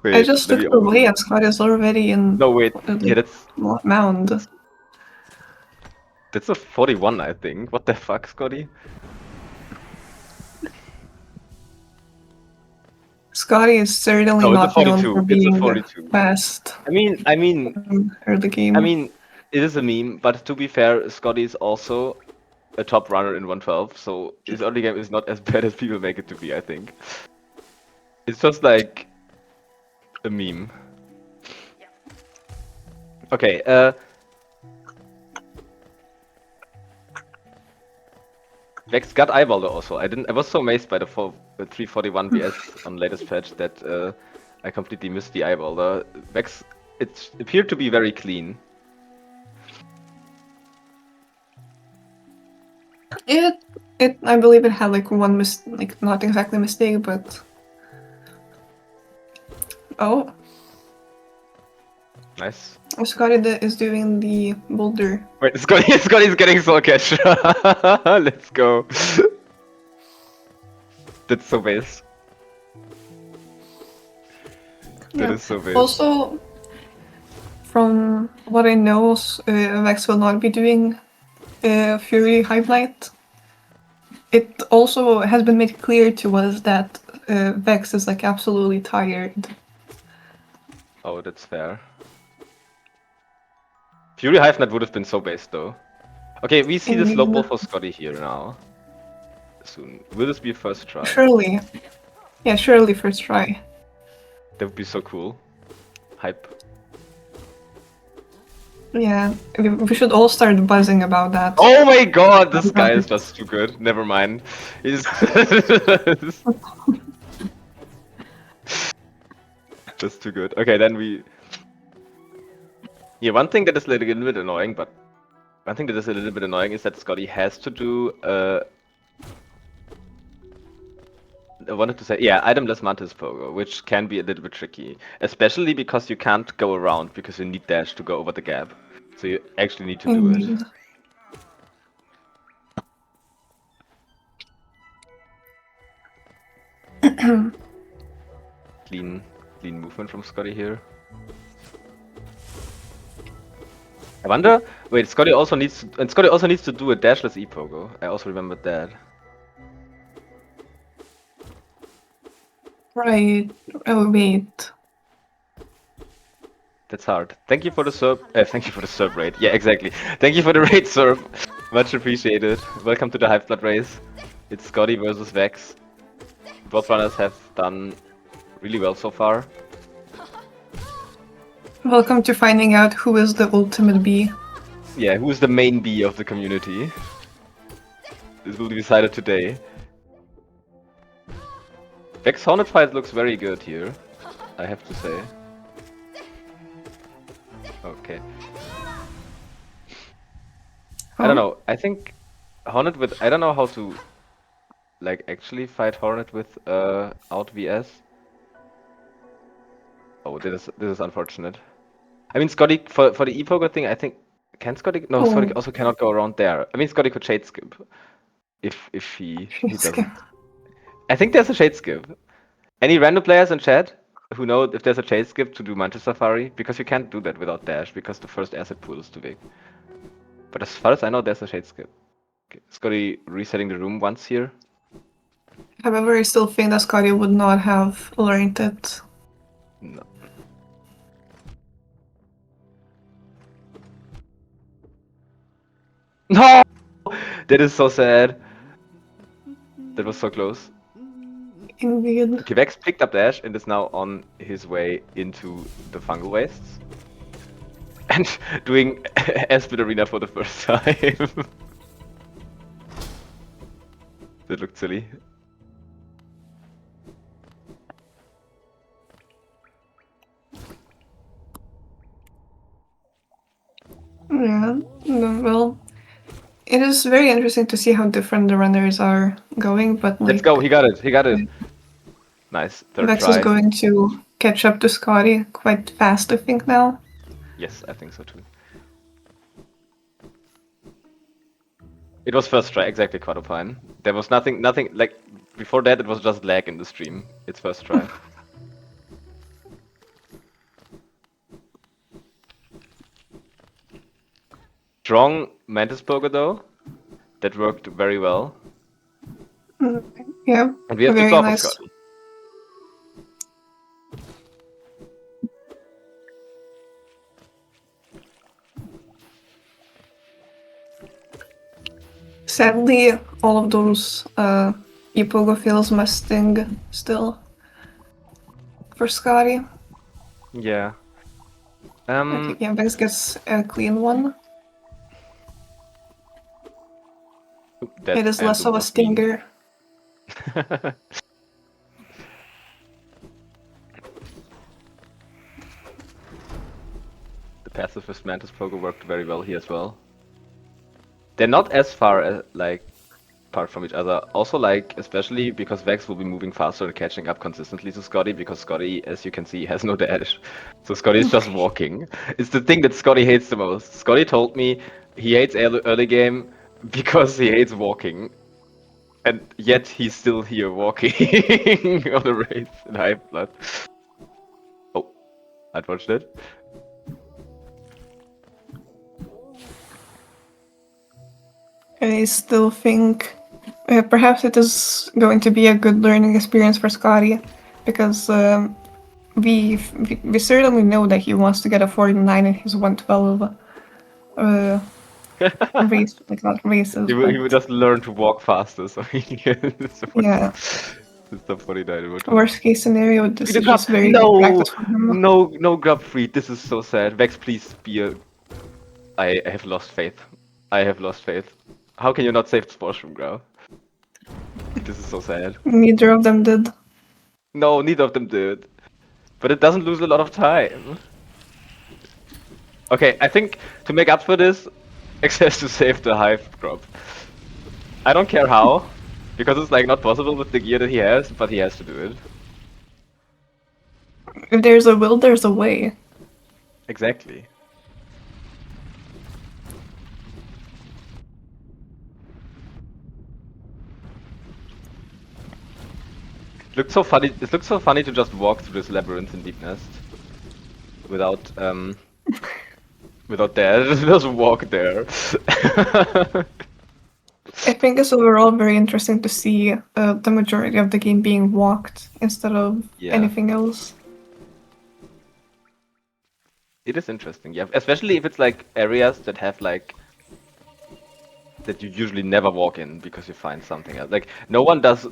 Wait, I just let me looked open away it. and Scotty is already in... No, wait. Yeah, that's mound. That's a 41, I think. What the fuck, Scotty? Scotty is certainly No, it's a not known 42. for It's a being 42. fast. I mean, early game. I mean, it is a meme, but to be fair, Scotty is also a top runner in 112, so his early game is not as bad as people make it to be, I think. It's just like a meme. Okay, Vex got Eyebalder also. I was so amazed by the 341 VS on latest patch that I completely missed the Eyebalder. Vex, it appeared to be very clean. I believe it had like one like not exactly mistake, but oh, Nice. Scotty is doing the boulder. Wait, Scotty's getting soul catch. Let's go. That's so base. That is so bad. Also, from what I know, Vex will not be doing Fury Highlight. It also has been made clear to us that Vex is like absolutely tired. Oh, that's fair. Fury Hive Knight would have been so based though. Okay, we see the slow ball for Scotty here now. Soon. Will this be a first try? Surely. Yeah, surely first try. That would be so cool. Hype. Yeah, we should all start buzzing about that. Oh my god, this guy is just too good. Never mind. He's just too good. Okay, then we... Yeah, one thing that is a little bit annoying, but... One thing that is a little bit annoying is that Scotty has to do... I wanted to say, yeah, itemless Mantis Pogo, which can be a little bit tricky. Especially because you can't go around, because you need dash to go over the gap. So you actually need to do it. Clean movement from Scotty here. I wonder. Wait, Scotty also needs to do a dashless e-pogo. I also remembered that. Right. Oh wait. That's hard. Thank you for the sub. Thank you for the sub raid. Yeah, exactly. Thank you for the raid, sir. Much appreciated. Welcome to the Hive Blood race. It's Scotty versus Vex. Both runners have done really well so far. Welcome to finding out who is the ultimate bee. Yeah, who's the main bee of the community? This will be decided today. Vex Hornet fight looks very good here, I have to say. Okay. I don't know. I think Hornet with... I don't know how to like actually fight Hornet with out VS. Oh, this is unfortunate. I mean, Scotty for the e-poker thing, I think Scotty Scotty also cannot go around there. I mean, Scotty could shade skip if he doesn't. I think there's a shade skip. Any random players in chat who know if there's a shade skip to do Mantis Safari? Because you can't do that without dash because the first asset pool is too big. But as far as I know, there's a shade skip. Okay. Scotty resetting the room once here. However, I still think that Scotty would not have learned it. No. No! That is so sad. That was so close. Indeed. Okay, Vex picked up dash and is now on his way into the fungal wastes. And doing Aspen Arena for the first time. That looked silly. Yeah, well, it is very interesting to see how different the runners are going, but like... Let's go, he got it. Nice, third Vex try. is going to catch up to Scotty quite fast, I think, now. Yes, I think so too. It was first try, exactly, Quadopine. There was nothing, like, before that it was just lag in the stream. It's first try. Strong Mantis Poker though. That worked very well. Yeah, And we have to very claw nice. for Scotty. Sadly, all of those Ipogo fails must sting still for Scotty. Yeah. Okay, yeah, Vex gets a clean one. That It is less anthem of a was mean. stinger. The pacifist Mantis Poker worked very well here as well. They're not as far as, like, apart from each other. Also, like, especially because Vex will be moving faster and catching up consistently to Scotty, because Scotty, as you can see, has no dash. So Scotty is just walking. It's the thing that Scotty hates the most. Scotty told me he hates early game because he hates walking. And yet he's still here walking on a race in Hive Blood. Oh. I'd watch that. I still think perhaps it is going to be a good learning experience for Scotty, because we certainly know that he wants to get a 49 in his 112 race, like not races. He will just learn to walk faster, so he gets Yeah. the 49. Worst case scenario, this Free the is grab. just very No, good practice for him. no grab free. This is so sad. Vex, please be a. I have lost faith. I have lost faith. How can you not save the sports from grab? This is so sad. Neither of them did. No, neither of them did. But it doesn't lose a lot of time. Okay, I think to make up for this, X has to save the hive drop. I don't care how, because it's like not possible with the gear that he has, but he has to do it. If there's a will, there's a way. Exactly. It looks so funny. It looks so funny to just walk through this labyrinth in Deep Nest without without that. Just walk there. I think it's overall very interesting to see the majority of the game being walked instead of anything else. It is interesting, yeah. Especially if it's like areas that have like that you usually never walk in because you find something else. Like no one does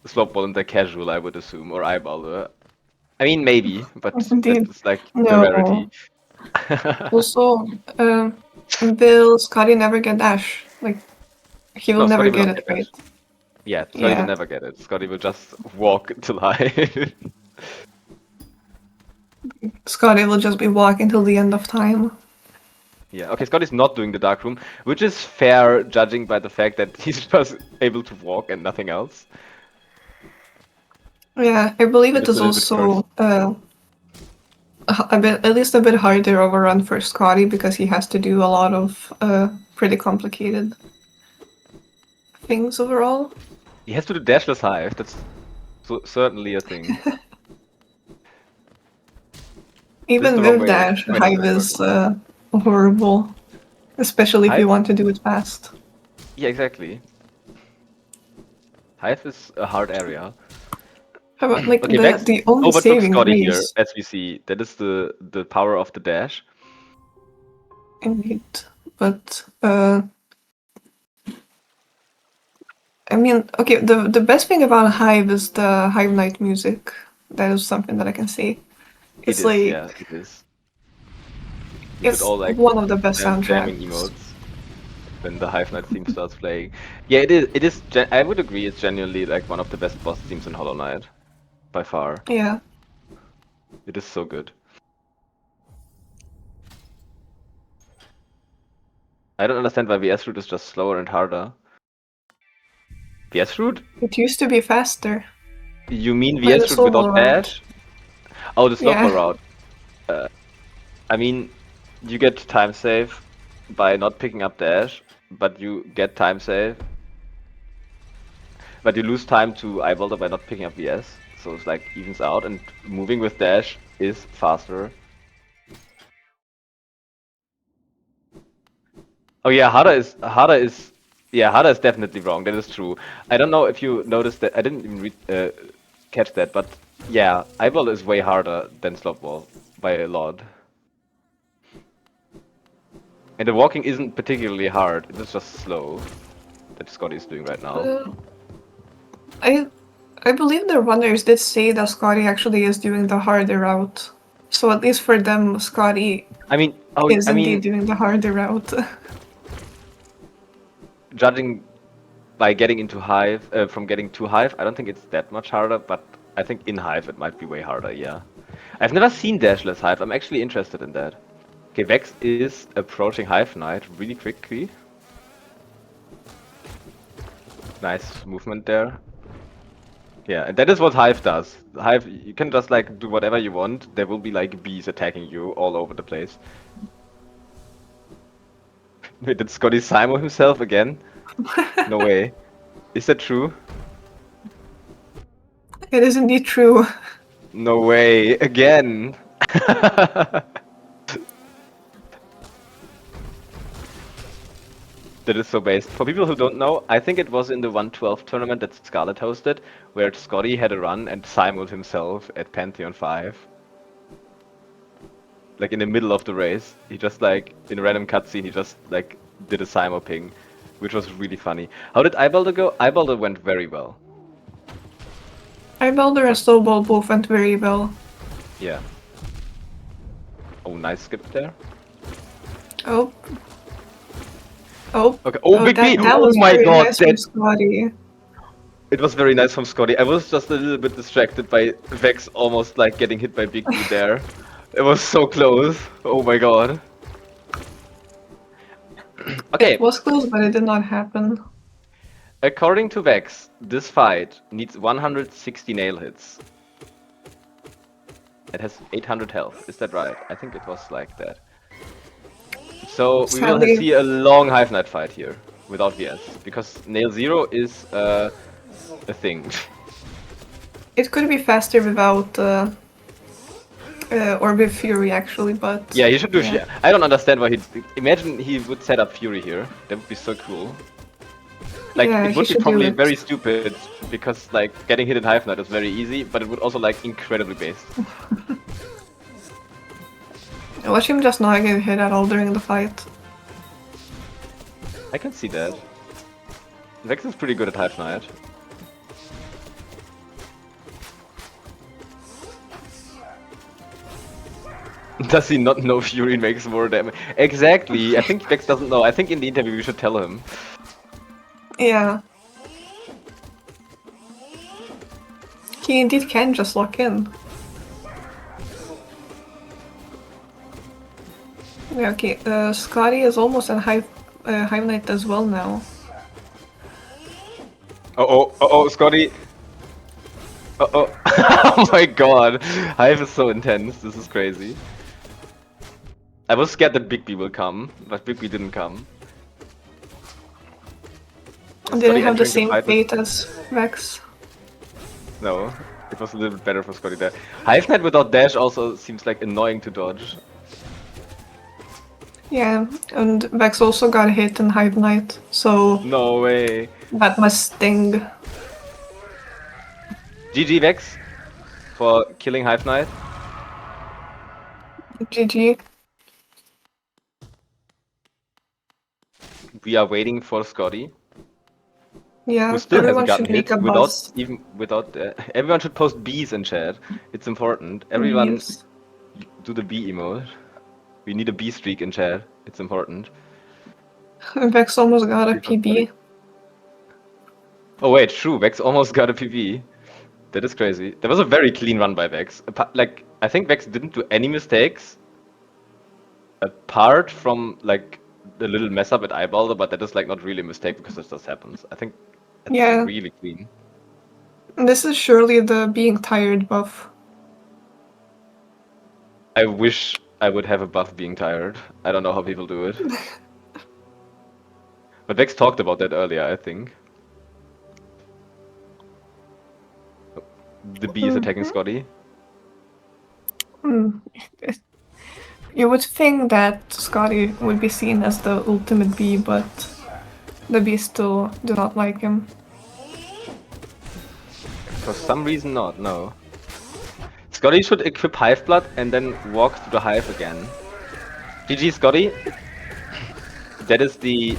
slope ball in the casual, I would assume, or eyeball. I mean maybe, but it's like a rarity. Also, will Scotty never get dash? Like he will never Scotty will get not it, right? Yeah, Scotty will never get it. Scotty will just walk to life. Scotty will just be walking till the end of time. Yeah, okay, Scotty's not doing the dark room, which is fair judging by the fact that he's just able to walk and nothing else. Yeah, I believe it is a little bit also a bit, at least a bit harder overrun for Scotty because he has to do a lot of pretty complicated things overall. He has to do dashless hive. That's certainly a thing. Even with dash, hive is horrible, especially if you want to do it fast. Yeah, exactly. Hive is a hard area. How about like Okay, Vex, the only but look saving Scotty here, grace? as we see. That is the power of the dash. Indeed, but I mean, okay, the best thing about Hive is the Hive Night music. That is something that I can say. It's like yeah, it is. it's one of the best jamming soundtracks. emotes when the Hive Night theme starts playing. Yeah, it is. It is. I would agree. It's genuinely like one of the best boss themes in Hollow Knight, by far. Yeah. It is so good. I don't understand why VS route is just slower and harder. VS route? It used to be faster. You mean Like the VS route without slow route. dash? Oh, the slowpoke Yeah. route. I mean, you get time save by not picking up dash, but you get time save. But you lose time to eyeball by not picking up VS. So it's like evens out, and moving with dash is faster. Oh yeah, harder is definitely wrong. That is true. I don't know if you noticed that. I didn't even catch that, but yeah, eyeball is way harder than slope ball by a lot. And the walking isn't particularly hard. It is just slow. That Scotty is doing right now. I believe the runners did say that Scotty actually is doing the harder route. So at least for them, Scotty is indeed doing the harder route. Judging by getting into hive, from getting to hive, I don't think it's that much harder, but I think in hive it might be way harder, yeah. I've never seen dashless hive, I'm actually interested in that. Okay, Vex is approaching Hive Knight really quickly. Nice movement there. Yeah, and that is what Hive does. Hive, you can just like do whatever you want, there will be like bees attacking you all over the place. Wait, did Scotty Simo himself again? No way. Is that true? It is indeed true. No way, again. That is so based. For people who don't know, I think it was in the 112 tournament that Scarlet hosted, where Scotty had a run and simuled himself at Pantheon 5. Like in the middle of the race, he just like, in a random cutscene, he just like did a simul ping, which was really funny. How did Eyebalder go? Eyebalder went very well. Eyebalder and Snowball both went very well. Yeah. Oh, nice skip there. Oh. Oh. Okay. Oh, Big B! That Oh was my very god, nice from Scotty. It was very nice from Scotty. I was just a little bit distracted by Vex almost like getting hit by Big B there. It was so close. Oh my god. Okay. It was close, but it did not happen. According to Vex, this fight needs 160 nail hits. It has 800 health. Is that right? I think it was like that. So we will Sadly. see a long Hive Knight fight here without VS because nail 0 is a thing. It could be faster without or with Fury actually, but Yeah, he should do. Yeah. I don't understand why he. Imagine he would set up Fury here. That would be so cool. Like Yeah, it he would be should do probably it. very stupid because like getting hit in Hive Knight is very easy, but it would also like incredibly based. Watch him just not get hit at all during the fight. I can see that. Vex is pretty good at Hive Knight. Does he not know Fury makes more damage? Exactly. I think Vex doesn't know. I think in the interview we should tell him. Yeah. He indeed can just lock in. Yeah, okay, Scotty is almost at Hive Knight as well now. Oh, Scotty. Oh. Oh my god. Hive is so intense. This is crazy. I was scared that Big B will come, but Big B didn't come. Did Scotty it have the entering same fight with- fate as Vex? No, it was a little bit better for Scotty there. Hive Knight without dash also seems like annoying to dodge. Yeah, and Vex also got hit in Hive Knight, so No way. that must sting. GG Vex for killing Hive Knight. GG. We are waiting for Scotty, Yeah, who still everyone hasn't gotten should make hit a without buzz. even without. Everyone should post bees in chat. It's important. Everyone Bees. do the bee emote. We need a bee streak in chat. It's important. Vex almost got a PB. Oh wait, true. Vex almost got a PB. That is crazy. That was a very clean run by Vex. Like I think Vex didn't do any mistakes, apart from like the little mess up at Eyebalder, but that is like not really a mistake because it just happens. I think it's Yeah. really clean. This is surely the being tired buff. I wish I would have a buff being tired. I don't know how people do it. But Vex talked about that earlier, I think. The bee is attacking Scotty. Hmm. You would think that Scotty would be seen as the ultimate bee, but the bees still do not like him. For some reason not, no. Scotty should equip Hive Blood and then walk through the hive again. GG Scotty. That is the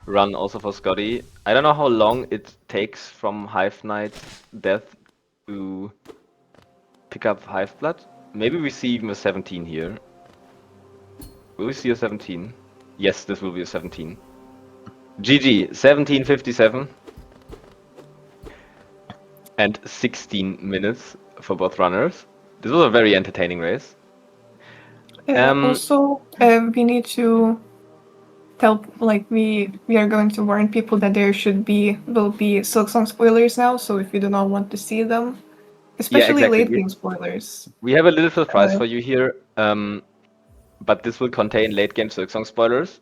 run also for Scotty. I don't know how long it takes from Hive Knight's death to pick up Hive Blood. Maybe we see even a 17 here. Will we see a 17? Yes, this will be a 17. GG, 17:57. And 16 minutes for both runners. This was a very entertaining race. Also, we need to tell, like, we are going to warn people that there will be Silksong spoilers now, so if you do not want to see them, especially exactly. late game spoilers. We have a little surprise for you here, but this will contain late game Silksong spoilers.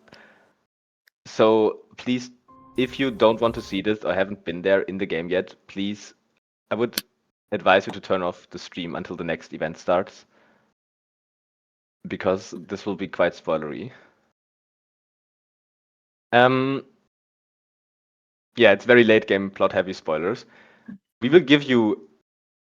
So please, if you don't want to see this or haven't been there in the game yet, please, I would advise you to turn off the stream until the next event starts, because this will be quite spoilery. Yeah, it's very late game, plot heavy spoilers. We will give you,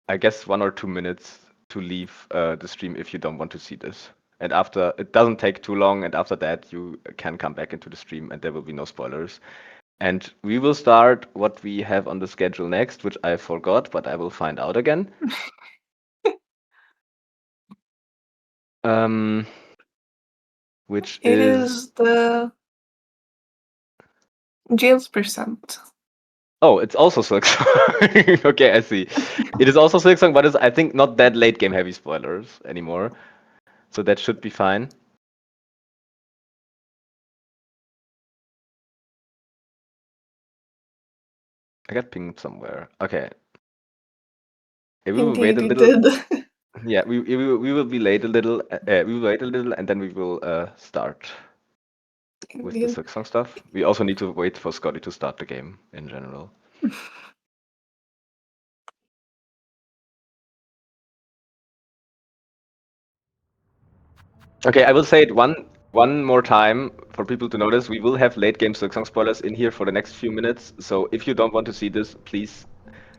I guess, 1 or 2 minutes to leave the stream if you don't want to see this. And after, it doesn't take too long, and after that you can come back into the stream and there will be no spoilers. And we will start what we have on the schedule next, which I forgot, but I will find out again. Which It is is the Jails percent. Oh, it's also Silksong. Okay, I see. It is also Silksong, but it's, I think, not that late game heavy spoilers anymore. So that should be fine. I got pinged somewhere. Okay. Yeah, we will wait Indeed, a you little. did. Yeah, we will be late a little. We will wait a little, and then we will start with the Indeed. Silksong stuff. We also need to wait for Scotty to start the game in general. Okay, I will say it one more time for people to notice. We will have late game Silksong spoilers in here for the next few minutes. So if you don't want to see this, please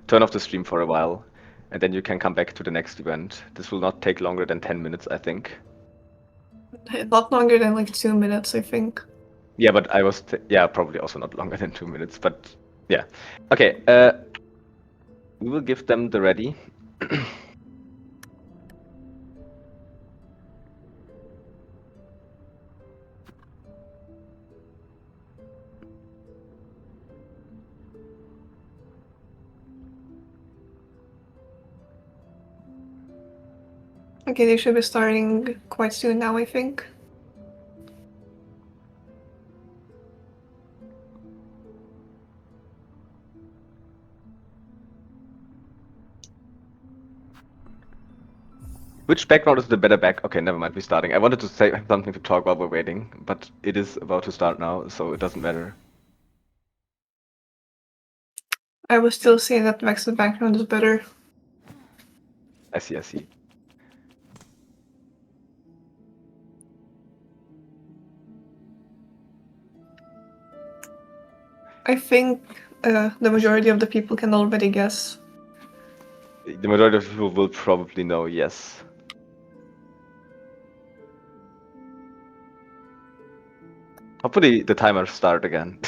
turn off the stream for a while, and then you can come back to the next event. This will not take longer than 10 minutes, I think. Not longer than like 2 minutes, I think. Yeah, but I was yeah, probably also not longer than 2 minutes, but yeah. Okay, we will give them the ready. Okay, they should be starting quite soon now, I think. Which background is the better back? Okay, never mind, we're starting. I wanted to say something to talk while we're waiting, but it is about to start now, so it doesn't matter. I would still say that Vex's background is better. I see, I see. I think the majority of the people can already guess. The majority of people will probably know, yes. Hopefully the timer start again.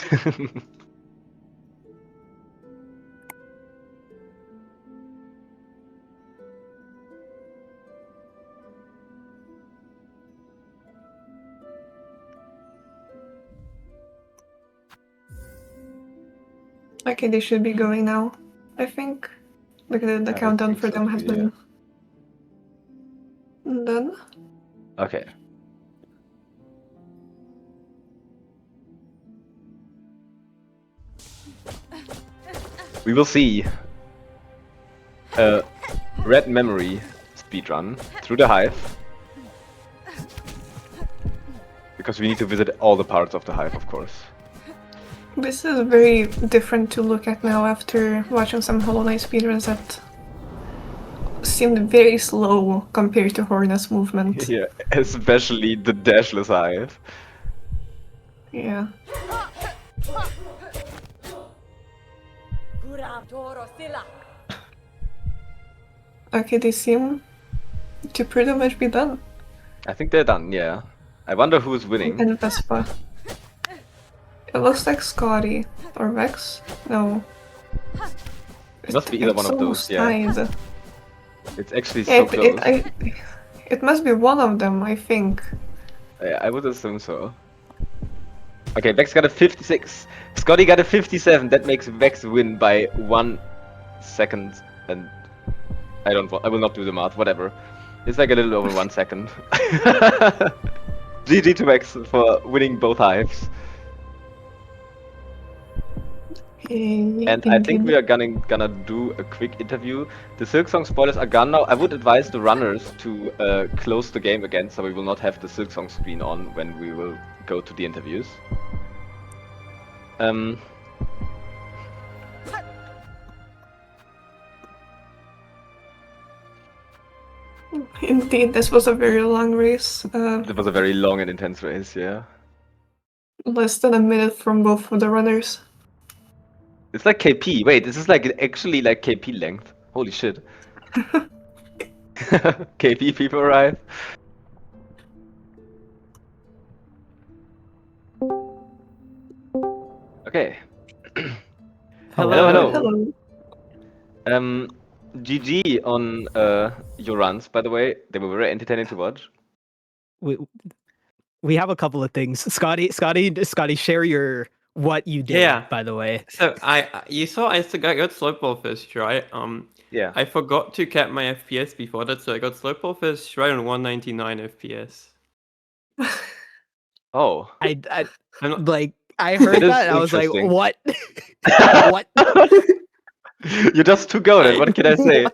Okay, they should be going now, I think. Look at the countdown for them has been done. Okay. We will see a red memory speedrun through the hive. Because we need to visit all the parts of the hive, of course. This is very different to look at now after watching some Hollow Knight speedruns that seemed very slow compared to Horna's movement. Yeah, especially the dashless hive. Yeah. Okay, they seem to pretty much be done. I think they're done, yeah. I wonder who's winning. And Vespa. It looks like Scotty. Or Vex? No. It must be either one of those, yeah. Tied. It's actually so close. It must be one of them, I think. I would assume so. Okay, Vex got a 56. Scotty got a 57. That makes Vex win by 1 second. And I will not do the math. Whatever. It's like a little over 1 second. GG to Vex for winning both hives. And I think we are gonna do a quick interview. The Silksong spoilers are gone now. I would advise the runners to close the game again, so we will not have the Silksong screen on when we will go to the interviews. Indeed, this was a very long race. It was a very long and intense race, yeah. Less than a minute from both of the runners. It's like KP. Wait, this is like actually like KP length. Holy shit. KP people arrive. Okay. Hello. Hello. GG on your runs, by the way. They were very entertaining to watch. We have a couple of things. Scotty, share your what you did. Yeah. By the way, So you saw I got slope ball first, right? Yeah. I forgot to cap my FPS before that, so I got slope ball first right on 199 FPS. Oh. I like I heard that and I was like, interesting. what? What? You're just too goated. What can I say? I'm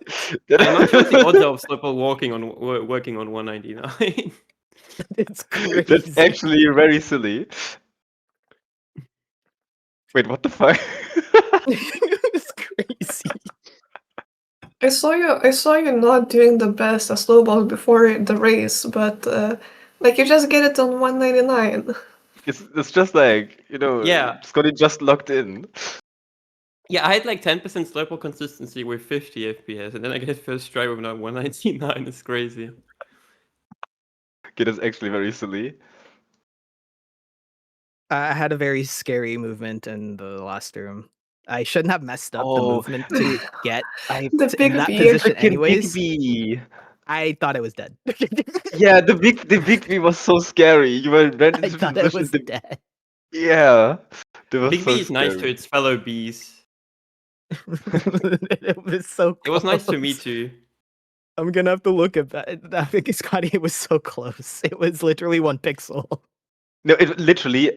not sure what the odds are of slope ball working on 199. It's crazy. That's actually very silly. Wait, what the fuck? It's crazy. I saw you not doing the best at slow balls before the race, but like you just get it on 199. It's just like, you know, Yeah. Scotty just locked in. Yeah, I had like 10% slope ball consistency with 50 FPS, and then I get first try with now 199. It's crazy. Okay, that's actually very silly. I had a very scary movement in the last room. I shouldn't have messed up the movement to get The in big that B. position Freaking anyways. Big B. I thought it was dead. Yeah, the big B was so scary. You were ran I into thought it position. was dead. Yeah. That was Big so B is nice to scary. its fellow bees. It was so close. It was nice to meet you. I'm gonna have to look at that. I think Scotty, it was so close. It was literally 1 pixel. No, it literally.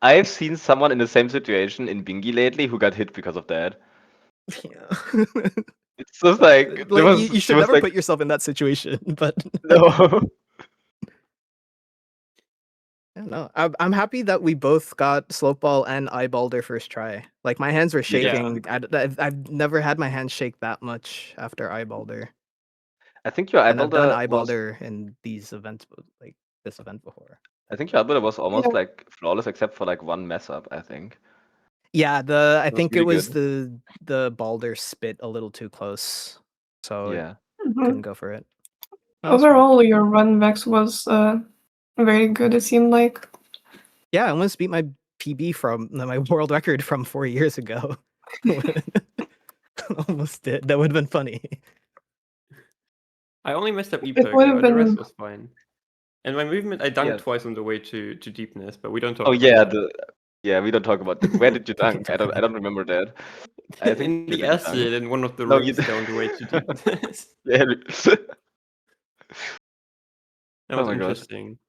I've seen someone in the same situation in Bingy lately who got hit because of that. Yeah. It's just like there was, you should there was never like, put yourself in that situation, but no. I don't know. I'm happy that we both got slope ball and eyeballed our first try. Like my hands were shaking. I've never had my hands shake that much after eyebalder. I think your And I've done eyebalder was. eyebalder in these events, like this event before. I think your eyebalder was almost Yeah. like flawless except for like one mess up. I think. Yeah, I was think it really was the balder spit a little too close, so it Yeah. couldn't go for it. That was fine. Overall, your run Vex was very good. It seemed like. Yeah, I almost beat my PB from my world record from 4 years ago. Almost did. That would have been funny. I only messed up It E-Perk, would have the rest been. was fine. And my movement, I dunked Yeah. twice on the way to deepness, but we don't talk Oh about yeah, that. we don't talk about that. Where did you dunk? I don't remember that. I think In you the didn't dunk. acid, in one of the No, rooms you there on the way to deepness. Yeah. That Oh was my God. interesting.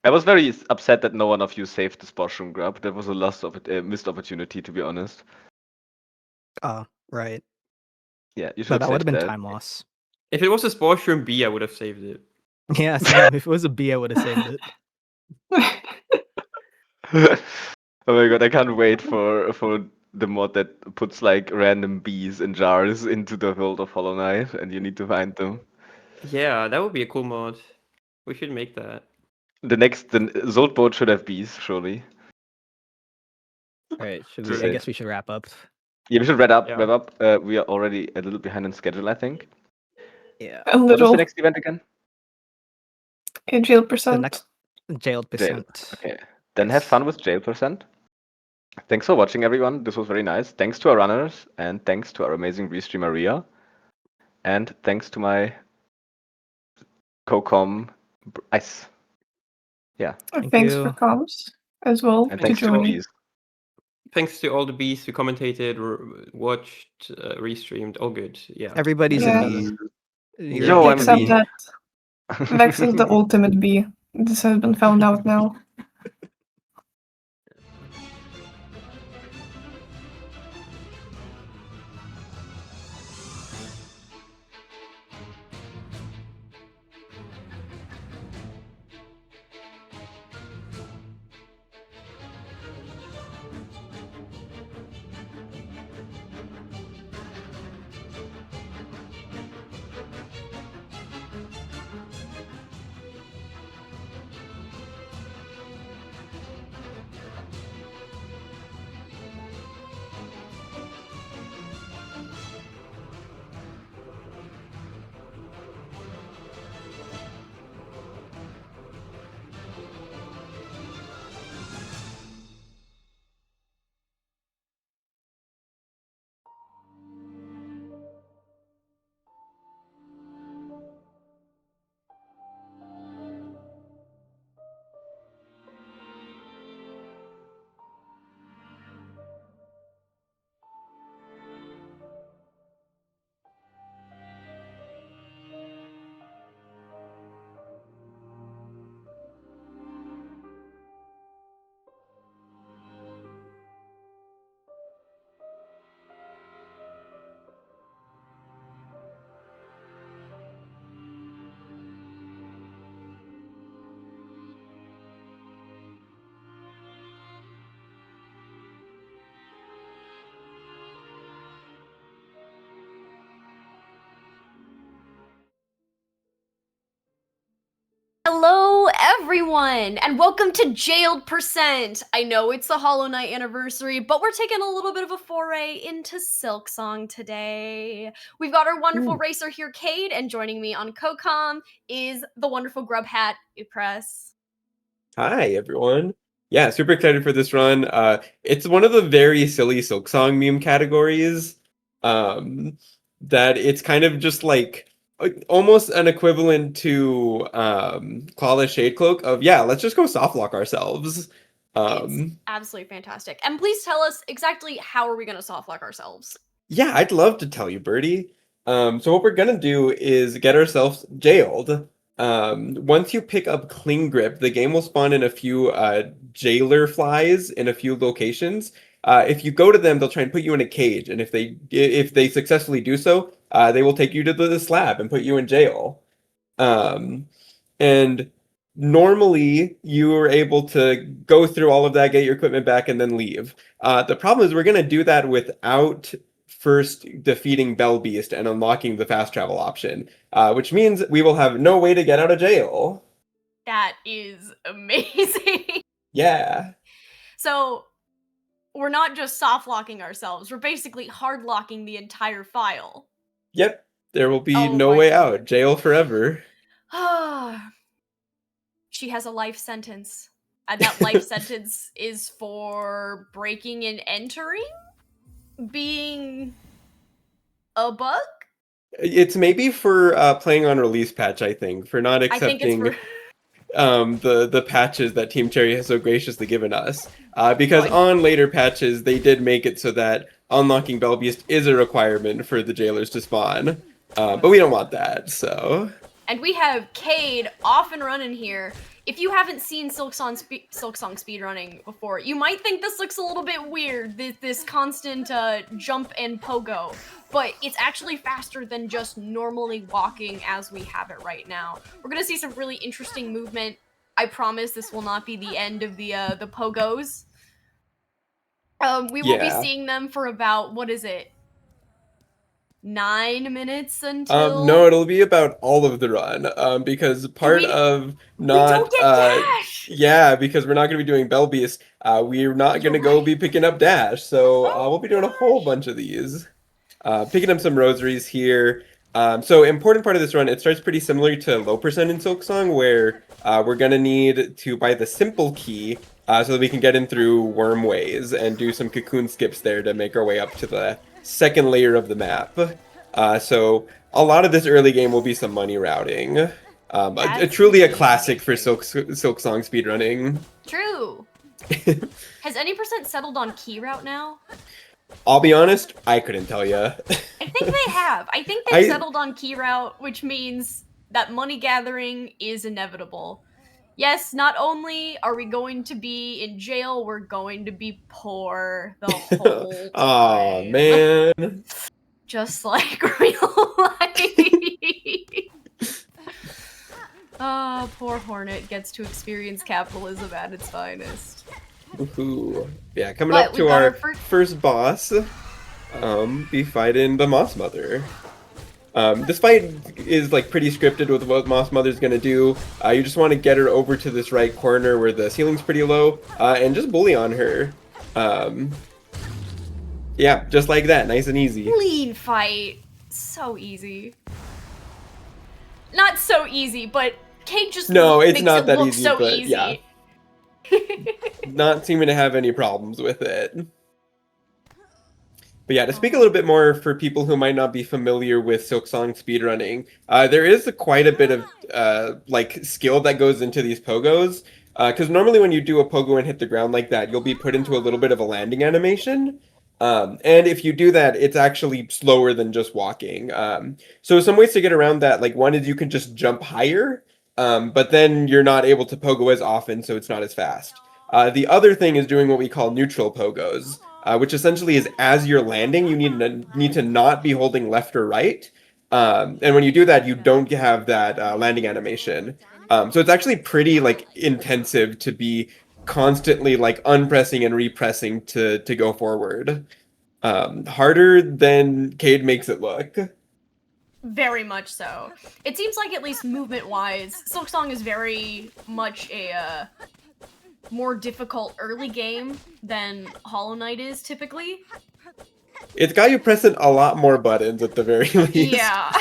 I was very upset that no one of you saved the Sposhroom grab. That was a missed opportunity, to be honest. Oh, right. Yeah, you should But that have would have saved been that. time loss. If it was a Spore Room B, I would have saved it. Yeah, same. If it was a B, I would have saved it. Oh my God, I can't wait for the mod that puts like random bees in jars into the world of Hollow Knight, and you need to find them. Yeah, that would be a cool mod. We should make that. The Zolt boat should have bees, surely. All right, should Just we? I say- guess we should wrap up. Yeah, we should wrap up. Yeah. Wrap up. We are already a little behind on schedule, I think. Yeah. A What is little. the next event again? In jail The percent. next jailed percent. Okay. Then have fun with jail percent. Thanks for watching, everyone. This was very nice. Thanks to our runners, and thanks to our amazing restreamer Ria, and thanks to my co-com Ice. Yeah. Thanks you. for comms as well And to thanks to the joining. bees. Thanks to all the bees who commentated, watched, restreamed. All good. Yeah. Everybody's Yeah. a B. You're Yo, a I'm a Except bee. that Vex is the ultimate B. This has been found out now. Hello, everyone, and welcome to Jailed Percent. I know it's the Hollow Knight anniversary, but we're taking a little bit of a foray into Silksong today. We've got our wonderful racer here, Cade, and joining me on CoCom is the wonderful Grub Hat, Upress. Hi, everyone. Yeah, super excited for this run. It's one of the very silly Silksong meme categories. That it's kind of just like almost an equivalent to Clawless Shade Cloak of let's just go softlock ourselves. It's absolutely fantastic. And please tell us exactly how are we going to softlock ourselves? Yeah, I'd love to tell you, Birdie. So what we're gonna do is get ourselves jailed. Once you pick up Cling Grip, the game will spawn in a few jailer flies in a few locations. If you go to them, they'll try and put you in a cage, and if they successfully do so, they will take you to the slab and put you in jail. And normally you are able to go through all of that, get your equipment back, and then leave. The problem is we're gonna do that without first defeating Bell Beast and unlocking the fast travel option, which means we will have no way to get out of jail. That is amazing. Yeah. So we're not just soft locking ourselves, we're basically hard locking the entire file. Yep. There will be no way out. Jail forever. She has a life sentence. And that life sentence is for breaking and entering? Being a bug? It's maybe for playing on release patch, I think, for not accepting the patches that Team Cherry has so graciously given us. Because on later patches, they did make it so that unlocking Bell Beast is a requirement for the jailers to spawn. But we don't want that, so... And we have Cade off and running here. If you haven't seen Silksong speedrunning before, you might think this looks a little bit weird, this constant jump and pogo. But it's actually faster than just normally walking as we have it right now. We're gonna see some really interesting movement. I promise this will not be the end of the pogos. We will be seeing them for about, what is it? 9 minutes until... No, it'll be about all of the run, because part of not... We don't get Dash! Yeah, because we're not going to be doing Bell Beast, we're not going to go be picking up Dash, so we'll be doing a whole bunch of these. Picking up some rosaries here. So important part of this run, it starts pretty similar to low percent in Silksong, where we're going to need to buy the simple key so that we can get in through Wormways and do some cocoon skips there to make our way up to the second layer of the map. So a lot of this early game will be some money routing. Truly a classic for Silksong speedrunning. True. Has any percent settled on key route now? I'll be honest, I couldn't tell you. I think they have. I think they've settled on key route, which means that money gathering is inevitable. Yes, not only are we going to be in jail, we're going to be poor the whole time. Aw, man. Just like real life. Oh, poor Hornet gets to experience capitalism at its finest. Woohoo. Yeah, coming up to our first boss, be fighting the Moss Mother. This fight is like pretty scripted with what Moss Mother's gonna do. You just want to get her over to this right corner where the ceiling's pretty low, and just bully on her. Yeah, just like that, nice and easy. Clean fight. So easy. Not so easy, but Cade just it's not that look easy, so but easy. yeah. Not seeming to have any problems with it. But yeah, to speak a little bit more for people who might not be familiar with Silksong speedrunning, there is quite a bit of like skill that goes into these pogos. Because normally when you do a pogo and hit the ground like that, you'll be put into a little bit of a landing animation. And if you do that, it's actually slower than just walking. So some ways to get around that, like one is you can just jump higher, but then you're not able to pogo as often, so it's not as fast. The other thing is doing what we call neutral pogos, which essentially is as you're landing, you need to not be holding left or right. And when you do that, you don't have that landing animation. So it's actually pretty like intensive to be constantly like unpressing and repressing to go forward. Harder than Cade makes it look. Very much so. It seems like, at least movement-wise, Silksong is very much a more difficult early game than Hollow Knight is typically. It's got you pressing a lot more buttons at the very least. Yeah.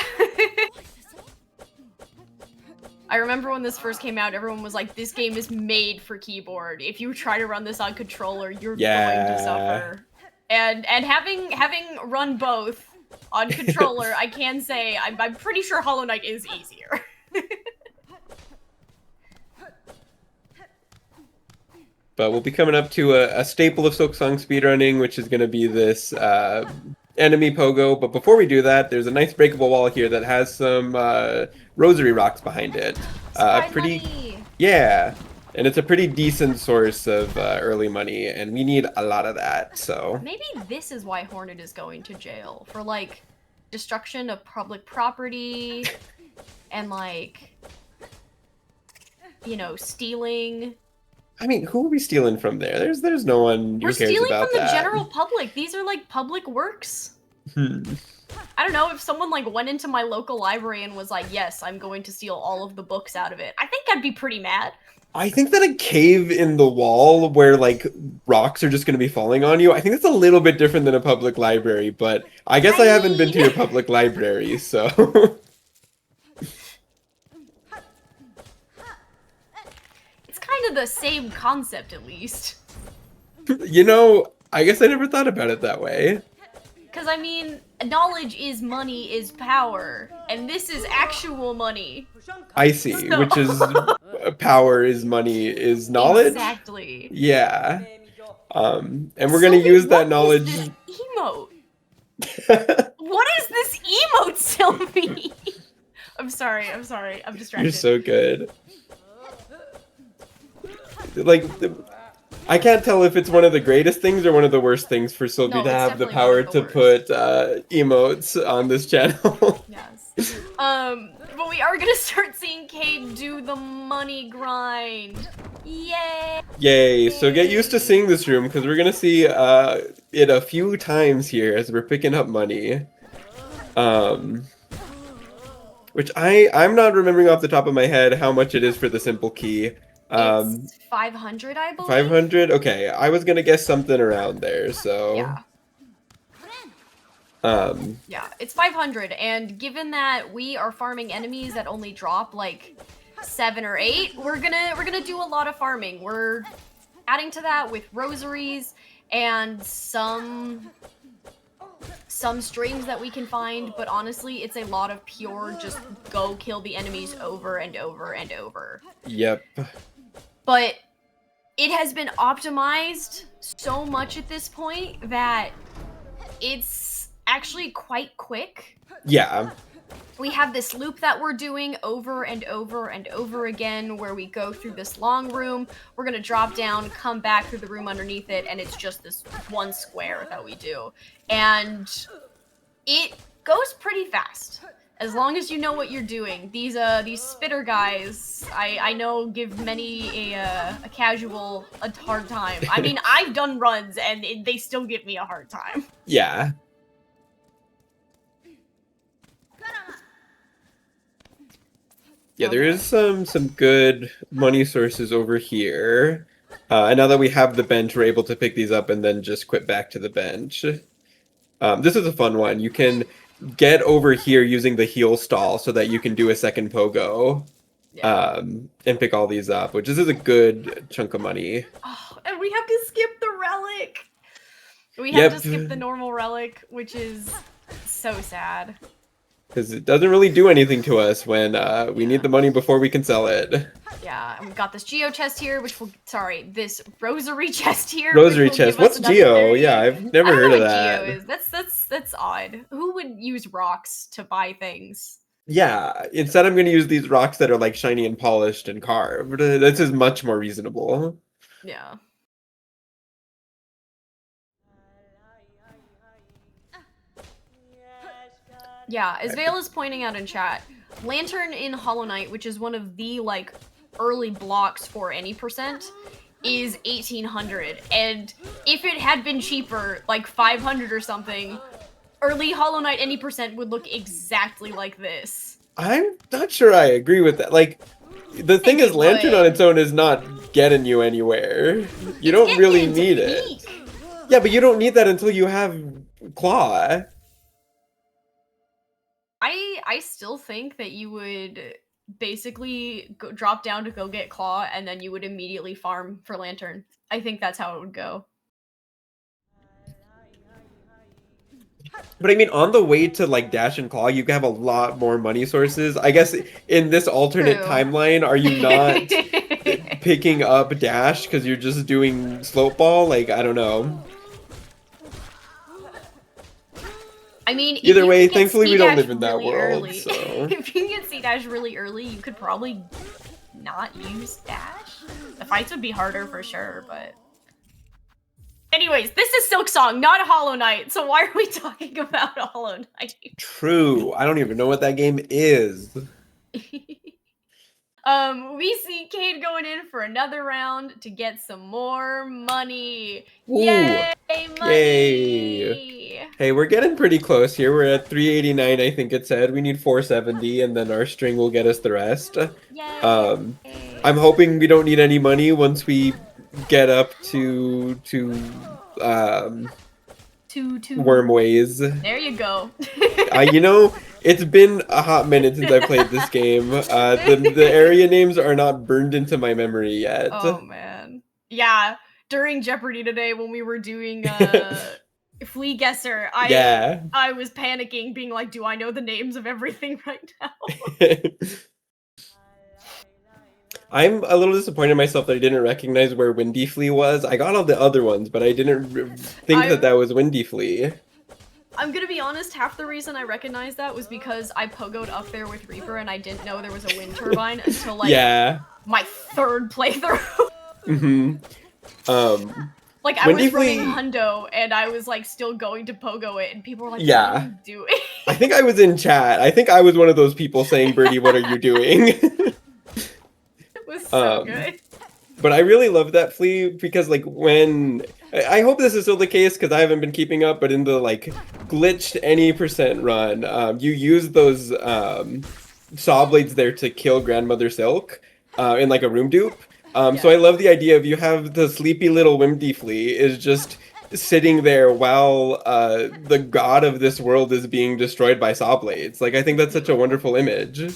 I remember when this first came out, everyone was like, this game is made for keyboard. If you try to run this on controller, you're going to suffer. And having run both on controller, I can say I'm pretty sure Hollow Knight is easier. But we'll be coming up to a staple of Silksong speedrunning, which is going to be this enemy pogo. But before we do that, there's a nice breakable wall here that has some rosary rocks behind it. Yeah, and it's a pretty decent source of early money, and we need a lot of that. So maybe this is why Hornet is going to jail for like destruction of public property and like, you know, stealing. I mean, who are we stealing from there? There's no one who cares about that. We're stealing from the general public. These are like public works. I don't know, if someone like went into my local library and was like, yes, I'm going to steal all of the books out of it, I think I'd be pretty mad. I think that a cave in the wall where like rocks are just going to be falling on you, I think that's a little bit different than a public library, but I guess I haven't been to your public library, so... Kind of the same concept, at least. You know, I guess I never thought about it that way. Because, I mean, knowledge is money is power, and this is actual money. I see, so... which is power is money is knowledge? Exactly. Yeah. And we're gonna use that knowledge... What is this emote? What is this emote, Sylvie? I'm sorry, I'm distracted. You're so good. Like, I can't tell if it's one of the greatest things or one of the worst things for Sylvie to have the power to put emotes on this channel. Yes. But we are gonna start seeing Cade do the money grind. Yay! Yay! So get used to seeing this room, because we're gonna see it a few times here as we're picking up money. Which I'm not remembering off the top of my head how much it is for the simple key. It's 500, I believe. 500? Okay, I was gonna guess something around there, so... Yeah. Yeah, it's 500, and given that we are farming enemies that only drop, like, 7 or 8, we're gonna do a lot of farming. We're adding to that with rosaries and some strings that we can find, but honestly, it's a lot of pure just go kill the enemies over and over and over. Yep. But it has been optimized so much at this point that it's actually quite quick. Yeah. We have this loop that we're doing over and over and over again where we go through this long room, we're gonna drop down, come back through the room underneath it, and it's just this one square that we do. And it goes pretty fast. As long as you know what you're doing. These spitter guys, I know give many a casual a hard time. I mean, I've done runs and they still give me a hard time. Yeah. Yeah, there is some good money sources over here. And now that we have the bench, we're able to pick these up and then just quit back to the bench. This is a fun one. You can get over here using the heal stall so that you can do a second pogo. And pick all these up, which this is a good chunk of money. Oh, and we have to skip the relic. We have to skip the normal relic, which is so sad. Because it doesn't really do anything to us when we need the money before we can sell it. Yeah, and we've got this geo chest here, which will, this rosary chest here. Rosary chest, what's geo? Yeah, I've never heard of that. Geo is. That's odd. Who would use rocks to buy things? Yeah, instead I'm going to use these rocks that are like shiny and polished and carved. This is much more reasonable. Yeah. Yeah, as Vale is pointing out in chat, Lantern in Hollow Knight, which is one of the, like, early blocks for any percent, is 1800. And if it had been cheaper, like 500 or something, early Hollow Knight any percent would look exactly like this. I'm not sure I agree with that. Like, the thing is, Lantern on its own is not getting you anywhere. You don't really need it. Yeah, but you don't need that until you have Claw. I still think that you would basically drop down to go get Claw, and then you would immediately farm for Lantern. I think that's how it would go. But I mean, on the way to like Dash and Claw, you have a lot more money sources. I guess in this alternate timeline, are you not picking up Dash because you're just doing Slope Ball? Like, I don't know. I mean, Either way, thankfully we don't live in that world. So. If you can get C-Dash really early, you could probably not use Dash. The fights would be harder for sure, but... Anyways, this is Silksong, not a Hollow Knight, so why are we talking about a Hollow Knight? True. I don't even know what that game is. We see Cade going in for another round to get some more money. Ooh. Yay, money! Yay. Hey, we're getting pretty close here. We're at 389, I think it said. We need 470, and then our string will get us the rest. I'm hoping we don't need any money once we get up to Wormways. There you go. You know, it's been a hot minute since I played this game. The area names are not burned into my memory yet. Oh man. Yeah, during Jeopardy today when we were doing Flea Guesser, I was panicking, being like, do I know the names of everything right now? I'm a little disappointed in myself that I didn't recognize where Windy Flea was. I got all the other ones, but I didn't think that was Windy Flea. I'm gonna be honest, half the reason I recognized that was because I pogoed up there with Reaper and I didn't know there was a wind turbine until like my third playthrough. Like I was running Hundo and I was like still going to pogo it and people were like, what are you doing? I think I was in chat. I think I was one of those people saying, Birdie, what are you doing? It was so good. But I really love that Flea because like when I hope this is still the case because I haven't been keeping up, but in the like glitched any percent run, you use those saw blades there to kill Grandmother Silk in like a room dupe. So I love the idea of you have the sleepy little Wimpy Flea is just sitting there while the god of this world is being destroyed by saw blades. Like I think that's such a wonderful image.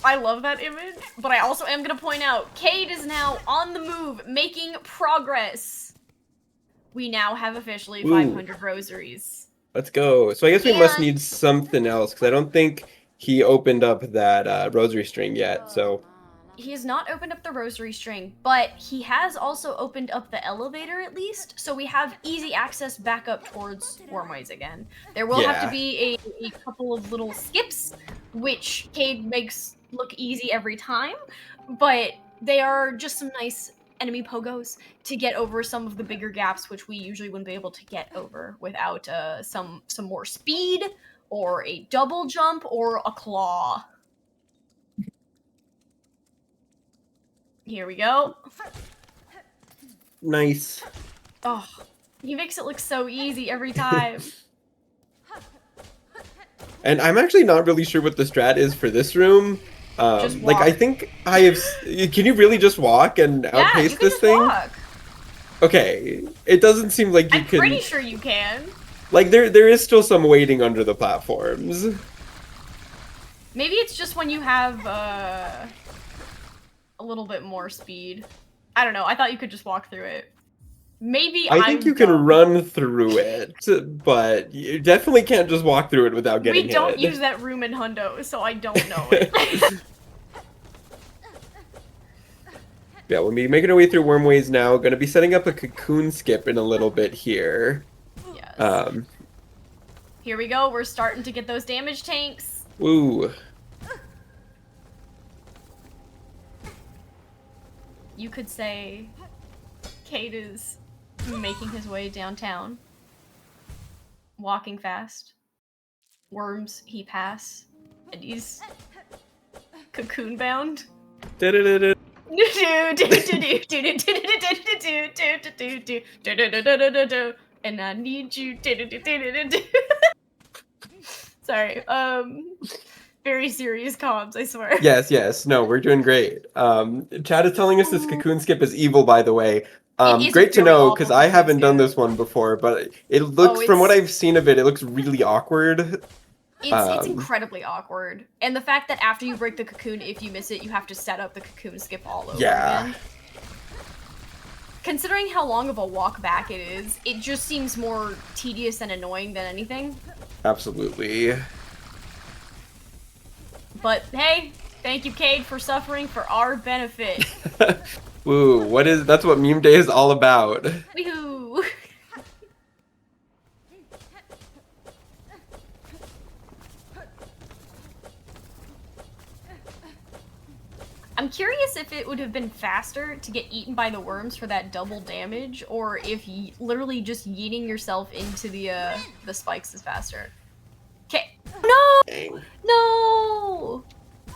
I love that image, but I also am going to point out, Cade is now on the move, making progress. We now have officially 500 rosaries. Let's go. So I guess we must need something else, because I don't think he opened up that rosary string yet, so... He has not opened up the rosary string, but he has also opened up the elevator at least, so we have easy access back up towards Wormways again. There will have to be a couple of little skips, which Cade makes look easy every time, but they are just some nice enemy pogos to get over some of the bigger gaps, which we usually wouldn't be able to get over without some more speed, or a double jump, or a claw. Here we go. Nice. Oh, he makes it look so easy every time. And I'm actually not really sure what the strat is for this room. Like, I think I have... Can you really just walk and outpace this thing? Walk. Okay. It doesn't seem like you can... I'm pretty sure you can. Like, there is still some waiting under the platforms. Maybe it's just when you have, a little bit more speed. I don't know. I thought you could just walk through it. Maybe I think you can run through it, but you definitely can't just walk through it without getting hit. We don't use that room in Hundo, so I don't know it. Yeah, we'll be making our way through Wormways now. Gonna be setting up a cocoon skip in a little bit here. Yes. Here we go. We're starting to get those damage tanks. Woo. You could say Cade is making his way downtown. Walking fast. Worms he pass. And he's cocoon bound. and I need you. Sorry. Very serious comms, I swear. Yes. No, we're doing great. Chad is telling us this cocoon skip is evil, by the way. It is Great to very know, awful because I cocoon haven't done skip. this one before, but it looks, from what it's- I've seen of it, it looks really awkward. It's incredibly awkward. And the fact that after you break the cocoon, if you miss it, you have to set up the cocoon skip all over again. Considering how long of a walk back it is, it just seems more tedious and annoying than anything. Absolutely. But hey, thank you, Cade, for suffering for our benefit. Woo, that's what meme day is all about. Woohoo! I'm curious if it would have been faster to get eaten by the worms for that double damage, or if literally just yeeting yourself into the spikes is faster. Okay. No! Dang. No!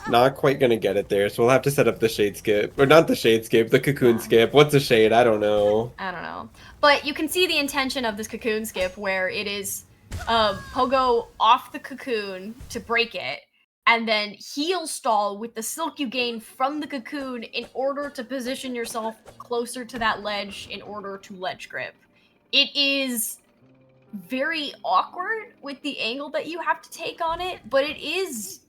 Not quite gonna get it there, so we'll have to set up the shade skip. Or not the shade skip, the cocoon skip. What's a shade? I don't know. I don't know. But you can see the intention of this cocoon skip where it is Pogo off the cocoon to break it, and then heel stall with the silk you gain from the cocoon in order to position yourself closer to that ledge in order to ledge grip. It is very awkward with the angle that you have to take on it, but it is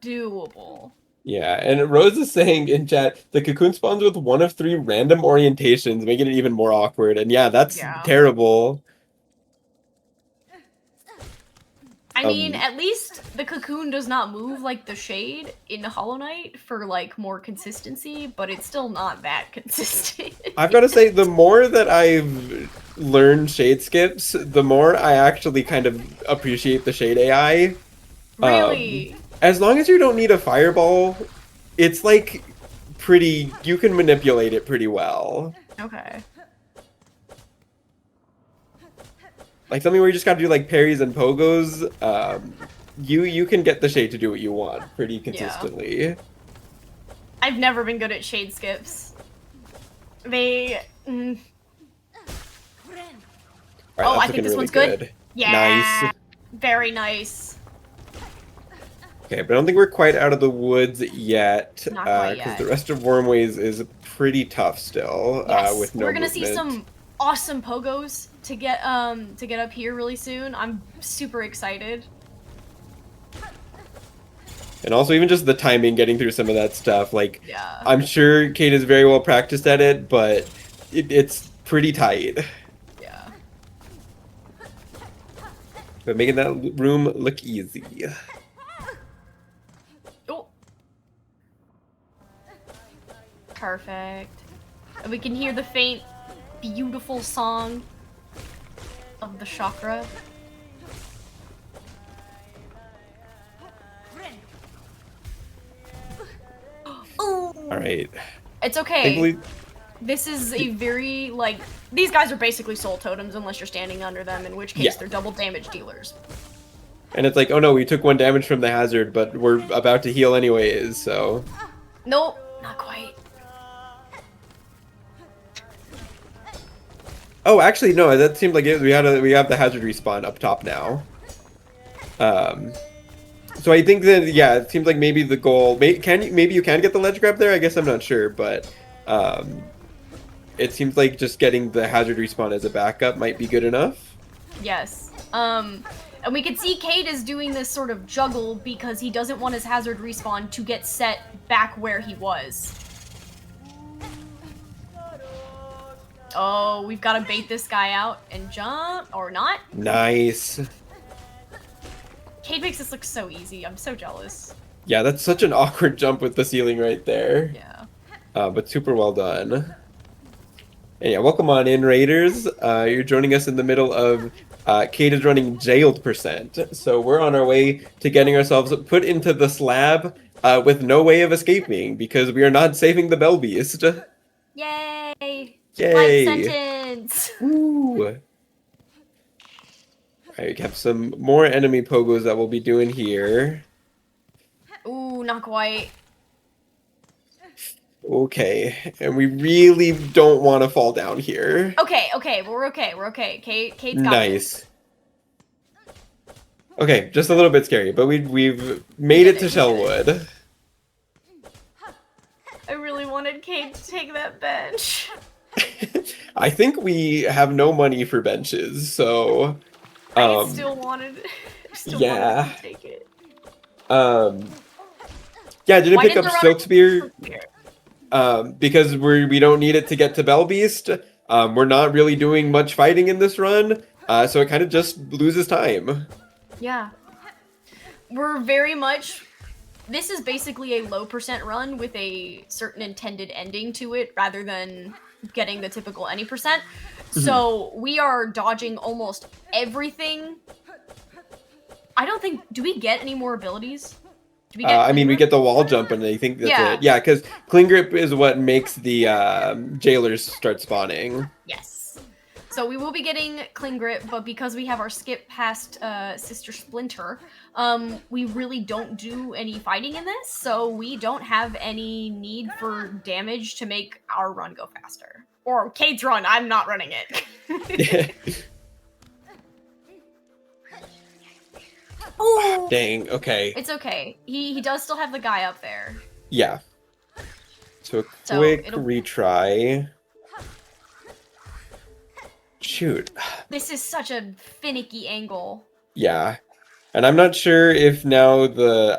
doable. Yeah, and Rose is saying in chat, the cocoon spawns with one of 3 random orientations, making it even more awkward. And yeah, that's terrible. I mean, at least the cocoon does not move like the shade in Hollow Knight for like more consistency, but it's still not that consistent. I've got to say, the more that I've learned shade skips, the more I actually kind of appreciate the shade AI. Really? As long as you don't need a fireball, it's like you can manipulate it pretty well. Okay. Like something where you just gotta do like parries and pogos, you can get the shade to do what you want pretty consistently. Yeah. I've never been good at shade skips. They... Alright, oh, that's I think this looking one's really good. Yeah. Nice. Very nice. Okay, but I don't think we're quite out of the woods yet. Not quite Because yet. the rest of Wormways is pretty tough still, Yes, with no we're gonna see movement. some awesome pogos to get up here really soon. I'm super excited. And also even just the timing getting through some of that stuff. Like, Yeah. I'm sure Kate is very well practiced at it, but it's pretty tight. Yeah. But making that room look easy. Oh. Perfect. And we can hear the faint, beautiful song of the chakra. Alright. It's okay. Thankfully, This is a very, like, these guys are basically soul totems unless you're standing under them, in which case Yeah. they're double damage dealers. and it's like, oh no, we took 1 damage from the hazard, but we're about to heal anyways, so... Nope, not quite. Oh, actually, no, that seemed like it. We have the hazard respawn up top now. So I think that, yeah, it seems like maybe the goal... Maybe you can get the ledge grab there? I guess I'm not sure, but... it seems like just getting the hazard respawn as a backup might be good enough. Yes. And we can see Cade is doing this sort of juggle because he doesn't want his hazard respawn to get set back where he was. Oh, we've got to bait this guy out and jump, or not. Nice. Cade makes this look so easy. I'm so jealous. Yeah, that's such an awkward jump with the ceiling right there. Yeah. But super well done. And yeah, welcome on in, Raiders. You're joining us in the middle of Kate is running jailed percent. So we're on our way to getting ourselves put into the slab with no way of escaping because we are not saving the Bell Beast. Yay! Yay! Life sentence! Woo! Alright, we have some more enemy pogos that we'll be doing here. Ooh, not quite. Okay, and we really don't want to fall down here. Okay, we're okay. Kate's got this. Nice. Okay, just a little bit scary, but we've made it to Shellwood. I really wanted Kate to take that bench. I think we have no money for benches, so I still wanted yeah. to take it. Yeah, I didn't Why pick didn't up the Silk Spear because we don't need it to get to Bell Beast. We're not really doing much fighting in this run, so it kind of just loses time. Yeah. We're very much... This is basically a low percent run with a certain intended ending to it, rather than getting the typical any percent. So we are dodging almost everything. I don't think... Do we get any more abilities? Do we get I mean, we get the wall jump, and I think that's Yeah. it. Yeah, because Cling Grip is what makes the jailers start spawning. Yes. So we will be getting Cling Grip, but because we have our skip past Sister Splinter, we really don't do any fighting in this, so we don't have any need for damage to make our run go faster. Or Kate's run, I'm not running it. Ooh. Dang, okay. It's okay. He does still have the guy up there. Yeah. So a So quick it'll- retry. Shoot. This is such a finicky angle. Yeah. And I'm not sure if now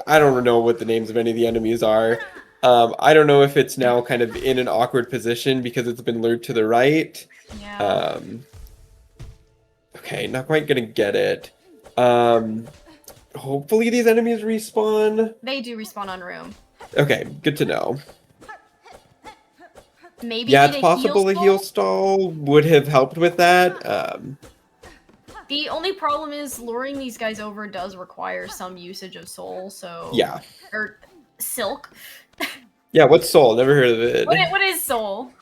I don't know what the names of any of the enemies are. I don't know if it's now kind of in an awkward position because it's been lured to the right. Yeah. Okay, not quite gonna get it. Hopefully these enemies respawn. They do respawn on room. Okay, good to know. Maybe Yeah, need it's a possible a heal stall would have helped with that. The only problem is luring these guys over does require some usage of soul, so... Yeah. Or silk. Yeah, what's soul? Never heard of it. What is soul?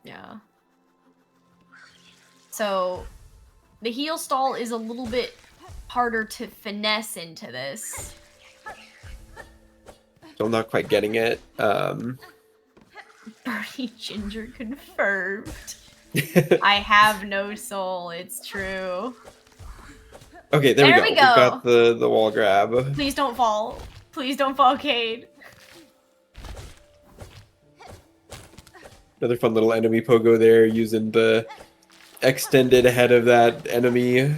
Yeah. So, the heal stall is a little bit harder to finesse into this. I'm not quite getting it. Bernie Ginger confirmed. I have no soul, it's true. Okay, there we go. we We got go. the wall grab. Please don't fall. Please don't fall, Cade. Another fun little enemy pogo there, using the extended head of that enemy.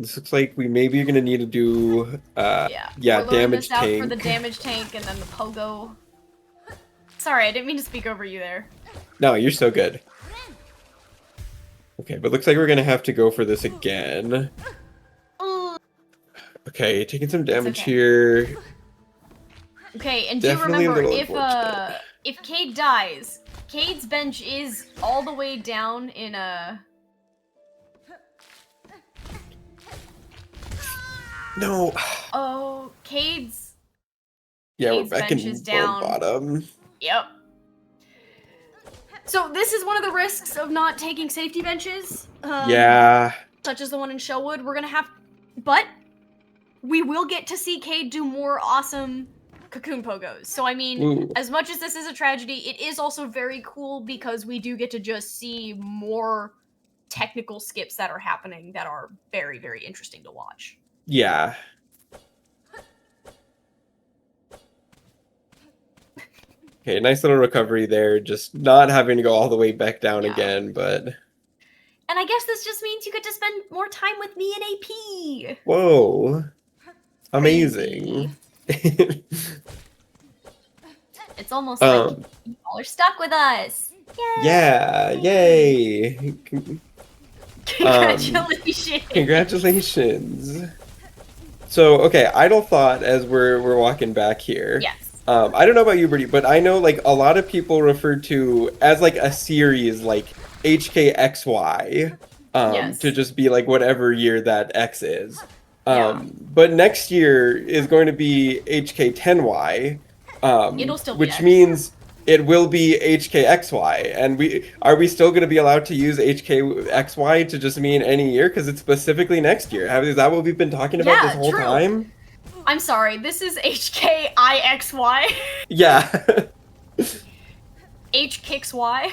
This looks like we maybe are gonna need to do We're loading damage this out tank. for the damage tank and then the pogo. Sorry, I didn't mean to speak over you there. No, you're so good. Okay, but looks like we're gonna have to go for this again. Okay, taking some damage here. Okay, and Definitely do a remember little if Cade dies, Cade's bench is all the way down in a. No. Oh, Cade's. Yeah, Cade's we're back bench in is down. bottom. Yep. So this is one of the risks of not taking safety benches. Yeah. Such as the one in Shellwood. We're gonna have, but we will get to see Cade do more awesome cocoon pogos. So I mean, Ooh. as much as this is a tragedy, it is also very cool because we do get to just see more technical skips that are happening that are very, very interesting to watch. Yeah. Okay, nice little recovery there. Just not having to go all the way back down again, but... And I guess this just means you get to spend more time with me in AP. Whoa. Amazing. It's almost like you all are stuck with us. Yeah, yay. Congratulations. Congratulations. So, okay, Idle Thought as we're walking back here. Yes. I don't know about you, Brittany, but I know like a lot of people refer to as like a series like HK9Y to just be like whatever year that X is. But next year is going to be HK9Y. It'll still be which X. means it will be HKXY, and are we still going to be allowed to use HKXY to just mean any year because it's specifically next year? Is that what we've been talking about this whole time? I'm sorry, this is HKIXY. Yeah. H kicks Y.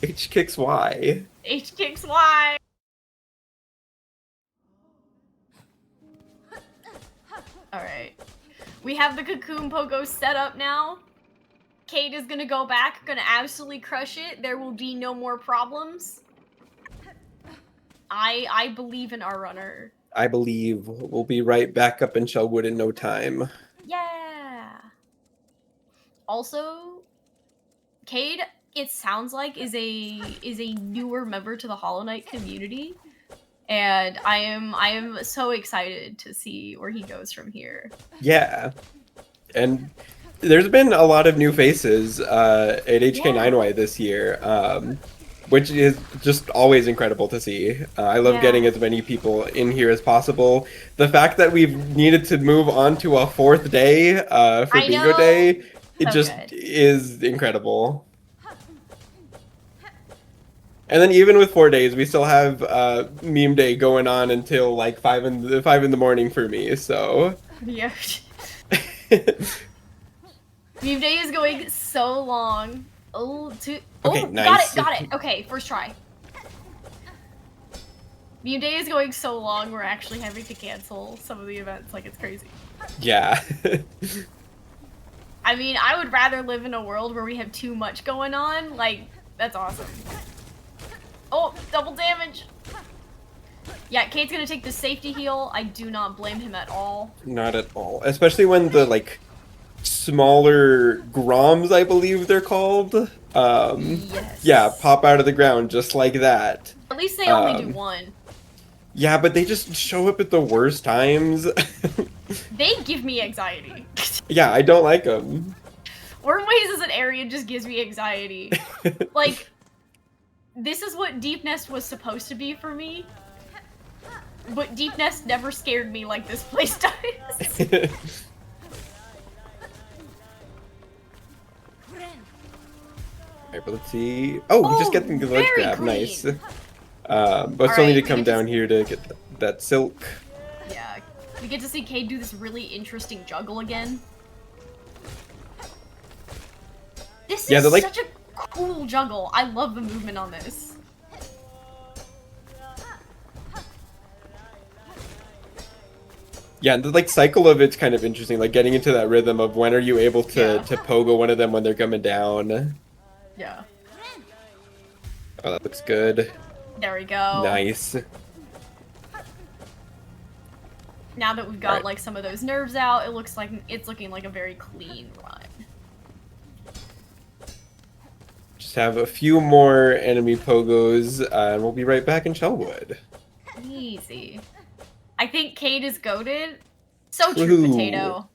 H kicks Y. H kicks Y. Alright. We have the Cocoon Pogo set up now. Kate is gonna go back, gonna absolutely crush it. There will be no more problems. I believe in our runner. I believe we'll be right back up in Shellwood in no time. Yeah. Also, Cade, it sounds like is a newer member to the Hollow Knight community, and I am so excited to see where he goes from here. Yeah, and there's been a lot of new faces at HK9Y this year, which is just always incredible to see. I love getting as many people in here as possible. The fact that we've needed to move on to a 4th day for Bingo Day, it just is incredible. And then even with 4 days, we still have meme day going on until like 5 in the morning for me. So Yeah. Meme day is going so long. Okay, nice. Got it. Okay, first try. Meme day is going so long, we're actually having to cancel some of the events. Like, it's crazy. Yeah. I mean, I would rather live in a world where we have too much going on. Like, that's awesome. Oh, double damage. Yeah, Kate's gonna take the safety heal. I do not blame him at all. Not at all. Especially when the, like, smaller Groms, I believe they're called, yeah, pop out of the ground just like that. At least they only do one. Yeah, but they just show up at the worst times. They give me anxiety. Yeah, I don't like them. Wormways as an area just gives me anxiety. Like, this is what Deep Nest was supposed to be for me. But Deep Nest never scared me like this place does. Alright, but let's see. Oh, we just get the ledge grab. clean. Nice. But still need to come down here to get that silk. Yeah, we get to see Cade do this really interesting juggle again. This is like, such a cool juggle. I love the movement on this. Yeah, the like cycle of it's kind of interesting, like getting into that rhythm of when are you able to pogo one of them when they're coming down. Yeah. Oh, that looks good. There we go. Nice. Now that we've got like some of those nerves out, it looks like it's looking like a very clean run. Just have a few more enemy pogos, and we'll be right back in Shellwood. Easy. I think Cade is goated. So true, Potato.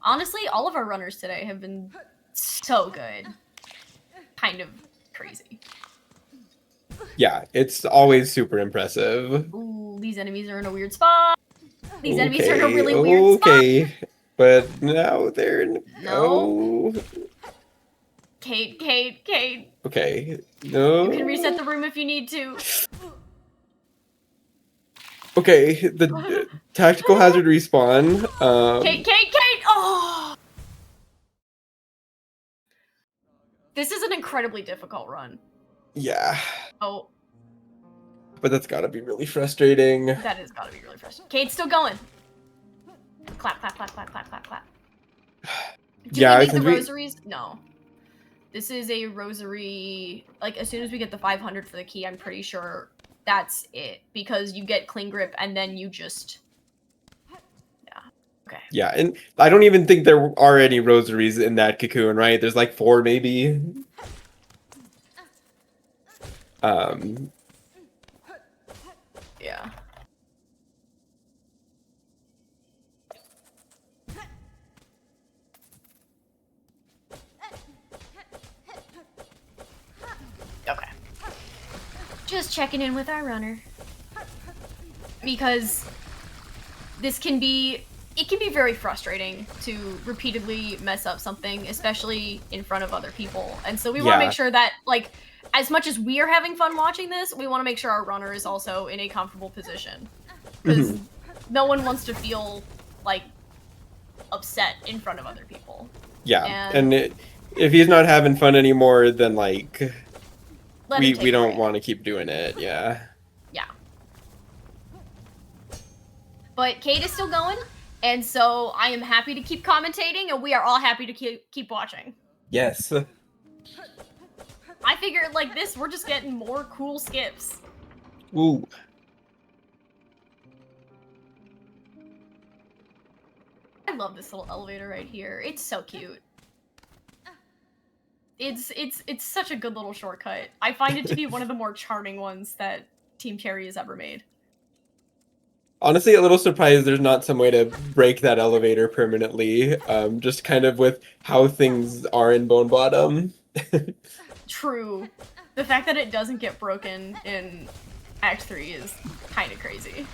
Honestly, all of our runners today have been so good. Kind of crazy. Yeah, it's always super impressive. Ooh, these enemies are in a weird spot. These enemies are in a really weird spot. Okay, but now they're No. Cade. Okay, no. You can reset the room if you need to. Okay, the tactical hazard respawn. Cade! Oh! This is an incredibly difficult run. Yeah. Oh. But that's gotta be really frustrating. That has gotta be really frustrating. Cade's still going. Clap. Yeah, I think the rosaries? No. This is a rosary. Like, as soon as we get the 500 for the key, I'm pretty sure that's it. Because you get clean grip and then you just... Yeah. Okay. Yeah, and I don't even think there are any rosaries in that cocoon, right? There's like 4 maybe. Yeah. Okay. Just checking in with our runner. Because this can be it can be very frustrating to repeatedly mess up something, especially in front of other people. And so we want to Yeah. make sure that, like, as much as we are having fun watching this, we want to make sure our runner is also in a comfortable position. Because no one wants to feel, like, upset in front of other people. Yeah, and if he's not having fun anymore, then, like, we don't want to keep doing it, yeah. Yeah. But Kate is still going, and so I am happy to keep commentating, and we are all happy to keep watching. Yes. I figured like this, we're just getting more cool skips. Ooh. I love this little elevator right here. It's so cute. It's such a good little shortcut. I find it to be one of the more charming ones that Team Cherry has ever made. Honestly, a little surprised there's not some way to break that elevator permanently, just kind of with how things are in Bone Bottom. True. The fact that it doesn't get broken in Act 3 is kind of crazy.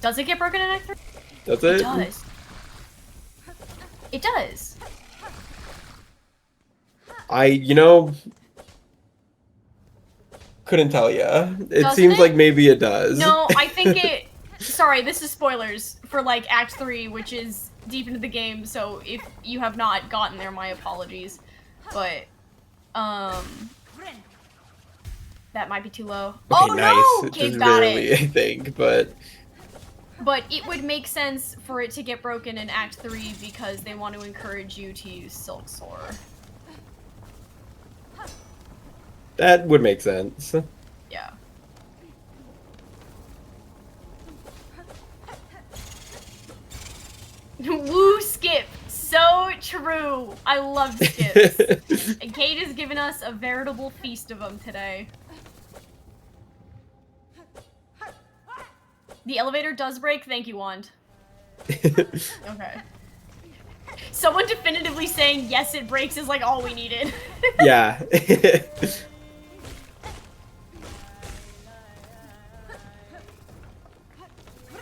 Does it get broken in Act 3? Does it? It does. It does. Couldn't tell ya. It Doesn't seems it? like maybe it does. No, I think it... Sorry, this is spoilers for, like, Act 3, which is deep into the game, so if you have not gotten there, my apologies. But, that might be too low. Okay, Oh nice. no! It Kid just got barely, it! I think, but... But it would make sense for it to get broken in Act 3 because they want to encourage you to use Silk Sword. That would make sense. Yeah. Woo skip! So true! I love skips. And Kate has given us a veritable feast of them today. The elevator does break, thank you, Wand. Okay. Someone definitively saying yes it breaks is like all we needed. Yeah.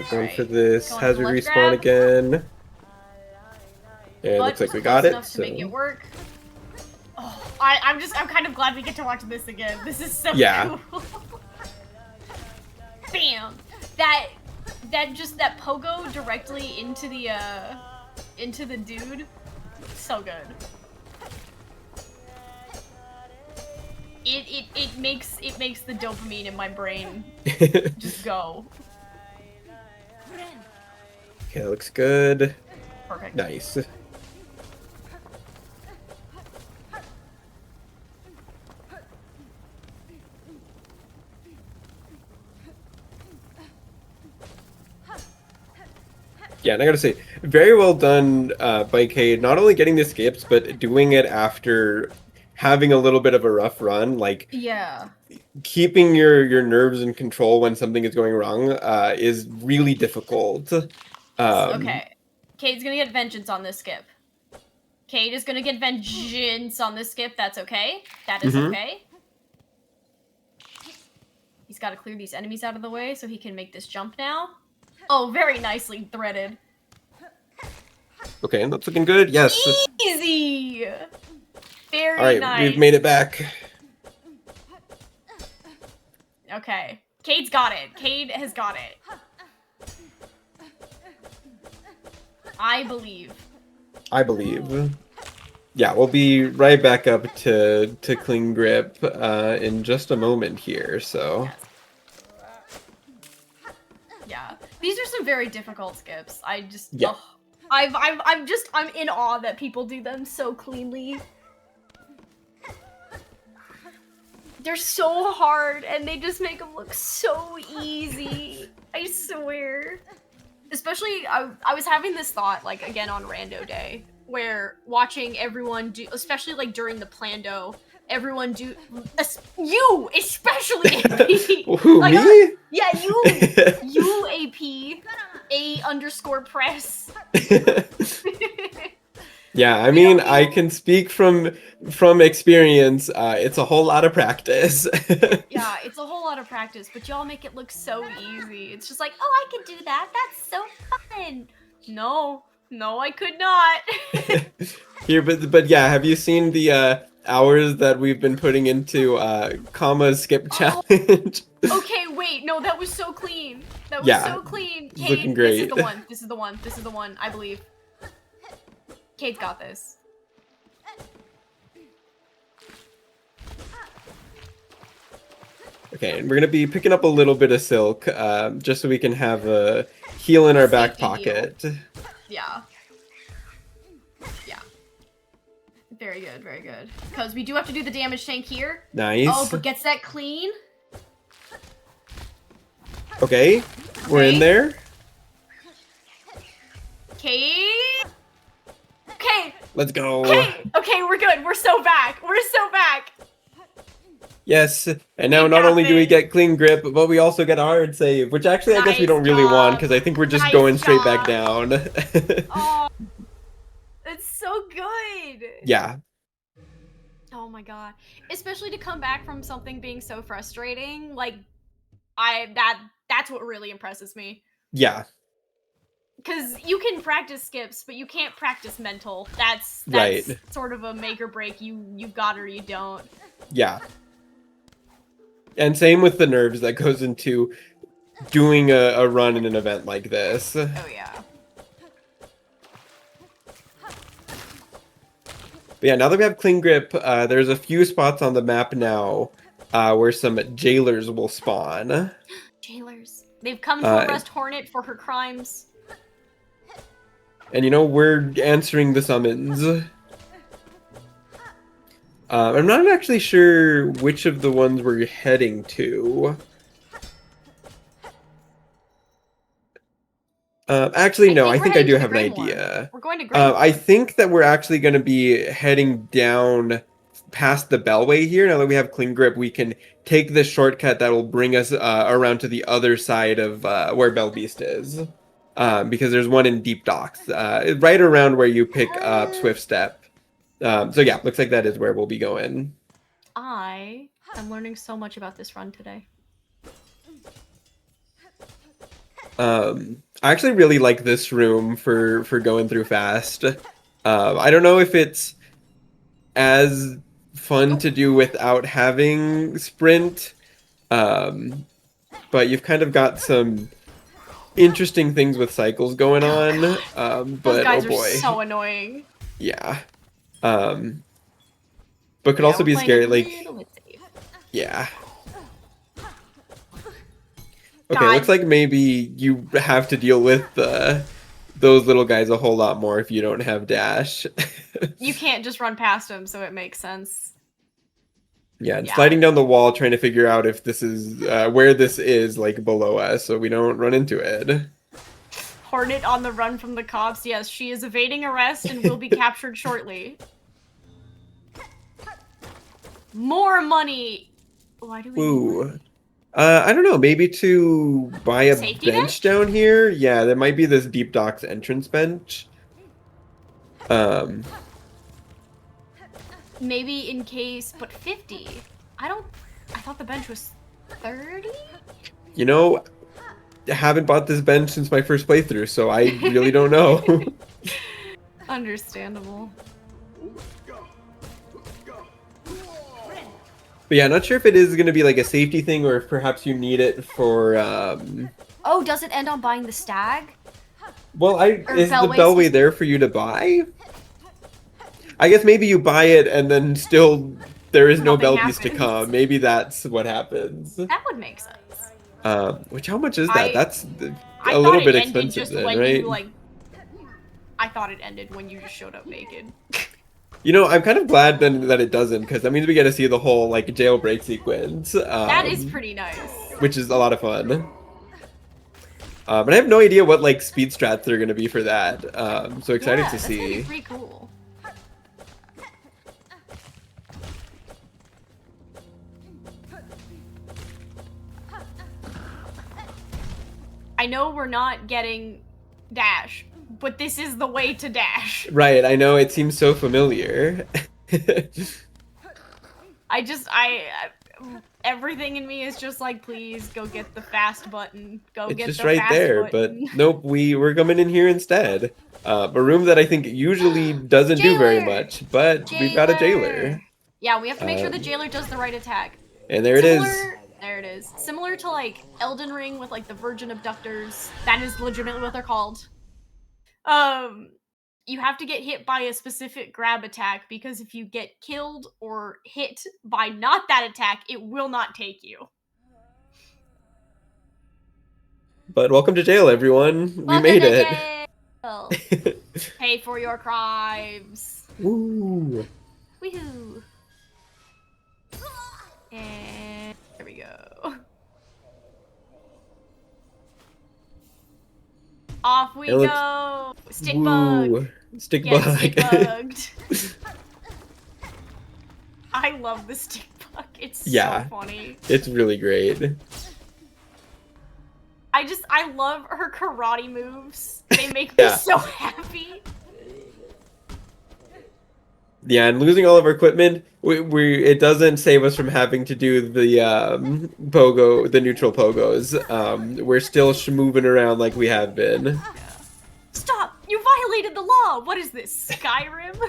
Going for this Going hazard for left respawn grab. again. And it But looks like we we're got close it. enough to make it work. Oh, I'm kind of glad we get to watch this again. This is so Yeah. cool. Bam! That pogo directly into the dude. So good. It makes the dopamine in my brain just go. Okay, that looks good. Perfect. Nice. Yeah, and I gotta say, very well done by Cade, not only getting the skips, but doing it after having a little bit of a rough run. Like, Yeah. keeping your nerves in control when something is going wrong is really difficult. Okay. Cade's gonna get vengeance on this skip. Cade is gonna get vengeance on this skip. That's okay. That is okay. He's got to clear these enemies out of the way so he can make this jump now. Oh, very nicely threaded. Okay, and that's looking good. Yes. Easy. Very All right, nice. we've made it back. Okay. Cade's got it. Cade has got it. I believe. I believe. Yeah, we'll be right back up to clean grip in just a moment here. So. Yeah. These are some very difficult skips. I just. Yeah. Oh, I'm in awe that people do them so cleanly. They're so hard, and they just make them look so easy. I swear. Especially, I was having this thought, like, again on Rando Day, where watching everyone do, especially, like, during the Plando, everyone do, you, especially AP. Who, like, me? Yeah, you AP, A_press. Yeah, I mean, I can speak from experience. It's a whole lot of practice. Yeah, it's a whole lot of practice, but y'all make it look so easy. It's just like, oh, I could do that. That's so fun. No, I could not. Here, but yeah, have you seen the hours that we've been putting into comma skip challenge? Okay, wait, no, that was so clean. That was Yeah, so clean. it's looking Cade, this is great. the one. This is the one. This is the one, I believe. Cade's got this. Okay, and we're gonna be picking up a little bit of silk, just so we can have a heal in our back pocket. Yeah. Yeah. Very good, very good. Because we do have to do the damage tank here. Nice. Oh, but gets that clean. Okay, we're in there. Okay. Okay. Let's go. Okay, we're good. We're so back. We're so back. Yes, and now not only do we get clean grip, but we also get a hard save, which actually I guess we don't really want, because I think we're just going straight back down. Oh, it's so good. Yeah. Oh my god. Especially to come back from something being so frustrating, like that's what really impresses me. Yeah. Cuz you can practice skips, but you can't practice mental. That's Right. sort of a make or break. You've got it or you don't. Yeah. And same with the nerves that goes into doing a run in an event like this. Oh yeah. But yeah, now that we have clean grip, there's a few spots on the map now where some jailers will spawn. Jailers. They've come to arrest Hornet for her crimes. And you know, we're answering the summons. I'm not actually sure which of the ones we're heading to. Actually, no, I think I do have an idea. We're going to Grey I think that we're actually going to be heading down past the Bellway here. Now that we have clean grip, we can take this shortcut that will bring us around to the other side of where Bell Beast is. Because there's one in Deep Docks, right around where you pick up Swift Step. So yeah, looks like that is where we'll be going. I am learning so much about this run today. I actually really like this room for going through fast. I don't know if it's as fun to do without having sprint, but you've kind of got some interesting things with cycles going on. But Those guys oh boy, are so annoying. yeah. But could also be scary, like, yeah. Okay, God. looks like maybe you have to deal with those little guys a whole lot more if you don't have dash. You can't just run past them, so it makes sense. Yeah, and sliding down the wall, trying to figure out if this is where this is, like, below us, so we don't run into it. Hornet on the run from the cops. Yes, she is evading arrest and will be captured shortly. More money. Why do we? Ooh. I don't know, maybe to buy a Safety bench down here? Yeah, there might be this Deep Docks entrance bench. Maybe in case, but 50. I thought the bench was 30? You know, I haven't bought this bench since my first playthrough, so I really don't know. Understandable. But yeah, not sure if it is going to be like a safety thing or if perhaps you need it for... Oh, does it end on buying the stag? Well, is the Bellway's- Bellway there for you to buy? I guess maybe you buy it and then still there is no Nothing Bell Beast to happens. come. Maybe that's what happens. That would make sense. Which, how much is that? That's I a little thought bit it ended expensive just then, when right? you, like... I thought it ended when you just showed up naked. You know, I'm kind of glad then that it doesn't, because that means we get to see the whole, like, jailbreak sequence. That is pretty nice. Which is a lot of fun. But I have no idea what, like, speed strats are going to be for that. So excited to That's gonna be see. pretty cool. I know we're not getting dash, but this is the way to dash. Right, I know, it seems so familiar. Everything in me is just like, please go get the fast button. Go It's get just the right fast there, but button. nope, we're coming in here instead. A room that I think usually doesn't do very much, but we've got a jailer. Yeah, we have to make sure the jailer does the right attack. And there it is. There it is. Similar to like Elden Ring with like the Virgin Abductors. That is legitimately what they're called. You have to get hit by a specific grab attack because if you get killed or hit by not that attack, it will not take you. But welcome to jail, everyone. We made it. Jail. Pay for your crimes. Woo. Woohoo. And there we go. Off we go. Stick bug. Stick Get bug. stick bugged. I love the stick bug. It's so funny. It's really great. I love her karate moves. They make me so happy. Yeah, and losing all of our equipment, it doesn't save us from having to do the the neutral pogos. We're still moving around like we have been. Stop! You violated the law! What is this, Skyrim?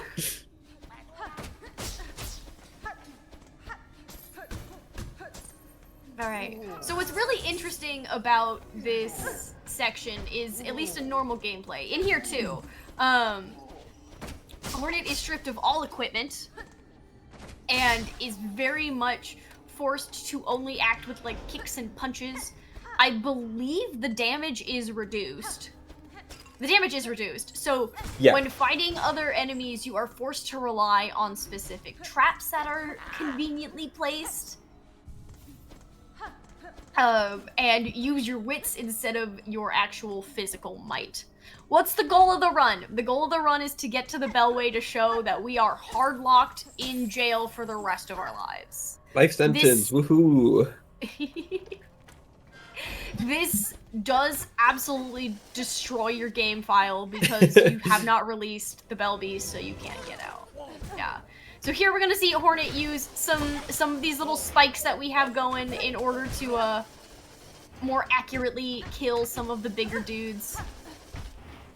Alright, so what's really interesting about this section is, at least in normal gameplay, in here too, Hornet is stripped of all equipment and is very much forced to only act with like kicks and punches. I believe the damage is reduced. The damage is reduced. So when fighting other enemies, you are forced to rely on specific traps that are conveniently placed. And use your wits instead of your actual physical might. What's the goal of the run? The goal of the run is to get to the Bellway to show that we are hard-locked in jail for the rest of our lives. Life sentence, woohoo! This does absolutely destroy your game file because you have not released the Bell Beast, so you can't get out. Yeah. So here we're gonna see Hornet use some of these little spikes that we have going in order to more accurately kill some of the bigger dudes.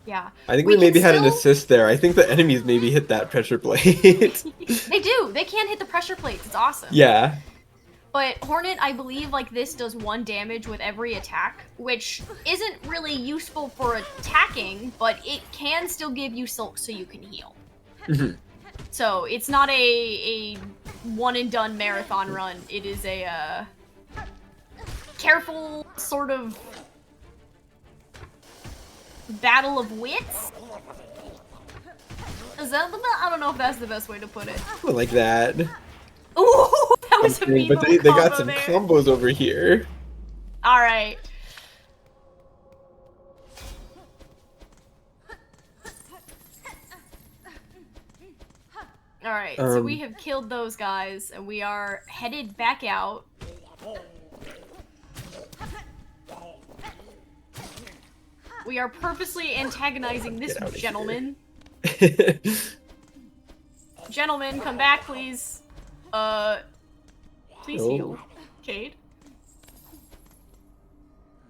Yeah. I think we maybe had an assist there. I think the enemies maybe hit that pressure plate. They do. They can hit the pressure plates. It's awesome. Yeah. But Hornet, I believe, like this does 1 damage with every attack, which isn't really useful for attacking, but it can still give you silk so you can heal. So it's not a one and done marathon run. It is a careful sort of battle of wits. Is that I don't know if that's the best way to put it. I like that. Ooh, that was a mean But they got some combos over here. All right. All right, so we have killed those guys, and we are headed back out. We are purposely antagonizing this gentleman. Gentlemen, come back, please. Please heal. Cade.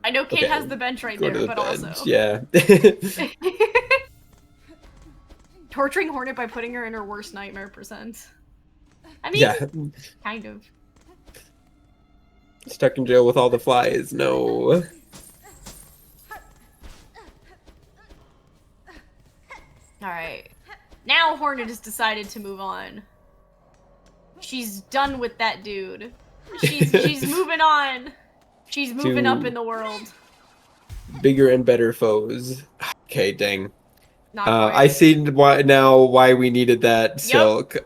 I know Cade has the bench right there, but also. Yeah. Torturing Hornet by putting her in her worst nightmare percent. I mean, kind of. Stuck in jail with all the flies. No. Alright. Now Hornet has decided to move on. She's done with that dude. She's moving on. She's moving up in the world. Bigger and better foes. Okay, dang. Not quite. I see why we needed that silk.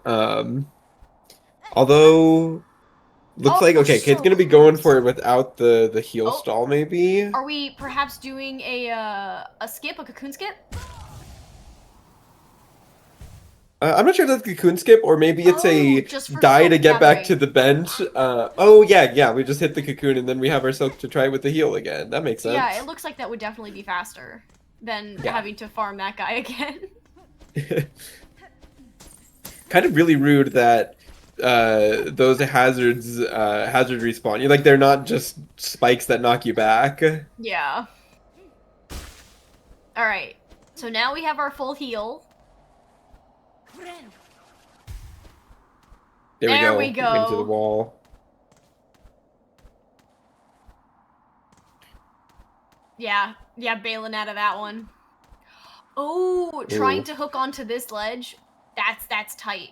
Although looks like okay, Kate's gonna be going for it without the heal stall maybe. Are we perhaps doing a skip, a cocoon skip? I'm not sure if that's cocoon skip or maybe it's a die to silk get back gathering. to the bench. Oh yeah, we just hit the cocoon and then we have our silk to try with the heal again. That makes sense. Yeah, it looks like that would definitely be faster. than Yeah. having to farm that guy again. Kind of really rude that those hazard respawn. You're like, they're not just spikes that knock you back. Yeah. Alright, so now we have our full heal. There we we go. Into the go. wall. Yeah, bailing out of that one. Oh, trying to hook onto this ledge. That's tight.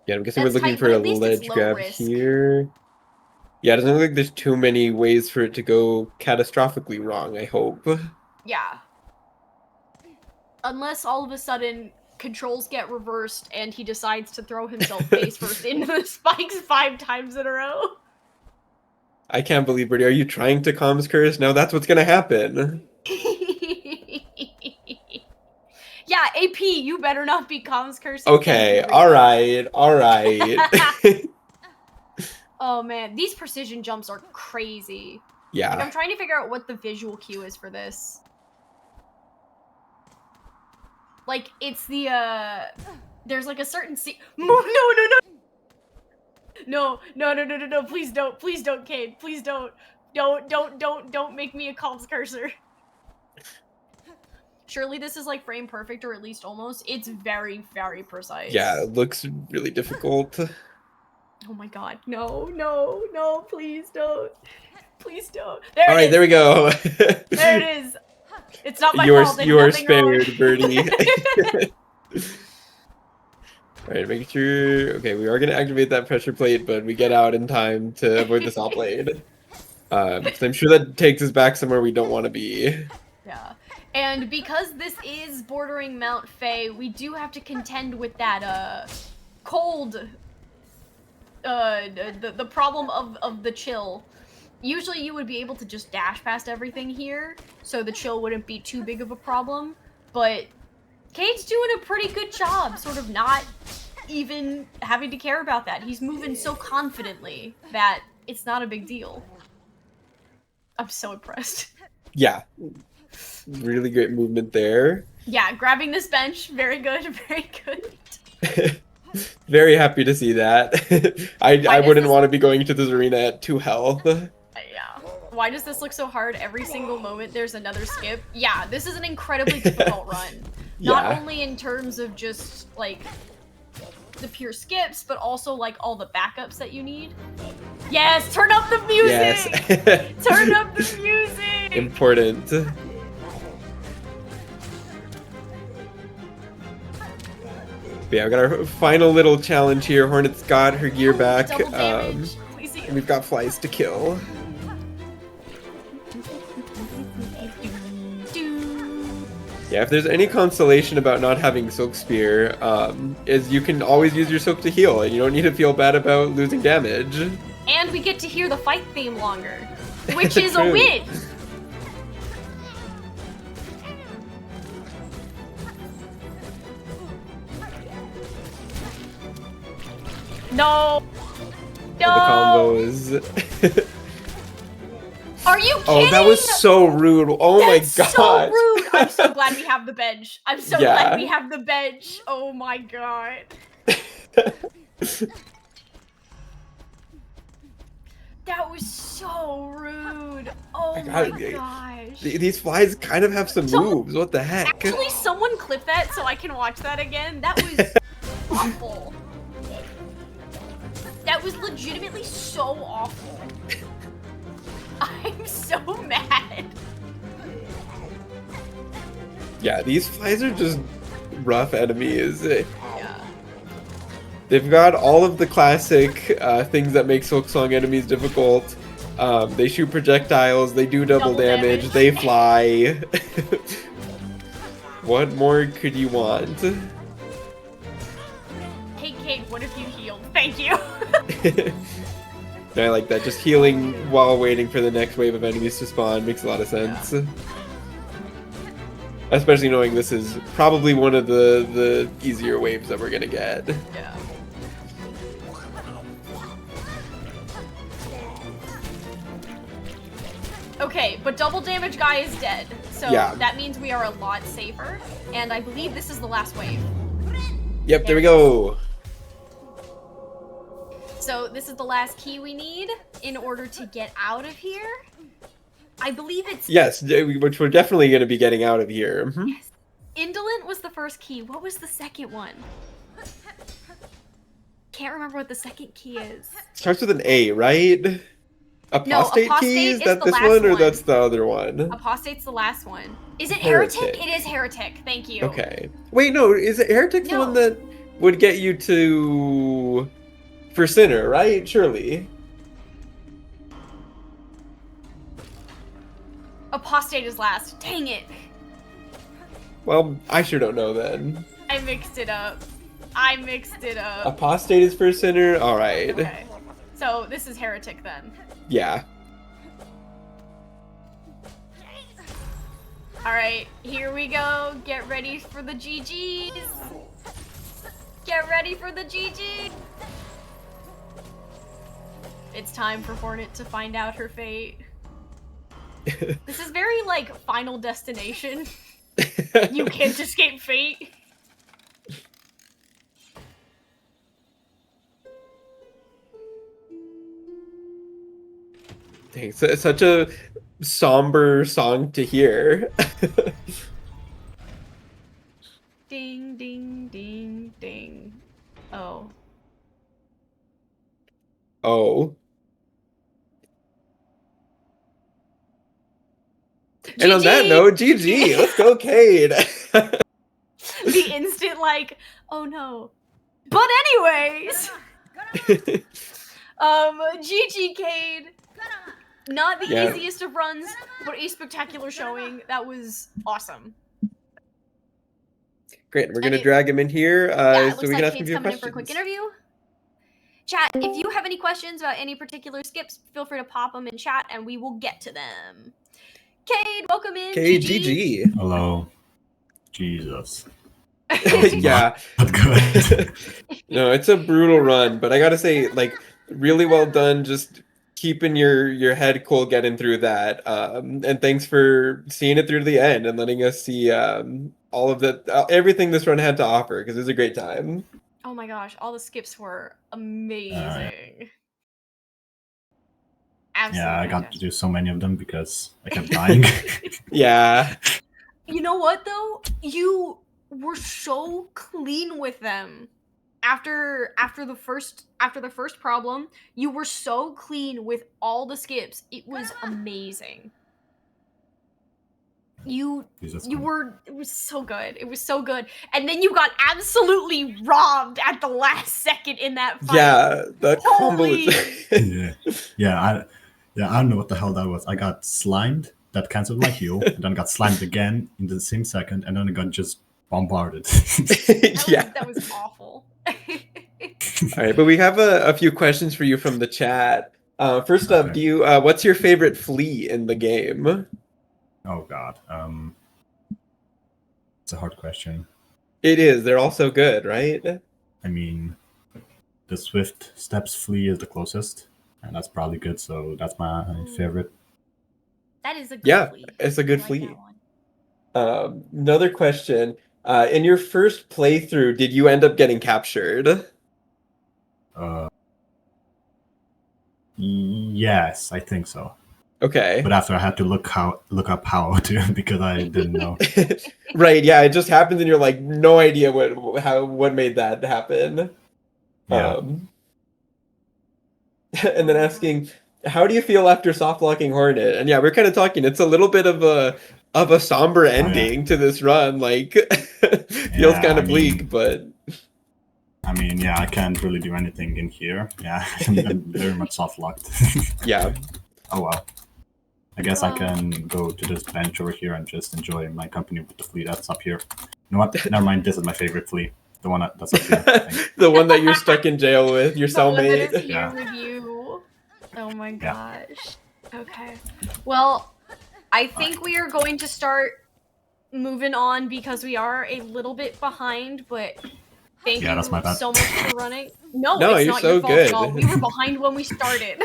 Yeah, I'm guessing That's we're looking tight, for but a at least it's ledge low grab risk. here. Yeah, it doesn't look like there's too many ways for it to go catastrophically wrong, I hope. Yeah. Unless all of a sudden controls get reversed and he decides to throw himself face first into the spikes 5 times in a row. I can't believe, Birdie, are you trying to comms curse? No, that's what's gonna happen. Yeah, AP, you better not be comms cursing. Okay, alright. Oh man, these precision jumps are crazy. Yeah. Like, I'm trying to figure out what the visual cue is for this. Like, it's the, there's like a certain No, please don't, Cade, please don't. Don't make me a comms cursor. Surely this is like frame perfect, or at least almost. It's very, very precise. Yeah, it looks really difficult. Oh my god, no, please don't. Please don't. Alright, there we go. There it is. It's not my fault. You are Nothing wrong. spared, Birdie. Alright, making sure... Okay, we are going to activate that pressure plate, but we get out in time to avoid the saw blade. So I'm sure that takes us back somewhere we don't want to be. Yeah. And because this is bordering Mount Fae, we do have to contend with that, cold... the problem of the chill. Usually you would be able to just dash past everything here, so the chill wouldn't be too big of a problem, but Cade's doing a pretty good job, sort of not even having to care about that. He's moving so confidently that it's not a big deal. I'm so impressed. Yeah. Really great movement there. Yeah, grabbing this bench, very good, very good. Very happy to see that. I wouldn't want to be going into this arena at 2 health. Yeah. Why does this look so hard? Every single moment there's another skip. Yeah, this is an incredibly difficult run. Not Yeah. only in terms of just, like, the pure skips, but also, like, all the backups that you need. Yes, turn up the music! Yes. Turn up the music! Important. But yeah, we got our final little challenge here. Hornet's got her gear back. Double damage. And we've got flies to kill. Yeah, if there's any consolation about not having Silk Spear, is you can always use your Silk to heal, and you don't need to feel bad about losing damage. And we get to hear the fight theme longer, which is a True. win! No! The combos. Are you kidding? Oh, that was so rude. Oh That's my god. so rude. I'm so glad we have the bench. I'm so Yeah. glad we have the bench. Oh my god. That was so rude. Oh my gosh. These flies kind of have some moves. What the heck? Actually, someone clip that so I can watch that again. That was awful. That was legitimately so awful. I'm so mad. Yeah, these flies are just rough enemies. They've got all of the classic things that make Silksong enemies difficult. They shoot projectiles, they do double damage, they fly. What more could you want? Hey Kate, what if you healed? Thank you. I like that. Just healing while waiting for the next wave of enemies to spawn makes a lot of sense. Especially knowing this is probably one of the easier waves that we're gonna get. Yeah. Okay, but double damage guy is dead. So Yeah. that means we are a lot safer, and I believe this is the last wave. Yep, there we go. So this is the last key we need in order to get out of here. I believe it's... Yes, which we're definitely going to be getting out of here. Mhm. Yes. Indolent was the first key. What was the second one? Can't remember what the second key is. Starts with an A, right? Apostate, apostate key? is Is that the this last one, or one. that's the other one? Apostate's the last one. Is it heretic? Heretic. It is heretic. Thank you. Okay. Wait, no, is it heretic the one that would get you to... For sinner, right? Surely. Apostate is last. Dang it. Well, I sure don't know then. I mixed it up. Apostate is for sinner? Alright. Okay. So this is heretic then. Yeah. Alright, here we go. Get ready for the GGs. Get ready for the GG. It's time for Hornet to find out her fate. This is very like Final Destination. You can't escape fate. Dang, it's such a somber song to hear. Ding, ding, ding, ding. Oh. Oh. And on that note, GG. Let's go, Cade. The instant like, oh no. But anyways. GG Cade. Not the Yeah. easiest of runs, but a spectacular showing. That was awesome. Great. We're gonna drag him in here It so looks we can like ask him Cade's a few coming in for a questions. quick interview. Chat, if you have any questions about any particular skips, feel free to pop them in chat and we will get to them. Cade, welcome in. Cade, GG. Hello. Jesus. Yeah. No, it's a brutal run, but I gotta say, like, really well done. Just keeping your head cool, getting through that. And thanks for seeing it through to the end and letting us see all of the everything this run had to offer, because it was a great time. Oh my gosh, all the skips were amazing. Absolutely. Yeah, I got to do so many of them because I kept dying. Yeah. You know what though? You were so clean with them. After the first problem, you were so clean with all the skips. It was amazing. It was so good. It was so good. And then you got absolutely robbed at the last second in that fight. Yeah, that combo Holy. yeah, I don't know what the hell that was. I got slimed, that canceled my heal, and then got slimed again in the same second, and then I got just bombarded. That was awful. All right, but we have a few questions for you from the chat. First up, do you what's your favorite flea in the game? Oh god. It's a hard question. It is. They're all so good, right? I mean, the Swift Steps flea is the closest, and that's probably good, so that's my favorite. That is a good Yeah, flea. it's a good flea. Another question. In your first playthrough, did you end up getting captured? Yes, I think so. Okay. But after I had to look up how to, because I didn't know. Right, yeah, it just happened and you're like no idea what made that happen. Yeah. And then asking, how do you feel after soft locking Hornet? And yeah, we're kind of talking, it's a little bit of a somber ending to this run, like feels kind of bleak, but I mean, yeah, I can't really do anything in here. Yeah, I'm very much soft locked. Yeah. Oh well. I guess I can go to this bench over here and just enjoy my company with the flea that's up here. You know what? Never mind, this is my favorite flea. The one that's up here. The one that you're stuck in jail with, your The one that cellmate. is here with you. Oh my gosh. Okay. Well, I think we are going to start moving on because we are a little bit behind, but thank Yeah, you that's my bad. so much for running. No, No, it's you're not so your fault good. at all. We were behind when we started.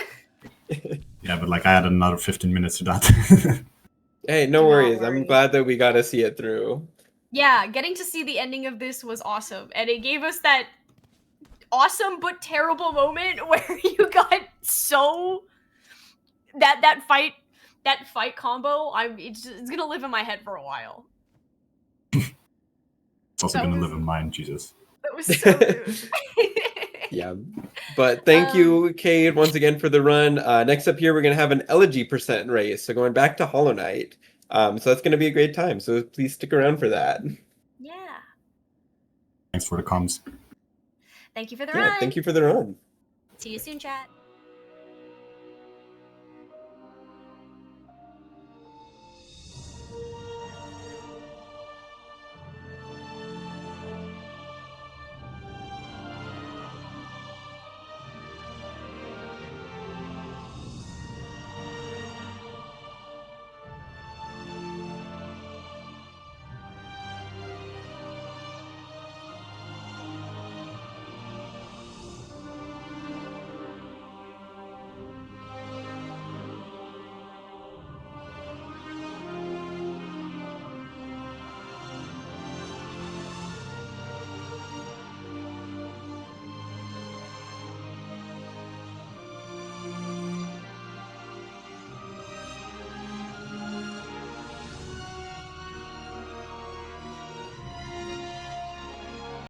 Yeah, but like I had another 15 minutes to that. Hey, no Do not worries. worry. I'm glad that we got to see it through. Yeah, getting to see the ending of this was awesome, and it gave us that awesome but terrible moment where you got so that fight combo. It's gonna live in my head for a while. It's also That gonna was- live in mine, Jesus. That was so good. Yeah. But thank you, Cade, once again for the run. Next up here, we're going to have an elegy percent race. So going back to Hollow Knight. So that's going to be a great time. So please stick around for that. Yeah. Thanks for the comms. Thank you for the Yeah, run. thank you for the run. See you soon, chat.